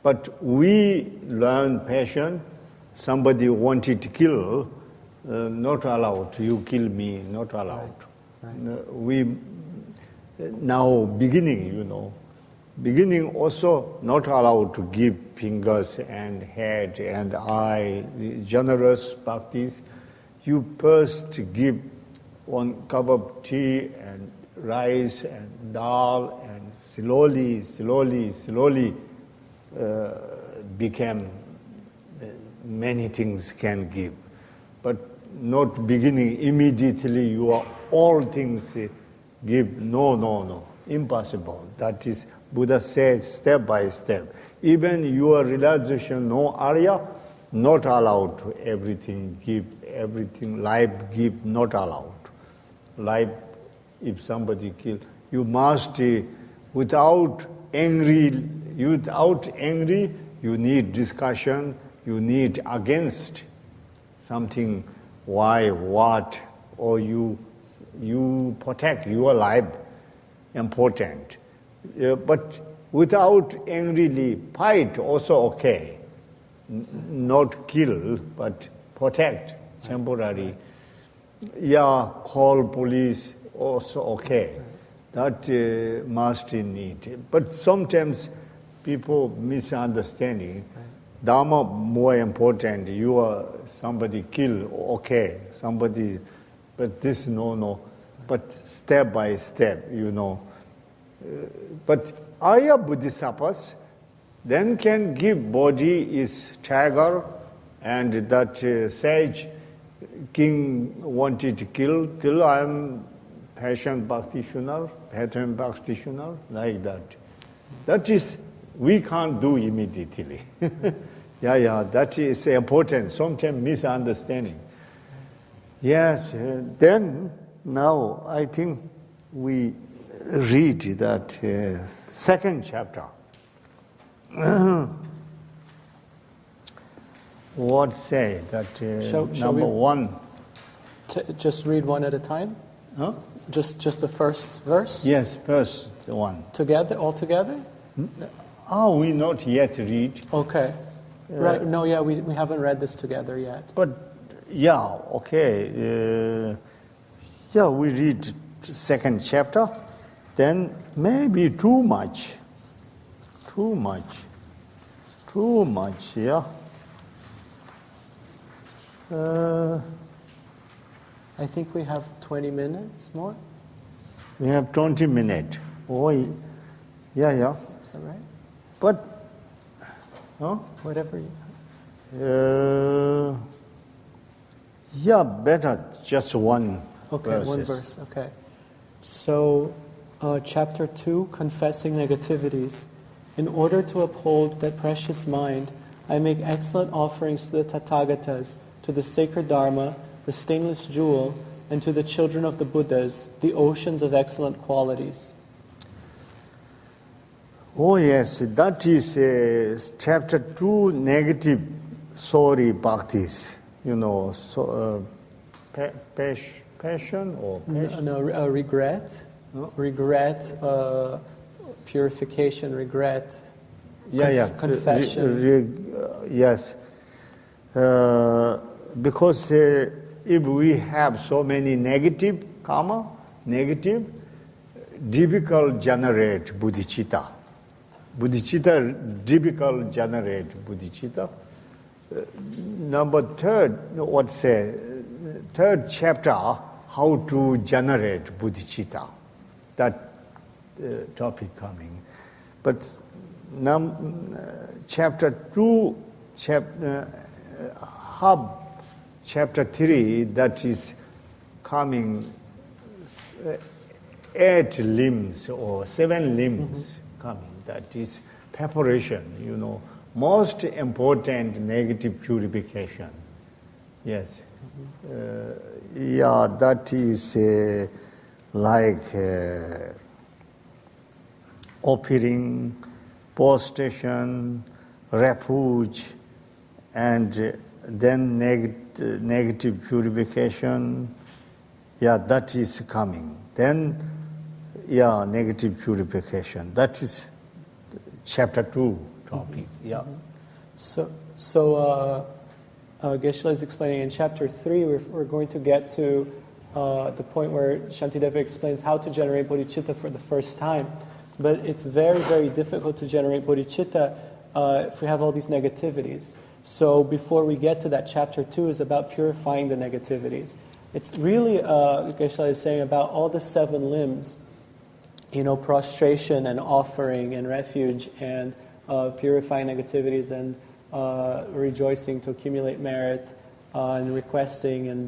But we learn passion. Somebody wanted to kill, not allowed. You kill me, not allowed. Right. We now beginning, beginning also not allowed to give fingers and head and eye, generous practice. You first give 1 cup of tea and rice and dal, and slowly became many things can give. But not beginning immediately you are all things give. No. Impossible. That is, Buddha said step by step. Even your realization, no area, not allowed to everything give, everything, life give, not allowed. Life, if somebody kill, you must, without angry, you need discussion, you need against something, why, what, or you protect your life, important. But without angrily fight, also okay. Not kill, but protect, temporary. Yeah, call police, also okay. That must need. But sometimes people misunderstanding. Dharma more important. You are somebody kill, okay. Somebody, but this no. But step by step, But Arya Bodhisattvas then can give body is tiger, and that sage king wanted to kill I am passion practitioner, like that. That is, we can't do immediately. Yeah, that is important. Sometimes misunderstanding. Yes, then now I think we read that second chapter. What say that number one? Just read one at a time? Huh? Just the first verse? Yes, first one. All together? We not yet read. Okay. Right. No, yeah, we haven't read this together yet. But, yeah, okay. We read second chapter. Then maybe too much, yeah. I think we have 20 minutes more. We have 20 minutes. Oh, yeah. Is that right? But, Whatever you... yeah, better just one Okay, one verse, okay. So, chapter 2, Confessing Negativities. In order to uphold that precious mind, I make excellent offerings to the Tathagatas, to the sacred Dharma, the stainless jewel, and to the children of the Buddhas, the oceans of excellent qualities. Oh yes, that is chapter 2, negative sorry bhaktis. Passion or passion? No, regret. No? Regret, purification, regret, confession. Yes. Because if we have so many negative karma, difficult generate bodhicitta. Difficult generate bodhicitta. Number third chapter, how to generate bodhicitta. That topic coming. But chapter 2, chapter 3, that is coming 8 limbs or 7 limbs coming. That is preparation, most important negative purification. Yes. That is like offering, prostration, refuge, and then negative purification. That is coming. Then, negative purification. That is chapter 2 topic. Yeah. So Geshe is explaining in chapter 3, we're going to get to the point where Shantideva explains how to generate bodhicitta for the first time. But it's very, very difficult to generate bodhicitta if we have all these negativities. So before we get to that, chapter 2 is about purifying the negativities. It's really, Geshe is saying, about all the 7 limbs, prostration and offering and refuge and purifying negativities and rejoicing to accumulate merit and requesting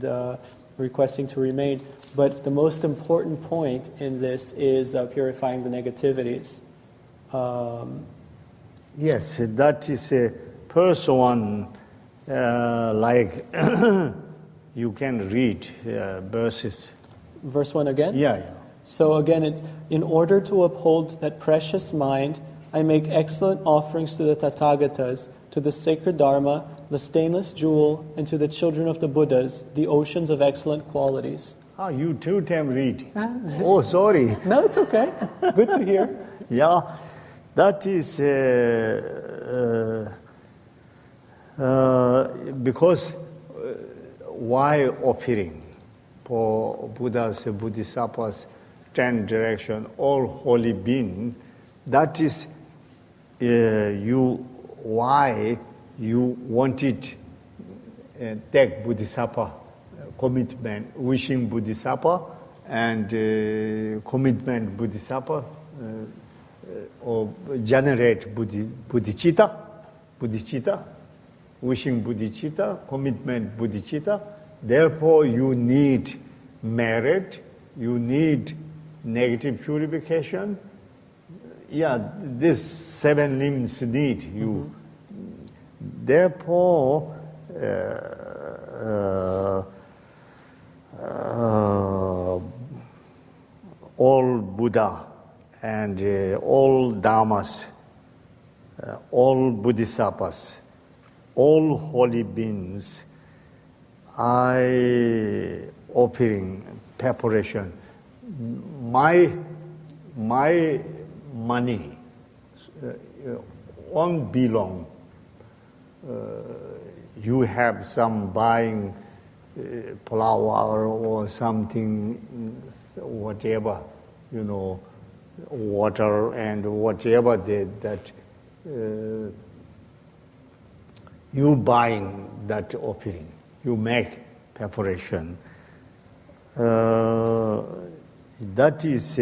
to remain. But the most important point in this is purifying the negativities. Yes, that is a first one, like you can read verses. Verse 1 again? Yeah. So again, it's, in order to uphold that precious mind, I make excellent offerings to the Tathagatas, to the sacred Dharma, the stainless jewel, and to the children of the Buddhas, the oceans of excellent qualities. You 2 times read. Oh, sorry. No, it's okay. It's good to hear. Yeah, that is because why offering for Buddhas, Bodhisattvas, 10 direction, all holy being, that is why you wanted take Bodhisattva commitment, wishing Bodhisattva and commitment Bodhisattva or generate bodhicitta, wishing bodhicitta, commitment bodhicitta. Therefore, you need merit, you need negative purification. Yeah, these 7 limbs need you. Therefore, all Buddha and all Dhammas, all Bodhisattvas, all holy beings, I offering preparation. My money won't belong. You have some buying flour or something, whatever, water and whatever that you buying that offering. You make preparation. That is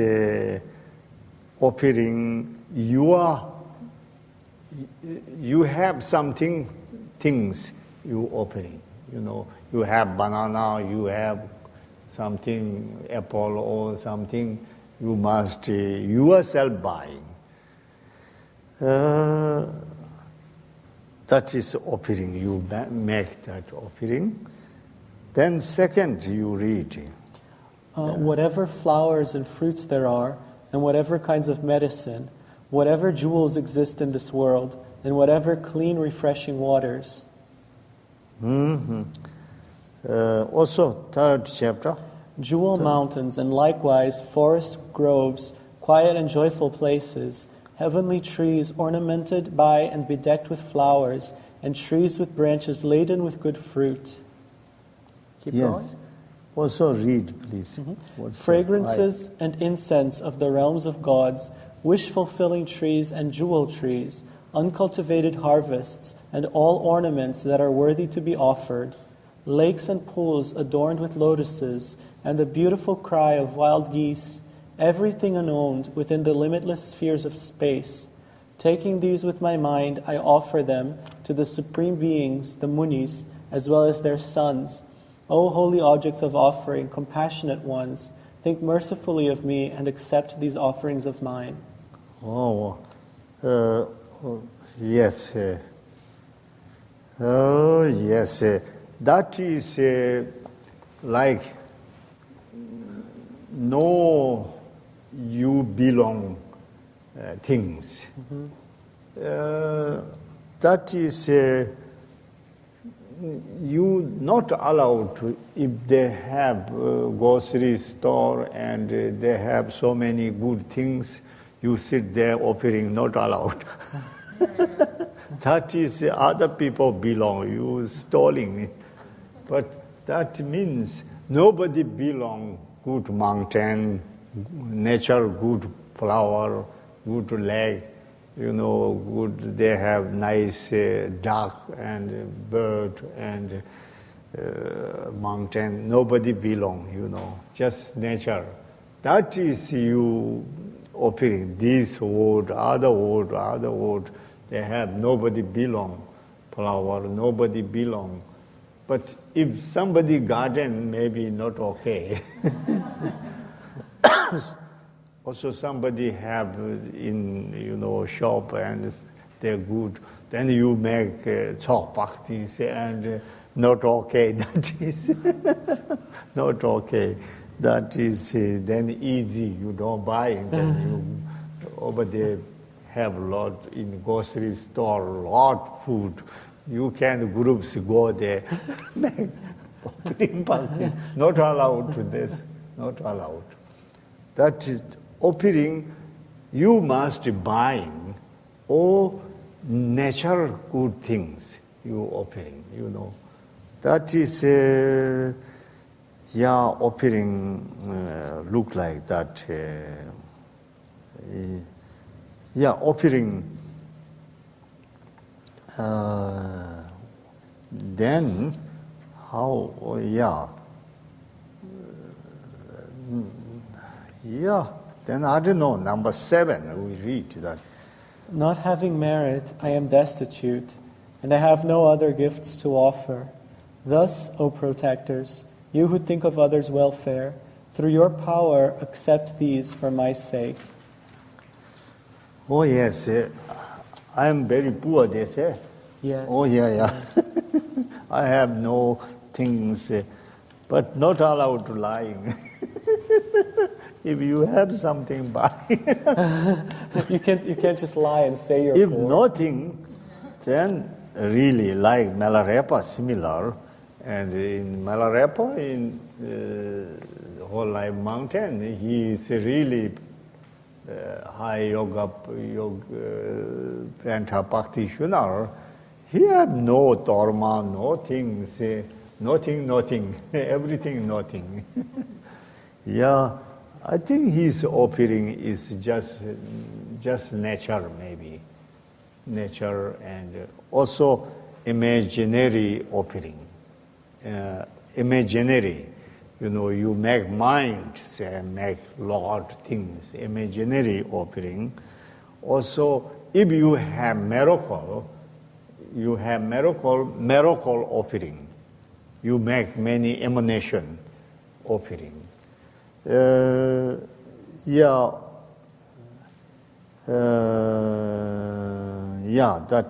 offering. You have something, things you offering. You have banana, you have something, apple or something. You must yourself buying. That is offering. You make that offering. Then second, you read. Whatever flowers and fruits there are, and whatever kinds of medicine, whatever jewels exist in this world, and whatever clean, refreshing waters. Also, 3rd chapter. Jewel mountains, and likewise forests, groves, quiet and joyful places, heavenly trees ornamented by and bedecked with flowers, and trees with branches laden with good fruit. Keep going. Also read, please. Fragrances and incense of the realms of gods, wish-fulfilling trees and jewel trees, uncultivated harvests, and all ornaments that are worthy to be offered, lakes and pools adorned with lotuses, and the beautiful cry of wild geese, everything unowned within the limitless spheres of space. Taking these with my mind, I offer them to the supreme beings, the munis, as well as their sons. O holy objects of offering, compassionate ones, think mercifully of me and accept these offerings of mine. Yes. Yes. That is like no you belong things. That is you not allowed to, if they have a grocery store and they have so many good things, you sit there offering, not allowed. That is other people belong, you stealing. But that means nobody belong good mountain, nature, good flower, good lake, good, they have nice duck and bird and mountain. Nobody belong, just nature. That is you offering this wood, other wood. They have nobody belong, flower, nobody belong. But if somebody garden, maybe not okay. Also somebody have in shop and they're good. Then you make chok practice and not okay. That is not okay. That is then easy. You don't buy and then you over there have a lot in grocery store, lot food. You can groups go there, make offering party. Not allowed to this, not allowed. That is offering, you must buy all natural good things you offering, That is, offering look like that. Offering. Then, how, then I don't know, number 7, we read that. Not having merit, I am destitute, and I have no other gifts to offer. Thus, O protectors, you who think of others' welfare, through your power accept these for my sake. Oh yes, I am very poor, they say. Yes. Oh yeah. I have no things, but not allowed to lying. If you have something, buy. You can't just lie and say you're if poor. If nothing, then really like Milarepa, similar. And in Milarepa, in Whole Life Mountain, he is really high yoga Pranta practitioner. He have no dharma, no things, nothing, everything nothing. I think his offering is just nature, maybe. Nature and also imaginary offering. Imaginary, you make mind, say, make lot of things, imaginary offering. Also, if you have miracle offering. You make many emanation offering. That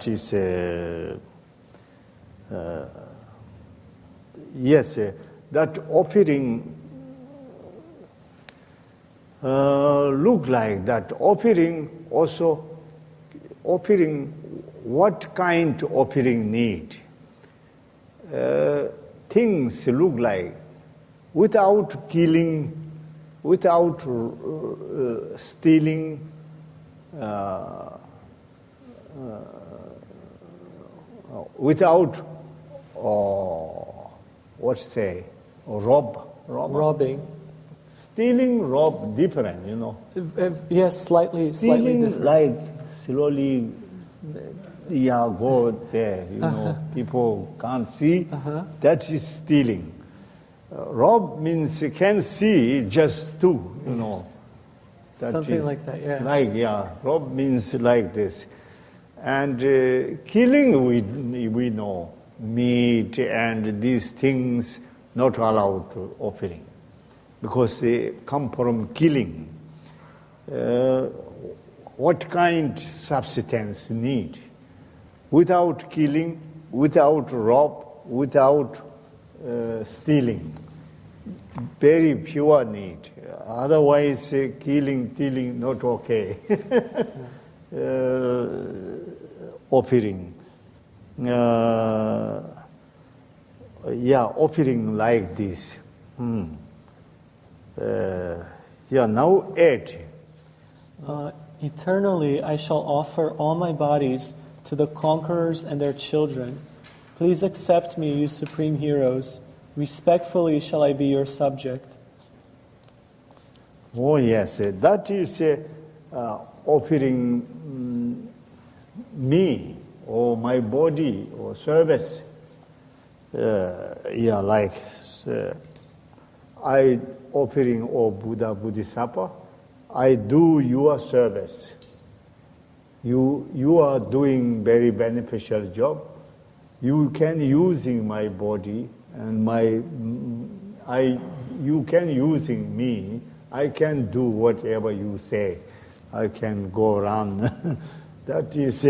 is yes, that offering look like that offering also offering what kind of offering need. Things look like without killing, without stealing, without robbing. Stealing, rob, different, Yes, slightly different. Like slowly, go there, people can't see. That is stealing. Rob means you can see just two, That Something is like that, yeah. Rob means like this. And killing, we know, meat and these things not allowed to offering, because they come from killing. What kind substance need? Without killing, without rob, without stealing. Very pure need. Otherwise, killing, stealing, not okay. Offering. Offering like this. Now 8. Eternally I shall offer all my bodies to the conquerors and their children. Please accept me, you supreme heroes. Respectfully shall I be your subject. Oh yes, that is offering me or my body or service. Like I offering, oh Buddha, Bodhisattva, I do your service. You are doing very beneficial job. You can using my body and you can using me. I can do whatever you say. I can go around. That is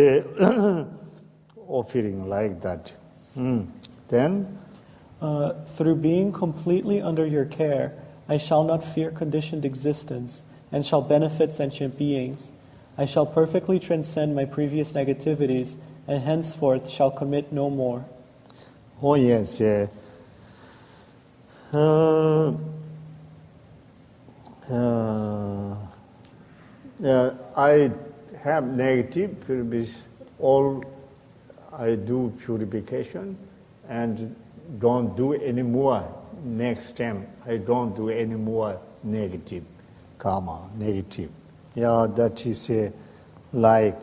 offering like that. Then? Through being completely under your care, I shall not fear conditioned existence and shall benefit sentient beings. I shall perfectly transcend my previous negativities and henceforth shall commit no more. Oh yes. I have negative, all I do purification and don't do any more. Next time I don't do any more negative karma, negative. Yeah, that is like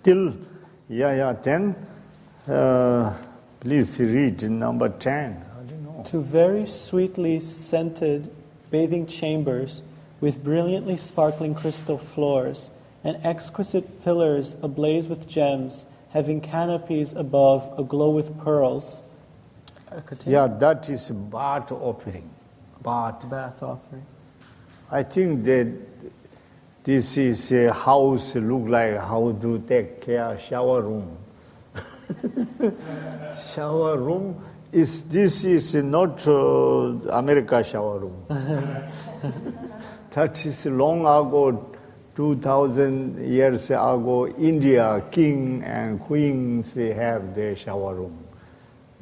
till then please read number 10. I don't know. To very sweetly scented bathing chambers with brilliantly sparkling crystal floors and exquisite pillars ablaze with gems, having canopies above aglow with pearls. Yeah, that is bath offering. Bath offering. I think that this is a house look like how to take care shower room. Shower room this is not America shower room. That is long ago, 2000 years ago, India king and queens have their shower room.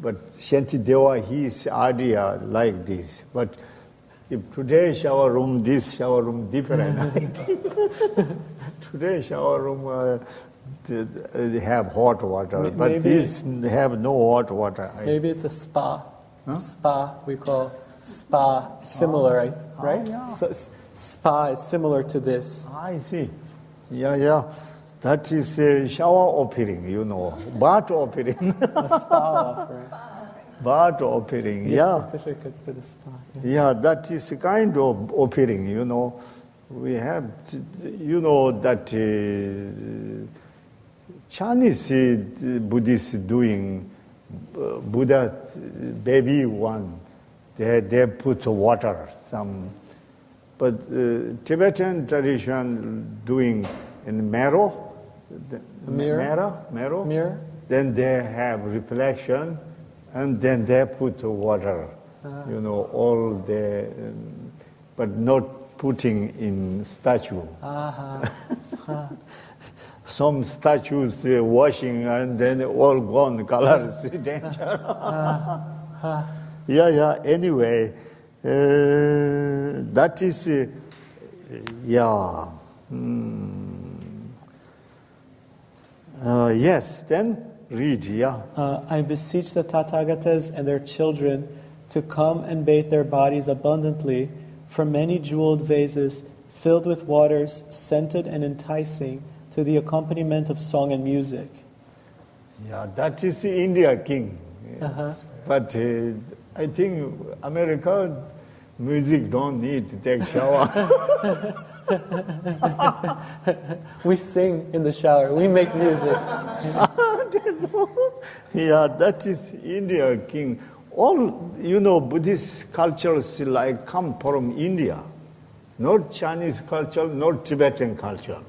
But Shantideva, his idea like this. But if today shower room, this shower room different. Today shower room they have hot water, but this have no hot water. Maybe it's a spa. Huh? Spa we call spa similar, right? Yeah. So, spa is similar to this. I see. Yeah. That is a shower offering, bath offering. A spa offering. Bath offering, certificates to the spa. Yeah, that is a kind of offering, We have, that Chinese Buddhists doing Buddha baby one. They put water, but Tibetan tradition doing in mirror. Mirror. Then they have reflection, and then they put water. All the, but not putting in statue. Some statues washing and then all gone, colors, danger. Anyway, that is, yes, then read, I beseech the Tathagatas and their children to come and bathe their bodies abundantly from many jeweled vases filled with waters scented and enticing to the accompaniment of song and music. Yeah, that is the India king. But I think America music don't need to take shower. We sing in the shower. We make music. Yeah, that is India king. All, Buddhist cultures like come from India. Not Chinese culture, not Tibetan culture.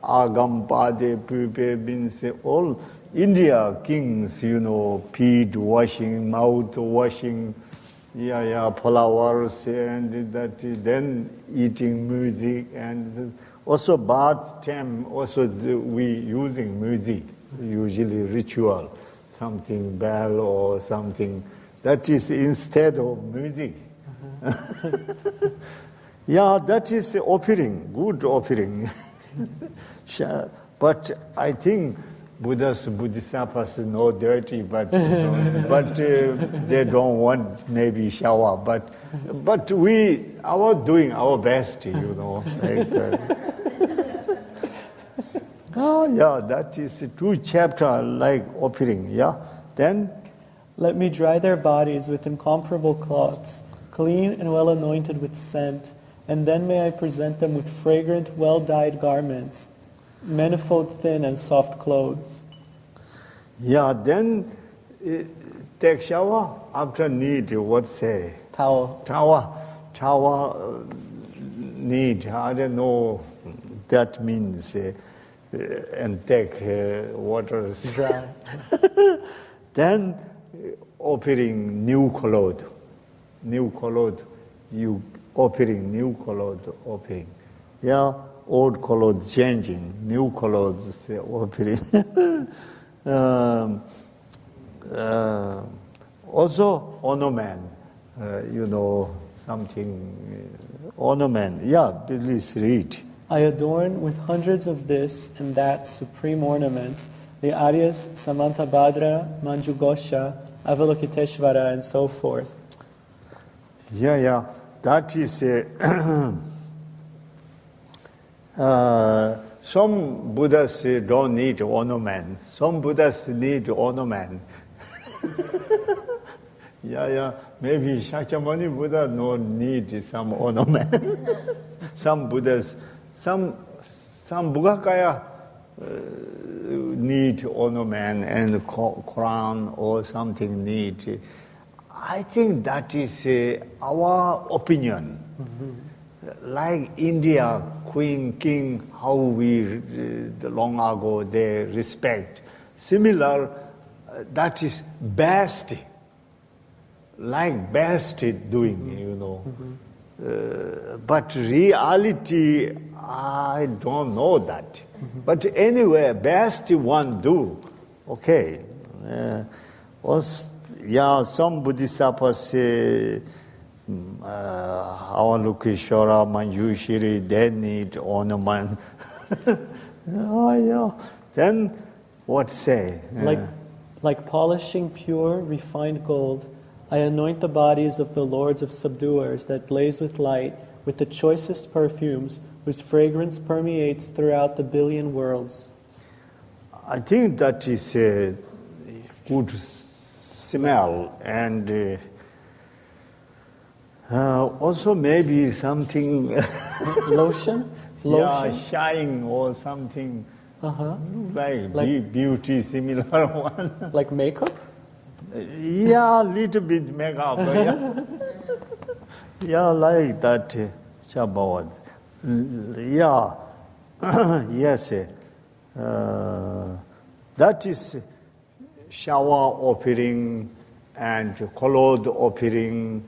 Agam, Pade, Pupe, means all India kings, feet washing, mouth washing, flowers, and that, then eating music, and also bath time, also we using music, usually ritual, something bell or something. That is instead of music. Yeah, that is offering, good offering. But I think Buddhas, Bodhisattvas no dirty, but they don't want maybe shower. But we are doing our best, Like, oh yeah, that is 2 chapter like offering. Yeah, then. Let me dry their bodies with incomparable cloths, clean and well anointed with scent, and then may I present them with fragrant, well-dyed garments, manifold thin and soft clothes. Yeah, then take shower after need, what say? Towel. Shower need, I don't know, that means, and take water. Dry. Then offering new clothes, you offering new clothes, offering. Yeah, old clothes changing, new clothes offering. Also ornament, something, ornament. Yeah, please read. I adorn with hundreds of this and that supreme ornaments the Aryas, Samantabhadra, Manjugosha, Avalokiteshvara, and so forth. Yeah, that is some Buddhas don't need ornament. Some Buddhas need ornament. Yeah, maybe Shakyamuni Buddha no need some ornament. Some Buddhas, some Bhagakaya need ornament and crown or something need. I think that is our opinion. Mm-hmm. Like India, Queen, King, how we long ago they respect. Similar, that is best. Like best doing, Mm-hmm. But reality, I don't know that. Mm-hmm. But anyway, best one do. Okay. Some Bodhisattvas say, Avalokiteshvara, Manjushri, they need ornament. Then what say? Like polishing pure, refined gold, I anoint the bodies of the lords of subduers that blaze with light, with the choicest perfumes, whose fragrance permeates throughout the billion worlds. I think that is a good smell, and also maybe something lotion. Yeah, shine or something. Like beauty similar one. Like makeup. Yeah, little bit makeup. Yeah, like that. Shabbat. Yeah. Yes. That is shower offering and clothes offering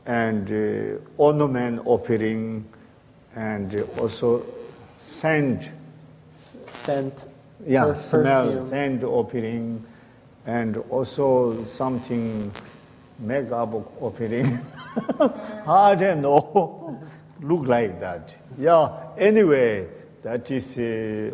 and ornament offering and also scent. Yeah, smell, perfume. scent offering and also something makeup offering. I don't know. Look like that. Yeah, anyway, that is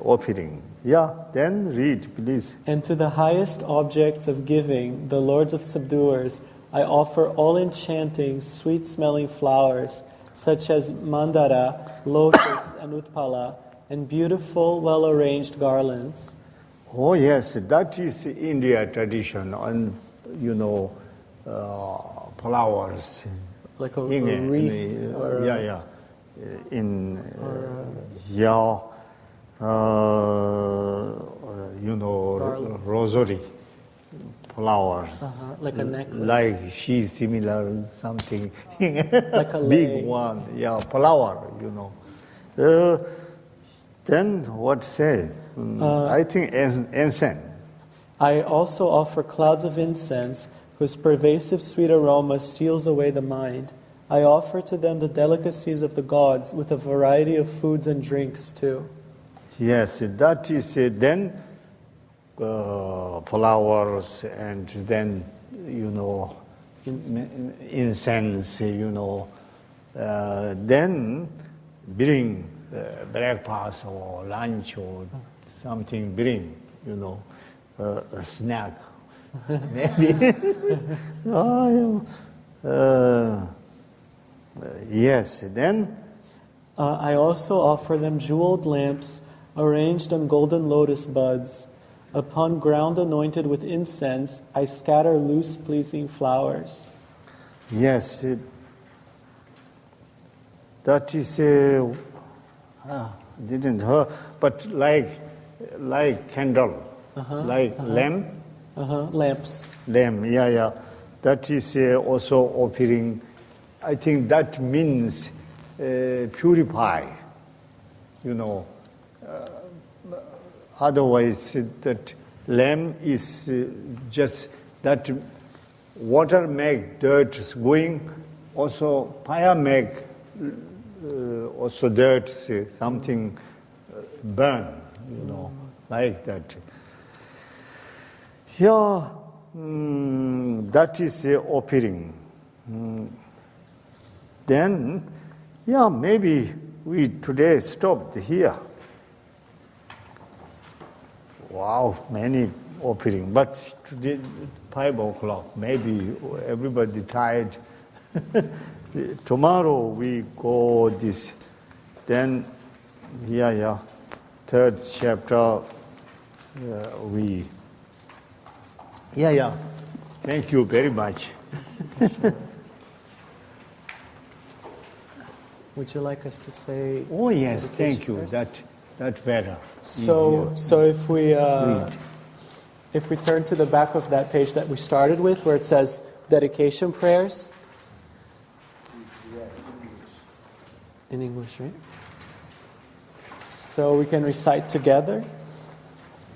offering. Yeah, then read, please. And to the highest objects of giving, the lords of subduers, I offer all enchanting, sweet-smelling flowers, such as mandara, lotus, and utpala, and beautiful, well-arranged garlands. Oh yes, that is India tradition, and flowers. Like a wreath. Rosary flowers. Like a necklace. Like she similar something. Like a big one. Yeah, flower. Then what say? I think incense. I also offer clouds of incense, whose pervasive sweet aroma steals away the mind. I offer to them the delicacies of the gods with a variety of foods and drinks too. Yes, that is then flowers and then incense, then bring breakfast or lunch or something, bring, a snack. Maybe. Yes, then? I also offer them jeweled lamps arranged on golden lotus buds. Upon ground anointed with incense, I scatter loose pleasing flowers. Yes, that is didn't hear, but like candle, lamp. Lamps. Lamp, yeah. That is also offering. I think that means purify. Otherwise, that lamp is just that water make dirt going. Also, fire make also dirt something burn. Like that. Yeah, that is offering. Then, maybe we today stopped here. Wow, many offering. But today, 5 o'clock, maybe everybody tired. Tomorrow we go this. Then, third chapter, we. Thank you very much. Would you like us to say? Oh yes, thank you. First? That better. So if we turn to the back of that page that we started with, where it says dedication prayers. In English, right? So we can recite together.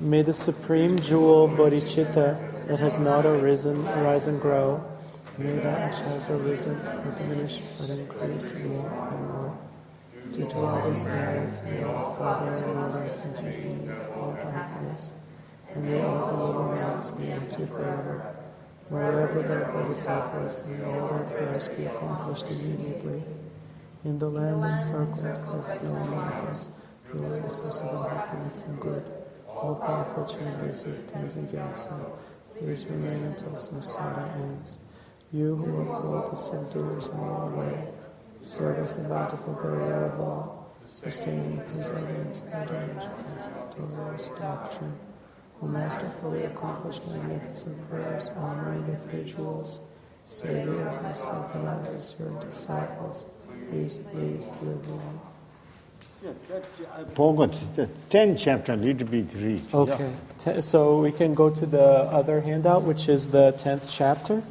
May the supreme jewel bodhicitta that has not arisen, arise and grow. May that which has arisen or diminished but increase more and more. Due to all these merits, may all Father and Mother ascension beings, all the happiness, and may all the living ones be empty forever. Wherever there are bodhisattvas, may all their prayers be accomplished immediately. In the land encircled by snow and mountains, you are the source of happiness and good. All powerful chambers of Tenzin Gyatso, please remain until samsara ends. You who uphold the subduer's moral way, serve as the bountiful barrier of all, sustaining preservance and dimensions of Torah's doctrine, who masterfully accomplish magnificent prayers honoring the three jewels, Savior of myself and others, your disciples, please live long. I forgot the 10th chapter, a little bit read. Okay, so we can go to the other handout, which is the 10th chapter.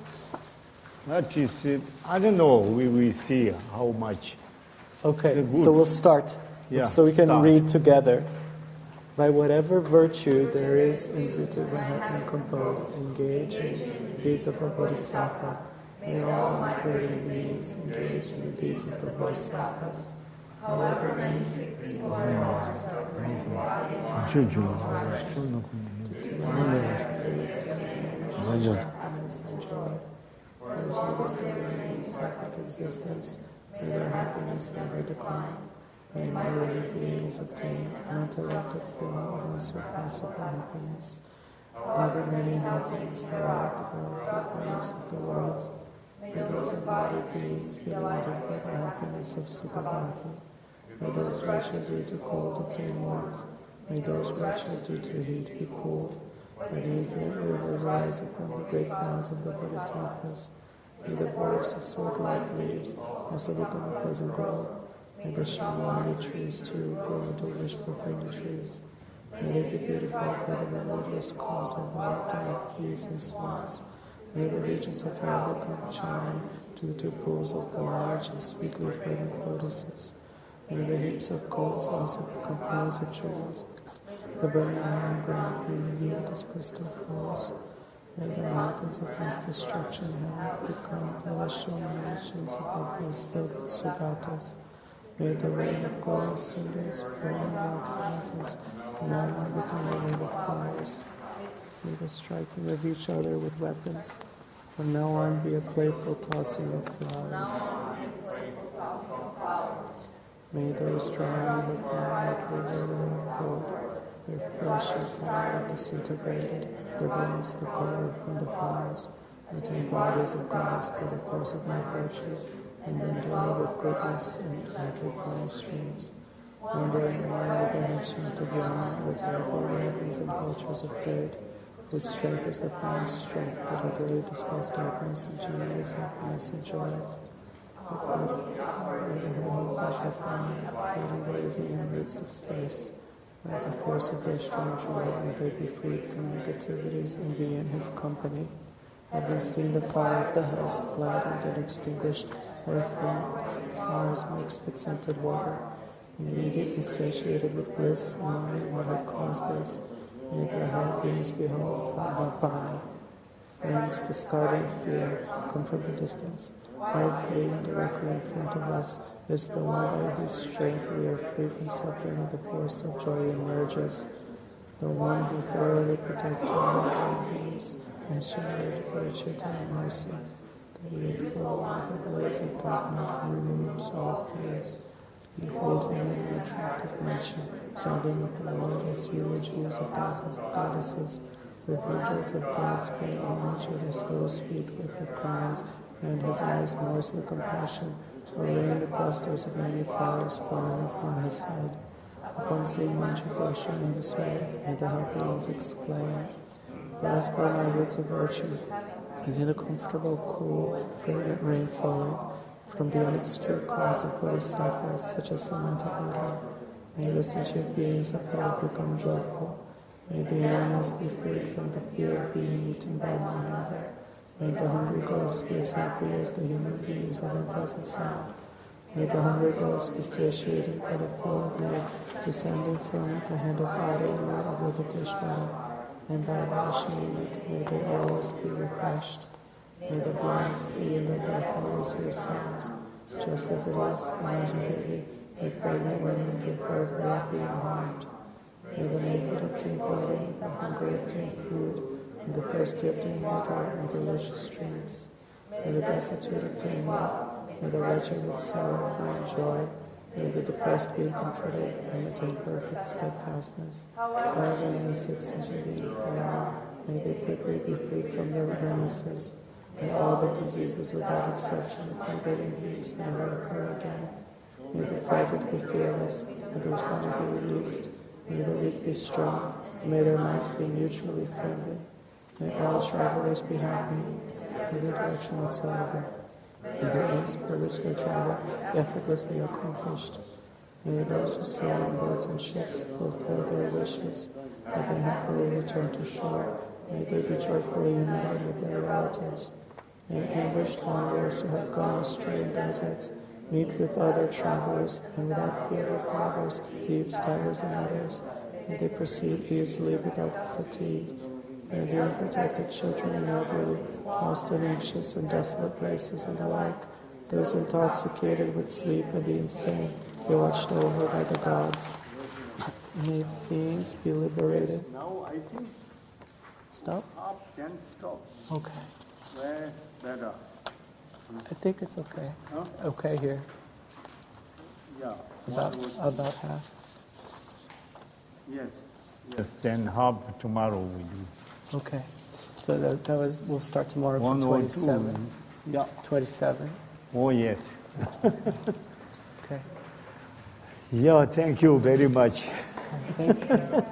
That is, I don't know, we will see how much. Okay, so we'll start. So we can read together. By whatever virtue there is instituted by having composed, engage in deeds of the Bodhisattva. May all operating beings engage in the deeds of the Bodhisattvas. However many sick people there are suffering in body and happiness and joy. Those who still remain in separate existence, may their happiness never decline. May myriad beings obtain uninterrupted flow of unsurpassable happiness. However many helpings there are to build the waves of the worlds, may those embodied beings be lighted by the happiness of Sukhavati. May those wretched due to cold obtain warmth. May those wretched due to heat be cooled. May the infinite rivers rising from the great clouds of the Bodhisattvas. May the forest of sword-like leaves also become a pleasant grove. May the shamwani trees too grow into wish-fulfilling trees. May they be beautified by the melodious calls of wild-dyed bees and swans. May the regions of hell become charming due to pools of large and sweetly fragrant lotuses. May the heaps of coals also become piles of jewels. The burning iron ground be revealed as crystal floors. May the mountains of mass destruction hell become celestial mansions of lovelies filled with sugatas. May the rain of glowing cinders, burning rocks, and metals from all one become a rain of fires. May the striking of each other with weapons from now on be a playful tossing of flowers. May those drawing the fire preserve their food. Their flesh entirely disintegrated, their bones the color of the flowers, attain bodies of gods by the force of my virtue, and then dwell with goodness in earthly flowing streams. Wondering why the henchman to Yama, the terrible ravens and vultures of food, whose strength is the found strength that utterly dispels darkness and generates happiness and joy. Blazing in the midst of space. By the force of their strong joy, may they be freed from negativities and be in his company. Having seen the fire of the house flattened and extinguished by flowers mixed with scented water, immediately satiated with bliss and wondering what had caused this, may the higher beings behold by. Friends, discarding fear, come from a distance. By fleeing directly in front of us is the one by whose strength we are free from suffering and the force of joy emerges. The one who thoroughly protects all our beings and showered virtue and mercy. The youthful with the blaze of darkness removes all fears. Behold him in an attractive mansion, sounding with the melodious eulogies of thousands of goddesses, with hundreds of gods paying homage at his close feet with their crowns, and his eyes moist with compassion, arraying clusters of many flowers falling upon his head. Upon seeing Manchu blushing in this way, may the helpings exclaim, thus by my roots of virtue, is in a comfortable, cool, fragrant rain falling from the unobscured clouds of Bodhisattvas such as Samantha Buddha. May the sentient beings of hell become joyful. May the animals be freed from the fear of being eaten by one another. May the hungry ghosts be as happy as the human beings of unpleasant sound. May the hungry ghosts be satiated by the flow of milk descending from the hand of Adi, Lord of Venkateshwara, and by washing in it may they always be refreshed. May the blind see and the deaf always hear sounds, just as it is when Shantideva, may pregnant women give birth without being harmed. May the naked obtain clothing, the hungry obtain food, and the thirsty obtain water and delicious drinks. May the destitute obtain milk, may the wretched with sorrow find joy, may the depressed be comforted and attain perfect steadfastness. However many sick sentient beings there are, may they quickly be freed from their illnesses. May all the diseases without exception of living beings never occur again. May the frightened be fearless, may those bound be released, may the weak be strong, and may their minds be mutually friendly. May all travelers be happy, in the direction whatsoever. May their aims for which they travel be effortlessly accomplished. May those who sail in boats and ships fulfill their wishes. Having happily returned to shore, may they be joyfully united with their relatives. May anguished wanderers who have gone astray in deserts meet with other travelers, and without fear of robbers, thieves, tigers, and others, may they proceed easily without fatigue. May the unprotected children and elderly, lost in anxious and desolate places and the like, those intoxicated with sleep and the insane, be watched over by the gods. May beings be liberated. Now I think Stop? half can stop. Okay. Where better? I think it's okay. Huh? Okay here. Yeah. About half. Yes. Yes, then half tomorrow we do. Okay. So that was, we'll start tomorrow from 1 or 2. 27. Yeah. 27. Oh, yes. Okay. Yeah, thank you very much. Thank you.